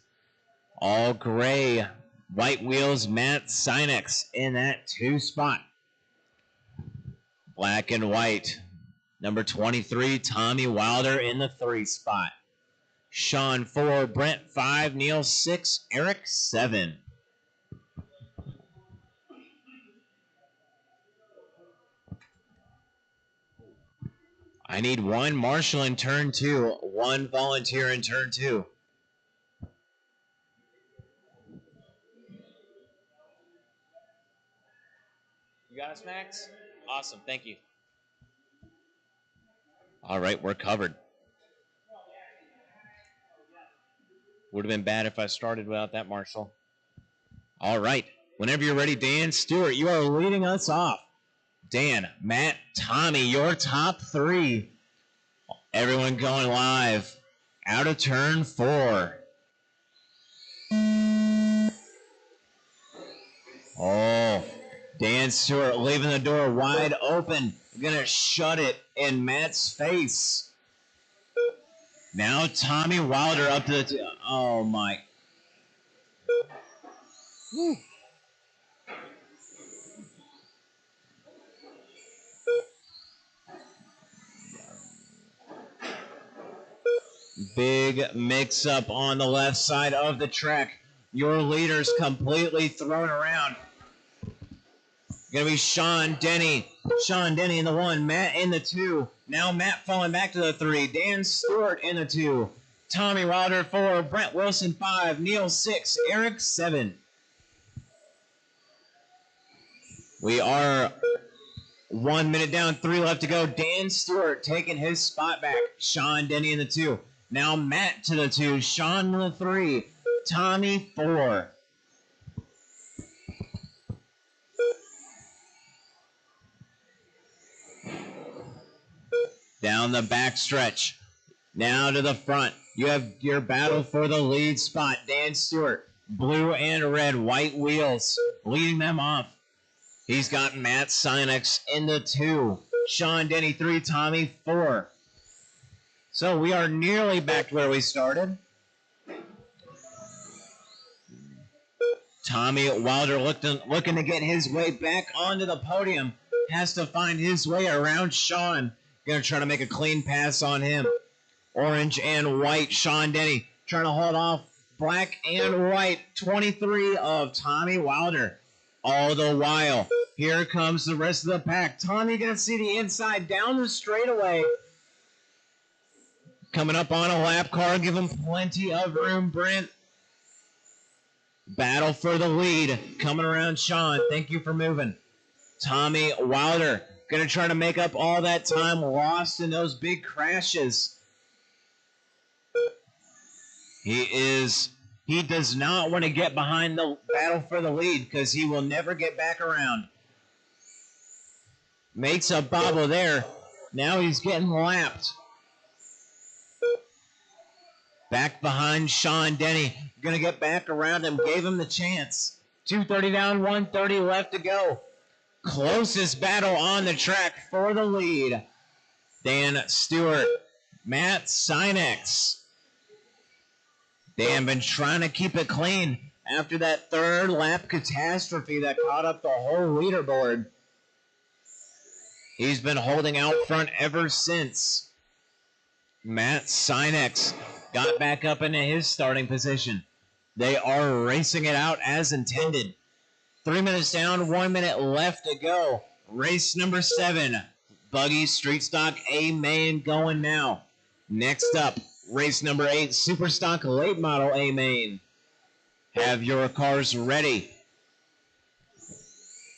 All gray, white wheels, Matt Sinex in that 2 spot. Black and white, number 23, Tommy Wilder in the 3 spot. Sean 4, Brent 5, Neil 6, Eric 7. I need 1 marshal in turn 2, 1 volunteer in turn 2. You got us, Max? Awesome, thank you. All right, we're covered. Would have been bad if I started without that, Marshall. All right, whenever you're ready, Dan Stewart, you are leading us off. Dan, Matt, Tommy, your top 3. Everyone going live. Out of turn 4. Oh, Dan Stewart leaving the door wide open. Gonna shut it in Matt's face. Now Tommy Wilder up to the... Oh, my... Woo. Big mix-up on the left side of the track. Your leader's completely thrown around. Gonna be Sean Denny. Sean Denny in the 1, Matt in the 2. Now Matt falling back to the 3. Dan Stewart in the 2. Tommy Wilder 4. Brent Wilson 5. Neil 6. Eric 7. We are 1 minute down, 3 left to go. Dan Stewart taking his spot back. Sean Denny in the 2. Now Matt to the 2. Sean in the 3. Tommy 4. Down the back stretch. Now to the front. You have your battle for the lead spot. Dan Stewart, blue and red, white wheels, leading them off. He's got Matt Sinex in the 2. Sean Denny 3, Tommy 4. So we are nearly back to where we started. Tommy Wilder looking to get his way back onto the podium. Has to find his way around Sean. Going to try to make a clean pass on him. Orange and white, Sean Denny trying to hold off black and white, 23 of Tommy Wilder. All the while, here comes the rest of the pack. Tommy going to see the inside down the straightaway. Coming up on a lap car, give him plenty of room, Brent. Battle for the lead. Coming around Sean. Thank you for moving. Tommy Wilder going to try to make up all that time lost in those big crashes. He does not want to get behind the battle for the lead because he will never get back around. Makes a bobble there. Now he's getting lapped. Back behind Sean Denny. Going to get back around him. Gave him the chance. 2:30 down, 1:30 left to go. Closest battle on the track for the lead. Dan Stewart, Matt Sinex. Dan been trying to keep it clean after that 3rd lap catastrophe that caught up the whole leaderboard. He's been holding out front ever since. Matt Sinex got back up into his starting position. They are racing it out as intended. 3 minutes down, 1 minute left to go. Race number 7. Buggy Street Stock A main going now. Next up, race number 8, Super Stock Late Model A main. Have your cars ready.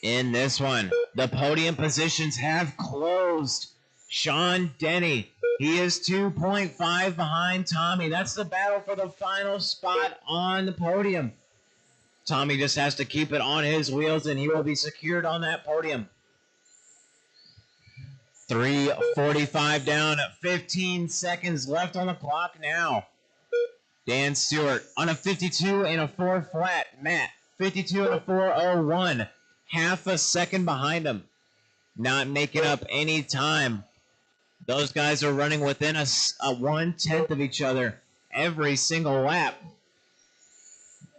In this one, the podium positions have closed. Sean Denny, he is 2.5 behind Tommy. That's the battle for the final spot on the podium. Tommy just has to keep it on his wheels, and he will be secured on that podium. 3:45 down, 15 seconds left on the clock now. Dan Stewart on a 52 and a 4 flat. Matt, 52 and a 4:01. Half a second behind him. Not making up any time. Those guys are running within a 1/10 of each other every single lap.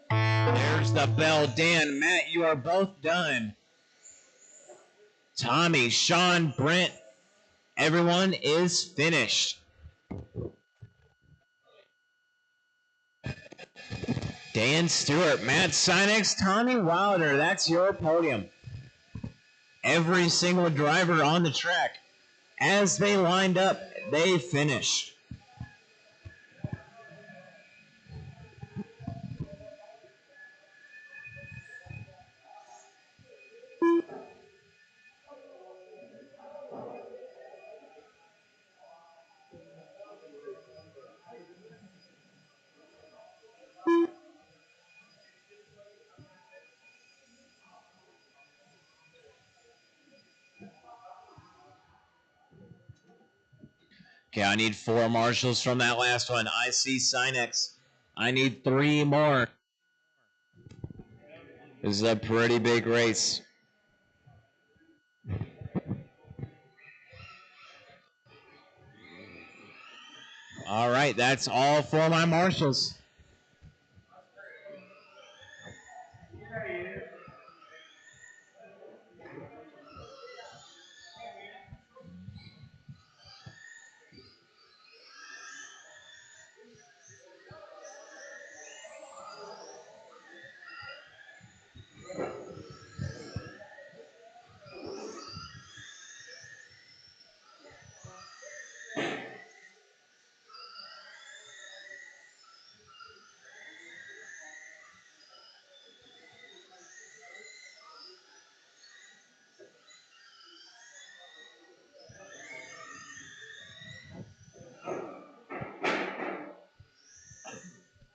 There's the bell. Dan, Matt, you are both done. Tommy, Sean, Brent, everyone is finished. Dan Stewart, Matt Sinex, Tommy Wilder, that's your podium. Every single driver on the track, as they lined up, they finished. Okay, I need 4 marshals from that last one. I see Sinex. I need 3 more. This is a pretty big race. All right, that's all for my marshals.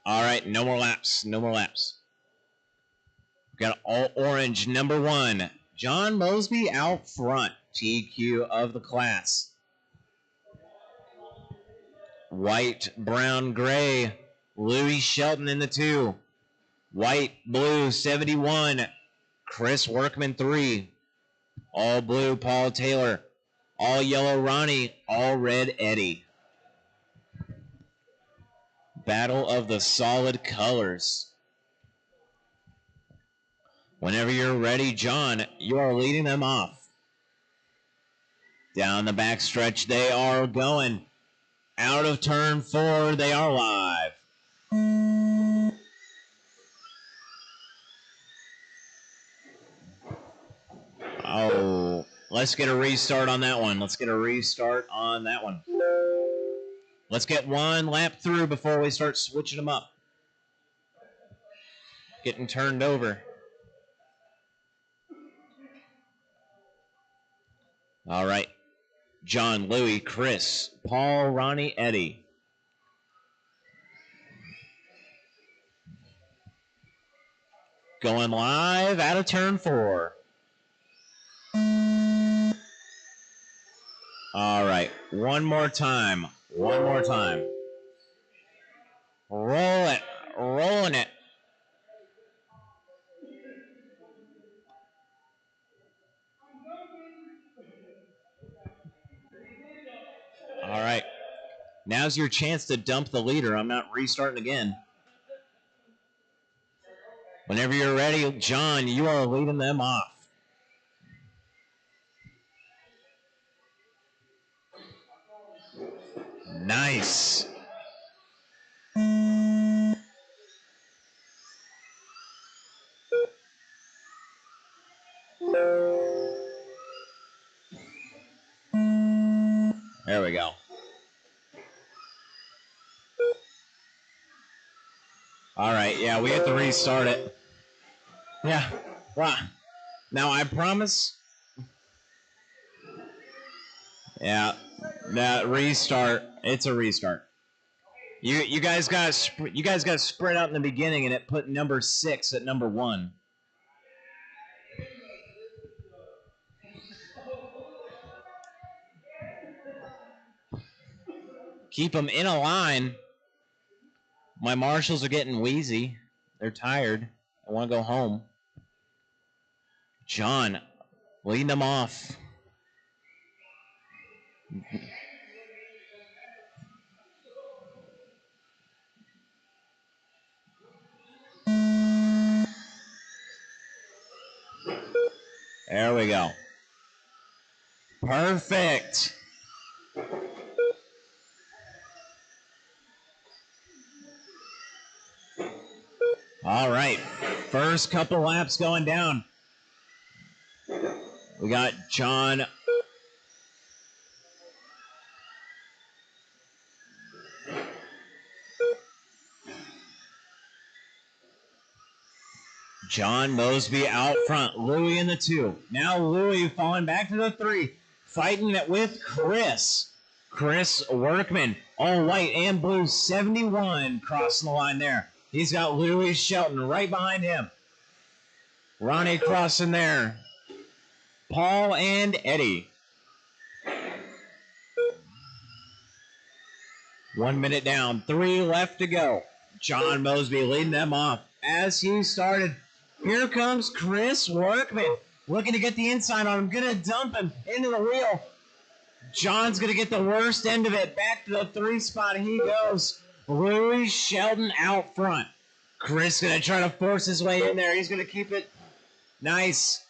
All right, no more laps. No more laps. We've got all orange, number 1. John Mosby out front, TQ of the class. White, brown, gray, Louis Shelton in the 2. White, blue, 71, Chris Workman 3. All blue, Paul Taylor. All yellow, Ronnie. All red, Eddie. Battle of the solid colors. Whenever you're ready, John, you are leading them off. Down the backstretch, they are going. Out of turn 4, they are live. Oh, let's get a restart on that one. Let's get 1 lap through before we start switching them up. Getting turned over. All right. John, Louis, Chris, Paul, Ronnie, Eddie. Going live out of turn 4. All right. One more time. Roll it. Rolling it. All right. Now's your chance to dump the leader. I'm not restarting again. Whenever you're ready, John, you are leading them off. Nice. There we go. All right, yeah, we have to restart it. Yeah, wow. Now I promise. Yeah, that restart. It's a restart. You guys got spread out in the beginning, and it put number 6 at number 1. Keep them in a line. My marshals are getting wheezy. They're tired. want to go home. John leading them off. There we go. Perfect. All right. First couple laps going down. We got John. John Mosby out front. Louie in the 2. Now Louie falling back to the 3. Fighting it with Chris. Chris Workman. All white and blue. 71 crossing the line there. He's got Louie Shelton right behind him. Ronnie crossing there. Paul and Eddie. 1 minute down. 3 left to go. John Mosby leading them off as he started. Here comes Chris Workman. Looking to get the inside on him. Gonna dump him into the wheel. John's gonna get the worst end of it. Back to the 3 spot he goes. Louie Shelton out front. Chris gonna try to force his way in there. He's gonna keep it nice.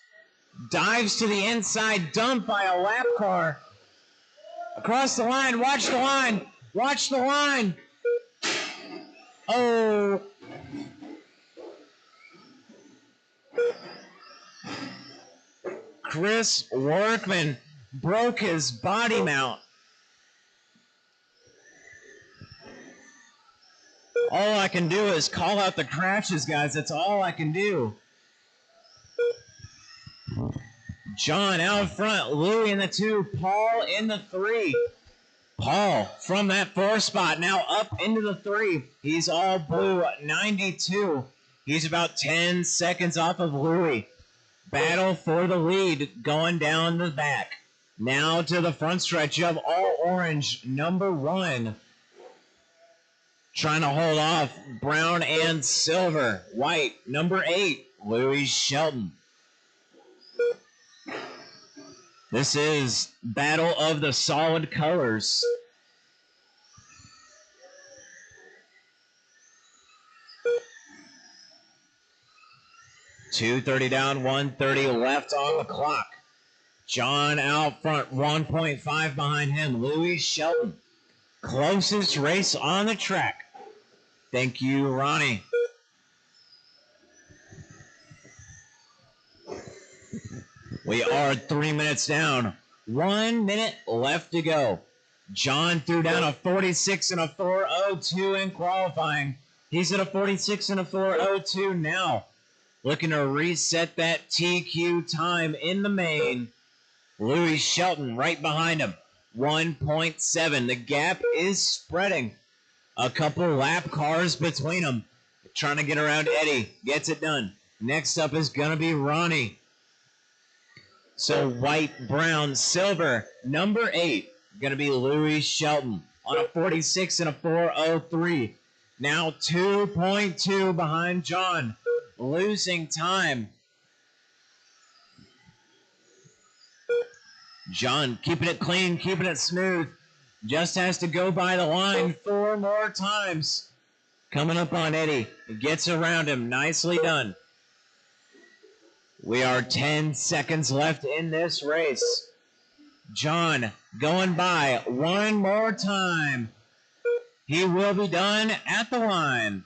Dives to the inside. Dumped by a lap car. Across the line. Watch the line. Watch the line. Oh. Chris Workman broke his body mount. All I can do is call out the crashes, guys. That's all I can do. John out front. Louie in the 2. Paul in the 3. Paul from that 4 spot now up into the 3. He's all blue, 92. He's about 10 seconds off of Louie. Battle for the lead going down the back. Now to the front stretch of all orange, number 1. Trying to hold off brown and silver. White, number 8, Louie Shelton. This is Battle of the Solid Colors. .230 down, 130 left on the clock. John out front, 1.5 behind him. Louie Shelton. Closest race on the track. Thank you, Ronnie. We are 3 minutes down. 1 minute left to go. John threw down a 46 and a 4:02 in qualifying. He's at a 46 and a 4:02 now. Looking to reset that TQ time in the main. Louie Shelton right behind him. 1.7. The gap is spreading. A couple lap cars between them. Trying to get around Eddie. Gets it done. Next up is going to be Ronnie. So white, brown, silver. Number 8. Going to be Louie Shelton on a 46 and a 4:03. Now 2.2 behind John. Losing time. John keeping it clean, keeping it smooth. Just has to go by the line 4 more times. Coming up on Eddie. Gets around him. Nicely done. We are 10 seconds left in this race. John going by 1 more time. He will be done at the line.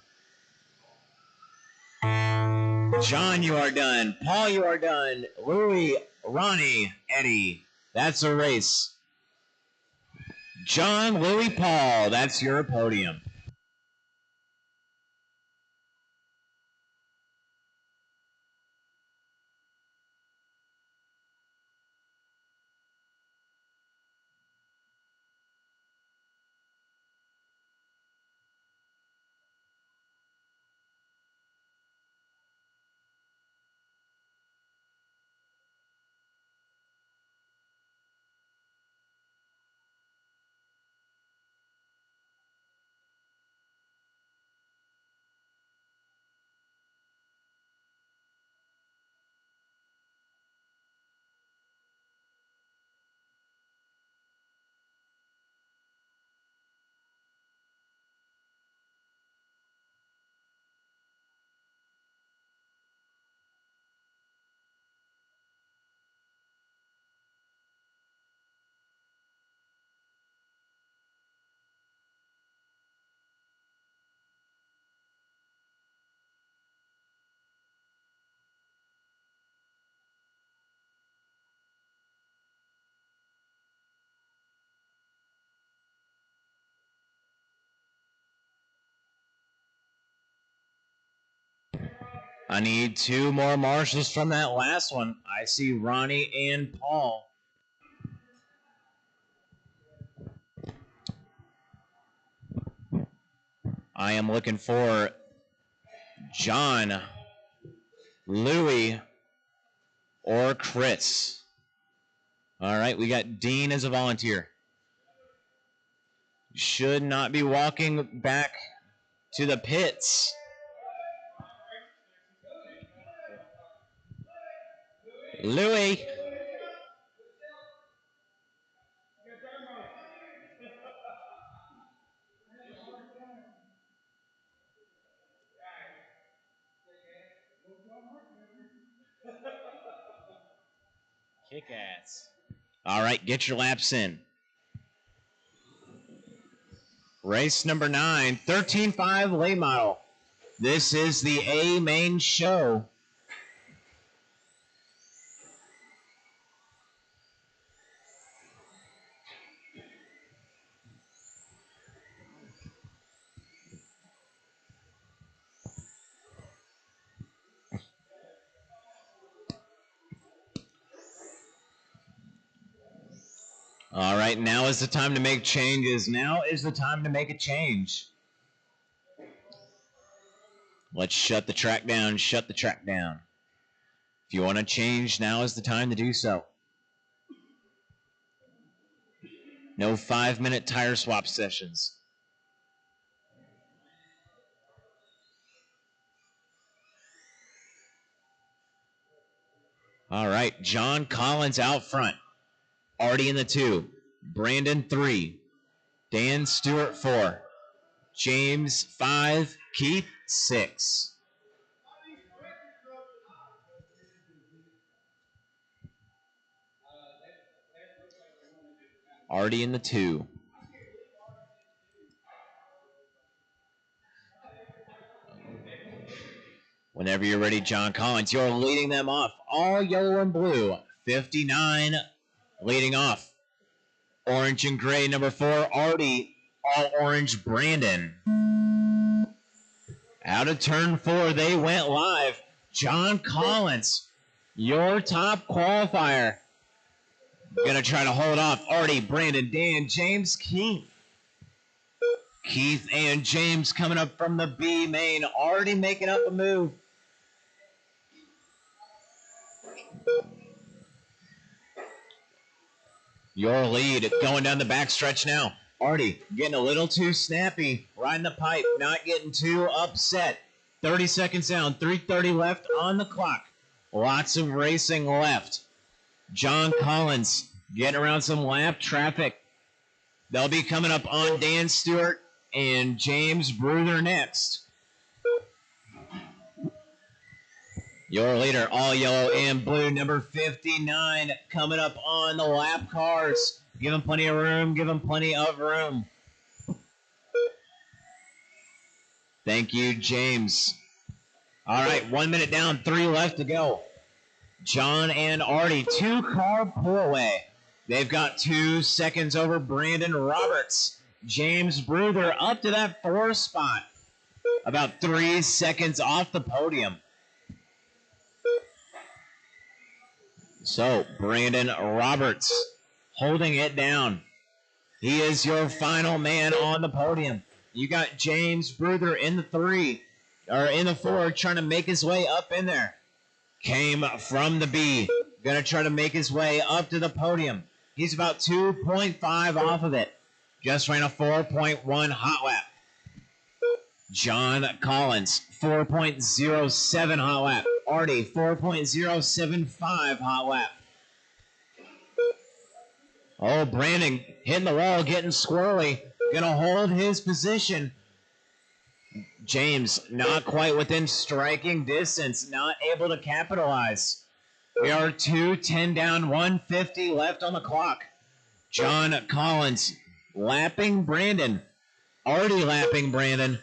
John, you are done. Paul, you are done. Louie, Ronnie, Eddie. That's a race. John, Louie, Paul. That's your podium. I need 2 more marshals from that last one. I see Ronnie and Paul. I am looking for John, Louie, or Chris. All right, we got Dean as a volunteer. Should not be walking back to the pits. Louie. Kick ass. All right, get your laps in. Race number 9, 13.5 late model. This is the A main show. All right, now is the time to make changes. Now is the time to make a change. Let's shut the track down, shut the track down. If you want to change, now is the time to do so. No 5-minute tire swap sessions. All right, John Collins out front. Artie in the 2. Brandon 3. Dan Stewart 4. James 5. Keith 6. Artie in the 2. Whenever you're ready, John Collins, you're leading them off. All yellow and blue. 59 leading off. Orange and gray, number 4, Artie. All orange, Brandon. Out of turn 4, they went live. John Collins, your top qualifier. Gonna try to hold off Artie, Brandon, Dan, James, Keith. Keith and James coming up from the B main. Artie making up a move. Your lead going down the backstretch now. Artie getting a little too snappy, riding the pipe, not getting too upset. 30 seconds down, 3:30 left on the clock. Lots of racing left. John Collins getting around some lap traffic. They'll be coming up on Dan Stewart and James Bruther next. Your leader, all yellow and blue, number 59, coming up on the lap cars. Give him plenty of room, give him plenty of room. Thank you, James. All right, 1 minute down, 3 left to go. John and Artie, 2-car pull away. They've got 2 seconds over Brandon Roberts. James Bruther up to that 4 spot. About 3 seconds off the podium. So, Brandon Roberts holding it down. He is your final man on the podium. You got James Bruther in the 3, or in the 4, trying to make his way up in there. Came from the B, gonna try to make his way up to the podium. He's about 2.5 off of it. Just ran a 4.1 hot lap. John Collins, 4.07 hot lap. Artie, 4.075 hot lap. Oh, Brandon hitting the wall, getting squirrely. Gonna hold his position. James not quite within striking distance, not able to capitalize. We are 2:10 down, 1:50 left on the clock. John Collins lapping Brandon. Artie lapping Brandon.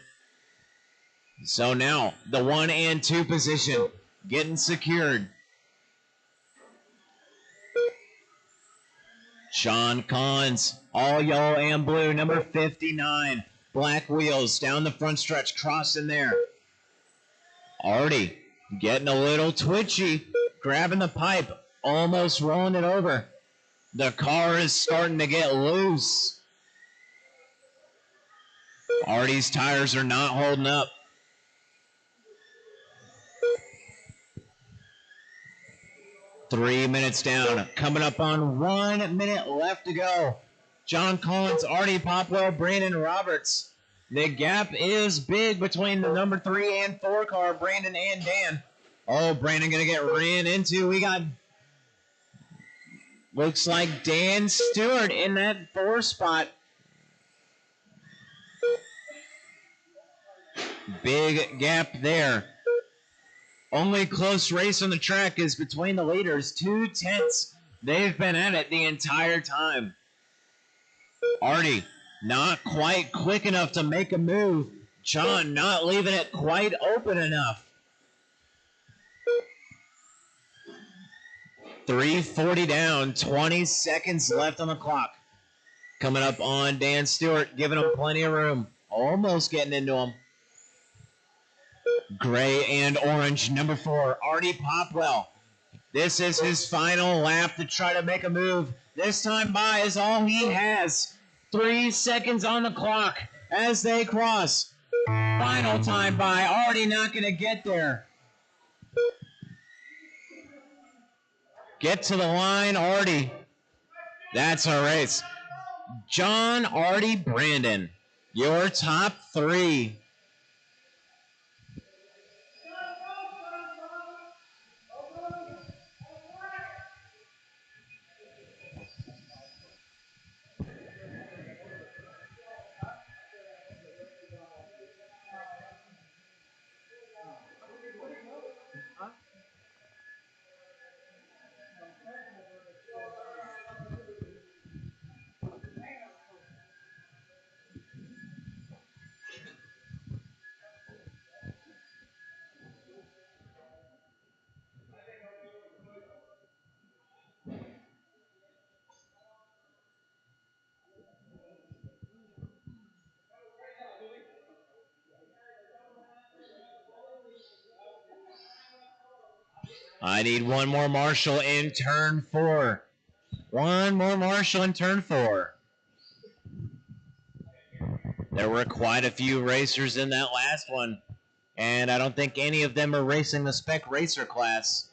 So now the 1 and 2 position getting secured. John Collins, all yellow and blue, number 59. Black wheels down the front stretch, crossing there. Artie Getting a little twitchy. Grabbing the pipe. Almost rolling it over. The car is starting to get loose. Artie's tires are not holding up. Three minutes down. Coming up on 1 minute left to go. John Collins, Artie Popwell, Brandon Roberts. The gap is big between the number 3 and 4 car, Brandon and Dan. Oh, Brandon going to get ran into. We got, looks like Dan Stewart in that 4 spot. Big gap there. Only close race on the track is between the leaders, 2/10. They've been at it the entire time. Artie not quite quick enough to make a move. John not leaving it quite open enough. 3:40 down, 20 seconds left on the clock. Coming up on Dan Stewart, giving him plenty of room. Almost getting into him. Gray and orange, number 4, Artie Popwell. This is his final lap to try to make a move. This time by is all he has. 3 seconds on the clock as they cross. Final time by, Artie not going to get there. Get to the line, Artie. That's our race. John, Artie, Brandon, your top 3. I need one more marshal in turn 4. One more marshal in turn 4. There were quite a few racers in that last one, and I don't think any of them are racing the Spec Racer class.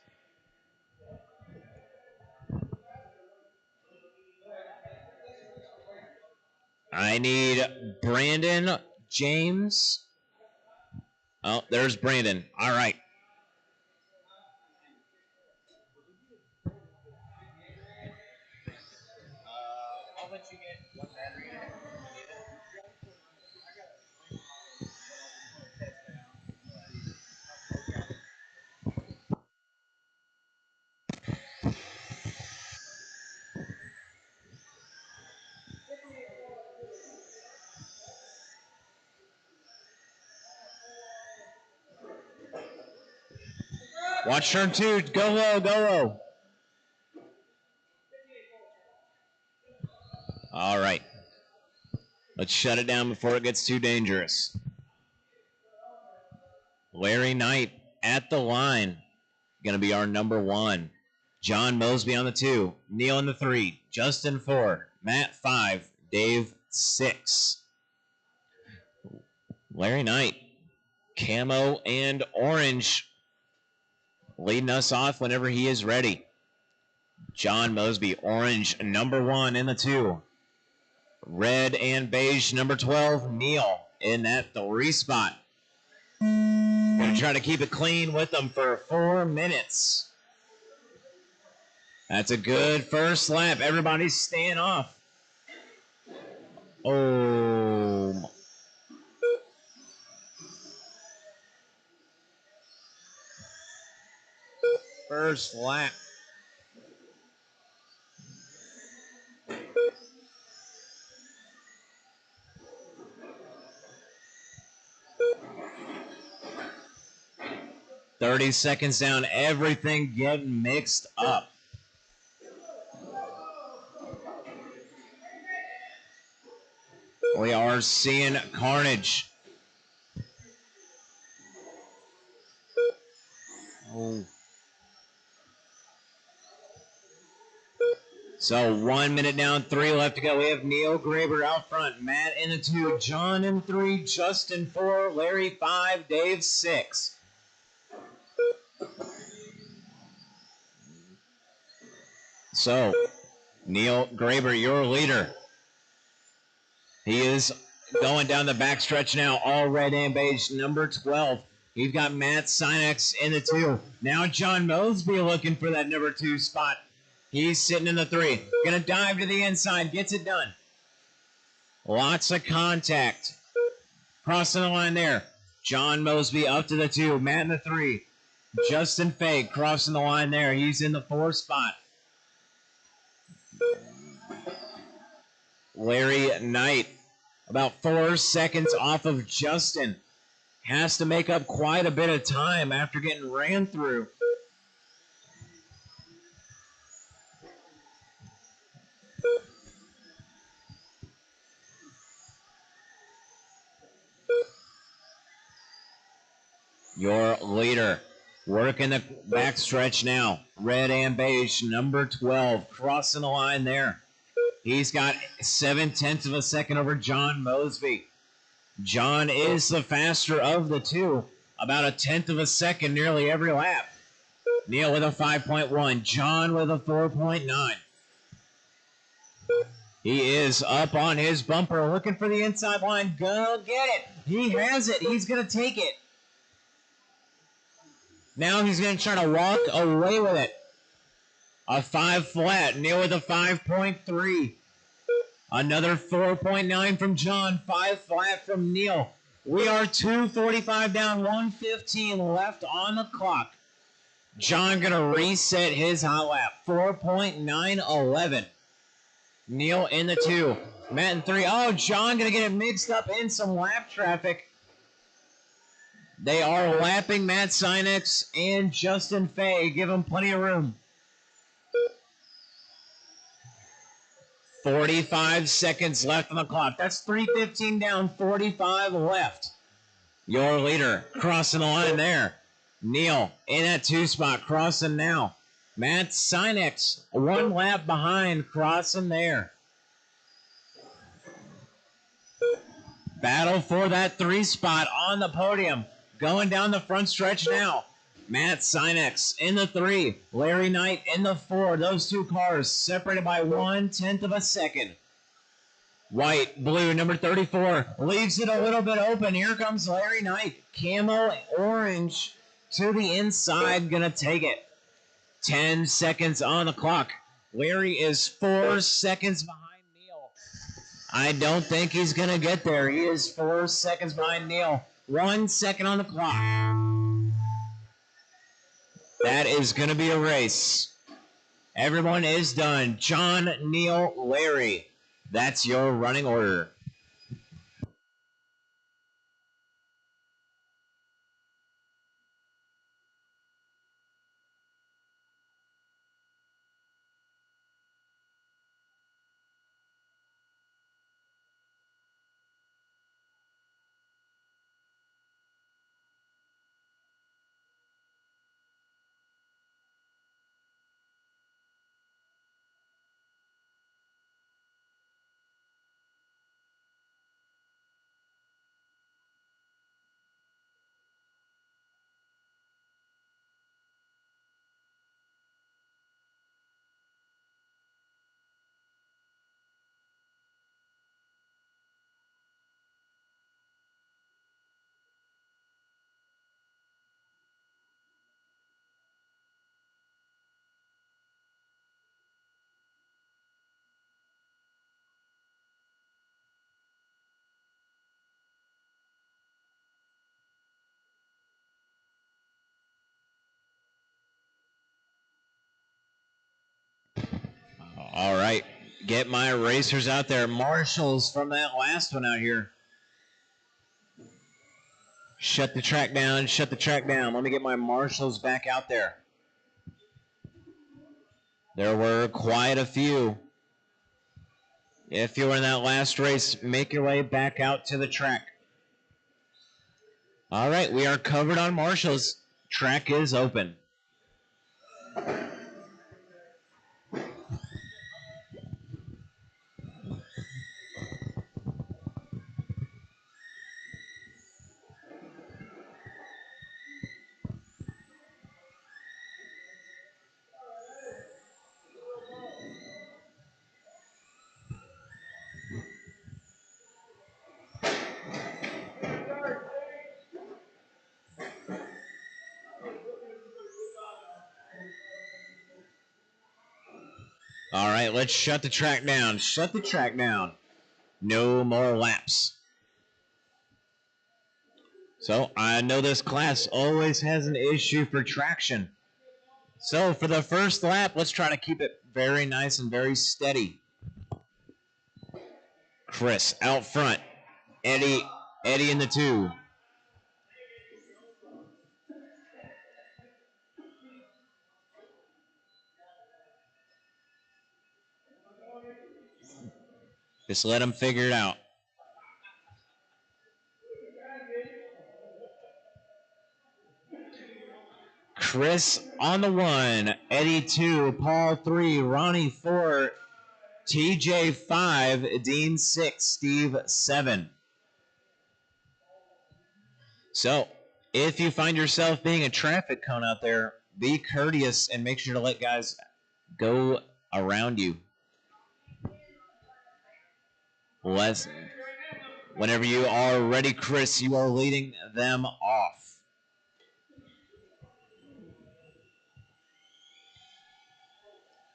I need Brandon James. Oh, there's Brandon. All right. I'll let you get one battery. Watch turn 2. Go low, go low. All right. Let's shut it down before it gets too dangerous. Larry Knight at the line. Going to be our number 1. John Mosby on the 2. Neil on the 3. Justin 4. Matt 5. Dave 6. Larry Knight, camo and orange, leading us off whenever he is ready. John Mosby, orange, number 1 in the 2. Red and beige, number 12, Neil in that 3 spot. Gonna try to keep it clean with them for 4 minutes. That's a good first lap. Everybody's staying off. Oh. First lap. "30 seconds down, everything getting mixed up." We are seeing carnage. So 1 minute down, 3 left to go. We have Neil Graber out front, Matt in the 2, John in 3, Justin 4, Larry 5, Dave 6. So, Neil Graber, your leader. He is going down the backstretch now, all red and beige, number 12. You've got Matt Sinex in the 2. Now John Mosby looking for that number 2 spot. He's sitting in the 3. Gonna dive to the inside, gets it done. Lots of contact. Crossing the line there. John Mosby up to the 2. Matt in the 3. Justin Fay crossing the line there. He's in the 4 spot. Larry Knight about 4 seconds off of Justin. Has to make up quite a bit of time after getting ran through. Your leader working the backstretch now. Red and beige, number 12, crossing the line there. He's got 7/10 of a second over John Mosby. John is the faster of the 2, about 1/10 of a second nearly every lap. Neil with a 5.1, John with a 4.9. He is up on his bumper looking for the inside line. Go get it. He has it. He's going to take it. Now he's going to try to walk away with it. A 5 flat. Neil with a 5.3. Another 4.9 from John. 5 flat from Neil. We are 2:45 down, 1:15 left on the clock. John going to reset his hot lap. 4.911. Neil in the 2. Matt in 3. Oh, John going to get it mixed up in some lap traffic. They are lapping Matt Sinex and Justin Fay. Give them plenty of room. 45 seconds left on the clock. That's 3:15 down, 45 left. Your leader crossing the line there. Neil in that 2 spot, crossing now. Matt Sinex, 1 lap behind, crossing there. Battle for that 3 spot on the podium. Going down the front stretch now. Matt Sinex in the 3. Larry Knight in the 4. Those 2 cars separated by 1/10 of a second. White, blue, number 34. Leaves it a little bit open. Here comes Larry Knight. Camo orange to the inside. Gonna take it. 10 seconds on the clock. Larry is 4 seconds behind Neil. I don't think he's gonna get there. He is 4 seconds behind Neil. 1 second on the clock. That is going to be a race. Everyone is done. John, Neil, Larry. That's your running order. All right. Get my racers out there. Marshals from that last one out here. Shut the track down. Shut the track down. Let me get my marshals back out there. There were quite a few. If you were in that last race, make your way back out to the track. All right, we are covered on marshals. Track is open. All right, let's shut the track down. Shut the track down. No more laps. So I know this class always has an issue for traction. So for the first lap, let's try to keep it very nice and very steady. Chris out front. Eddie in the 2. Just let him figure it out. Chris on the 1, Eddie 2, Paul 3, Ronnie 4, TJ 5, Dean 6, Steve 7. So, if you find yourself being a traffic cone out there, be courteous and make sure to let guys go around you. Whenever you are ready, Chris, you are leading them off.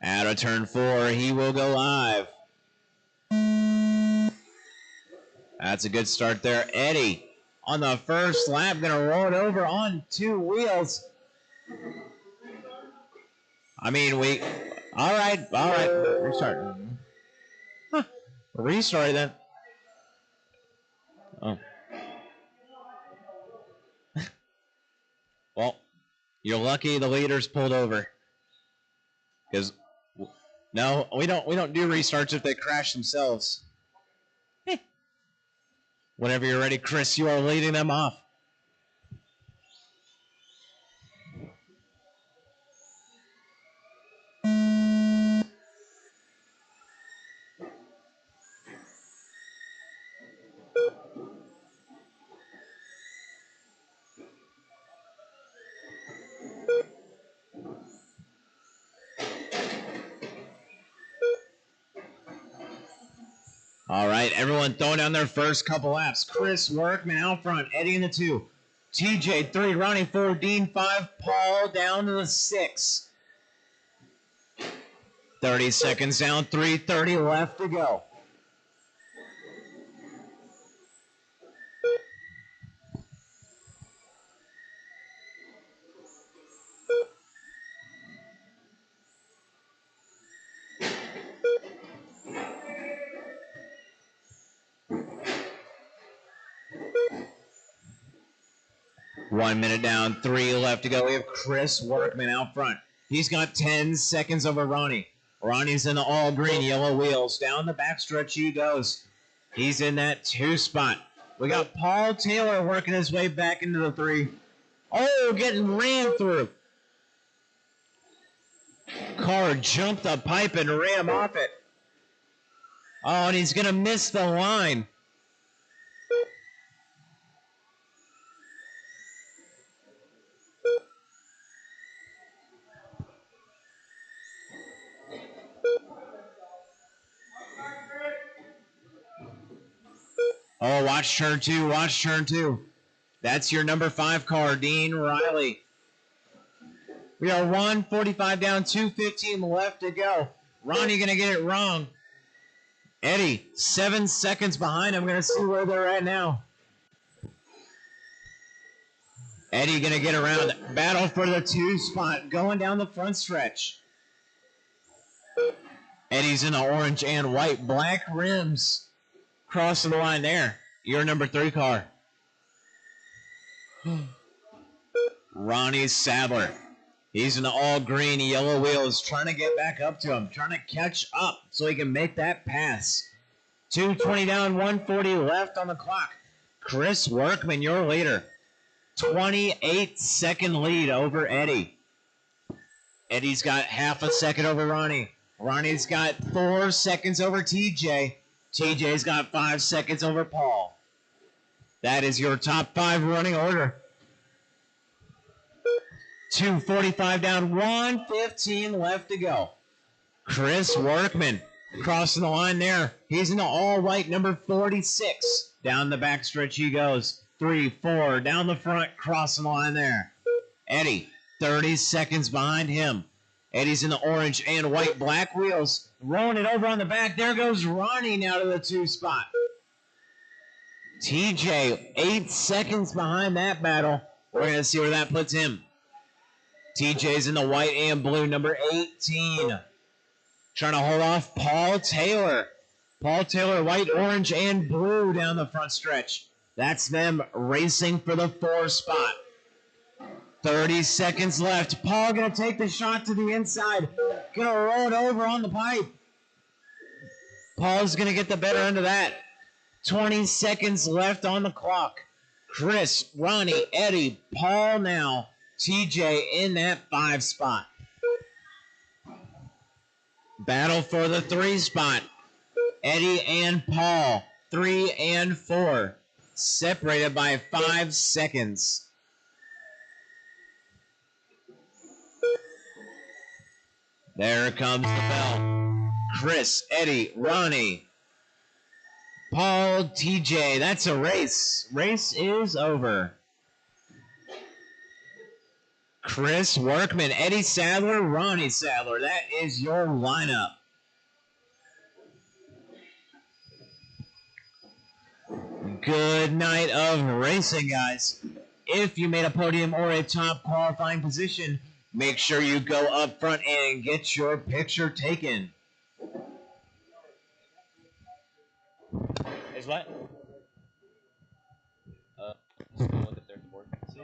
Out of turn 4, he will go live. That's a good start there. Eddie on the first lap, going to roll it over on 2 wheels. I mean, all right, restart. Huh. Restart then. Oh. Well, you're lucky the leaders pulled over. Because no, we don't do restarts if they crash themselves. Whenever you're ready, Chris, you are leading them off. All right, everyone throwing down their first couple laps. Chris Workman out front, Eddie in the 2. TJ 3, Ronnie 4, Dean 5, Paul down to the 6. 30 seconds down, 3:30 left to go. One minute down, 3 left to go. We have Chris Workman out front. He's got 10 seconds over Ronnie. Ronnie's in the all green, yellow wheels. Down the backstretch he goes. He's in that 2 spot. We got Paul Taylor working his way back into the 3. Oh, getting ran through. Car jumped the pipe and ran off it. Oh, and he's going to miss the line. Oh, watch turn 2, watch turn 2. That's your number 5 car, Dean Riley. We are 1:45 down, 2:15 left to go. Ronnie going to get it wrong. Eddie, 7 seconds behind. I'm going to see where they're at now. Eddie going to get around. Battle for the 2 spot, going down the front stretch. Eddie's in the orange and white, black rims. Crossing the line there. Your number 3 car. Ronnie Sadler. He's in the all green, yellow wheels, trying to get back up to him, trying to catch up so he can make that pass. 2:20 down, 1:40 left on the clock. Chris Workman, your leader. 28-second lead over Eddie. Eddie's got half a second over Ronnie. Ronnie's got 4 seconds over TJ. TJ's got 5 seconds over Paul. That is your top 5 running order. 2:45 down, 1:15 left to go. Chris Workman crossing the line there. He's in the all-white number 46. Down the backstretch he goes. 3, 4, down the front, crossing the line there. Eddie, 30 seconds behind him. Eddie's in the orange and white black wheels. Rolling it over on the back. There goes Ronnie now to the 2 spot. TJ, 8 seconds behind that battle. We're going to see where that puts him. TJ's in the white and blue, number 18. Trying to hold off Paul Taylor. Paul Taylor, white, orange, and blue down the front stretch. That's them racing for the 4 spot. 30 seconds left. Paul going to take the shot to the inside. Going to roll it over on the pipe. Paul's going to get the better end of that. 20 seconds left on the clock. Chris, Ronnie, Eddie, Paul now. TJ in that 5 spot. Battle for the 3 spot. Eddie and Paul, 3 and 4. Separated by 5 seconds. There comes the bell. Chris, Eddie, Ronnie, Paul, TJ. That's a race. Race is over. Chris Workman, Eddie Sadler, Ronnie Sadler. That is your lineup. Good night of racing, guys. If you made a podium or a top qualifying position, make sure you go up front and get your picture taken. Is what? What the third board? You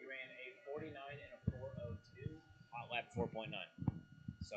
ran a 49 and a 402. Hot lap 4.9. So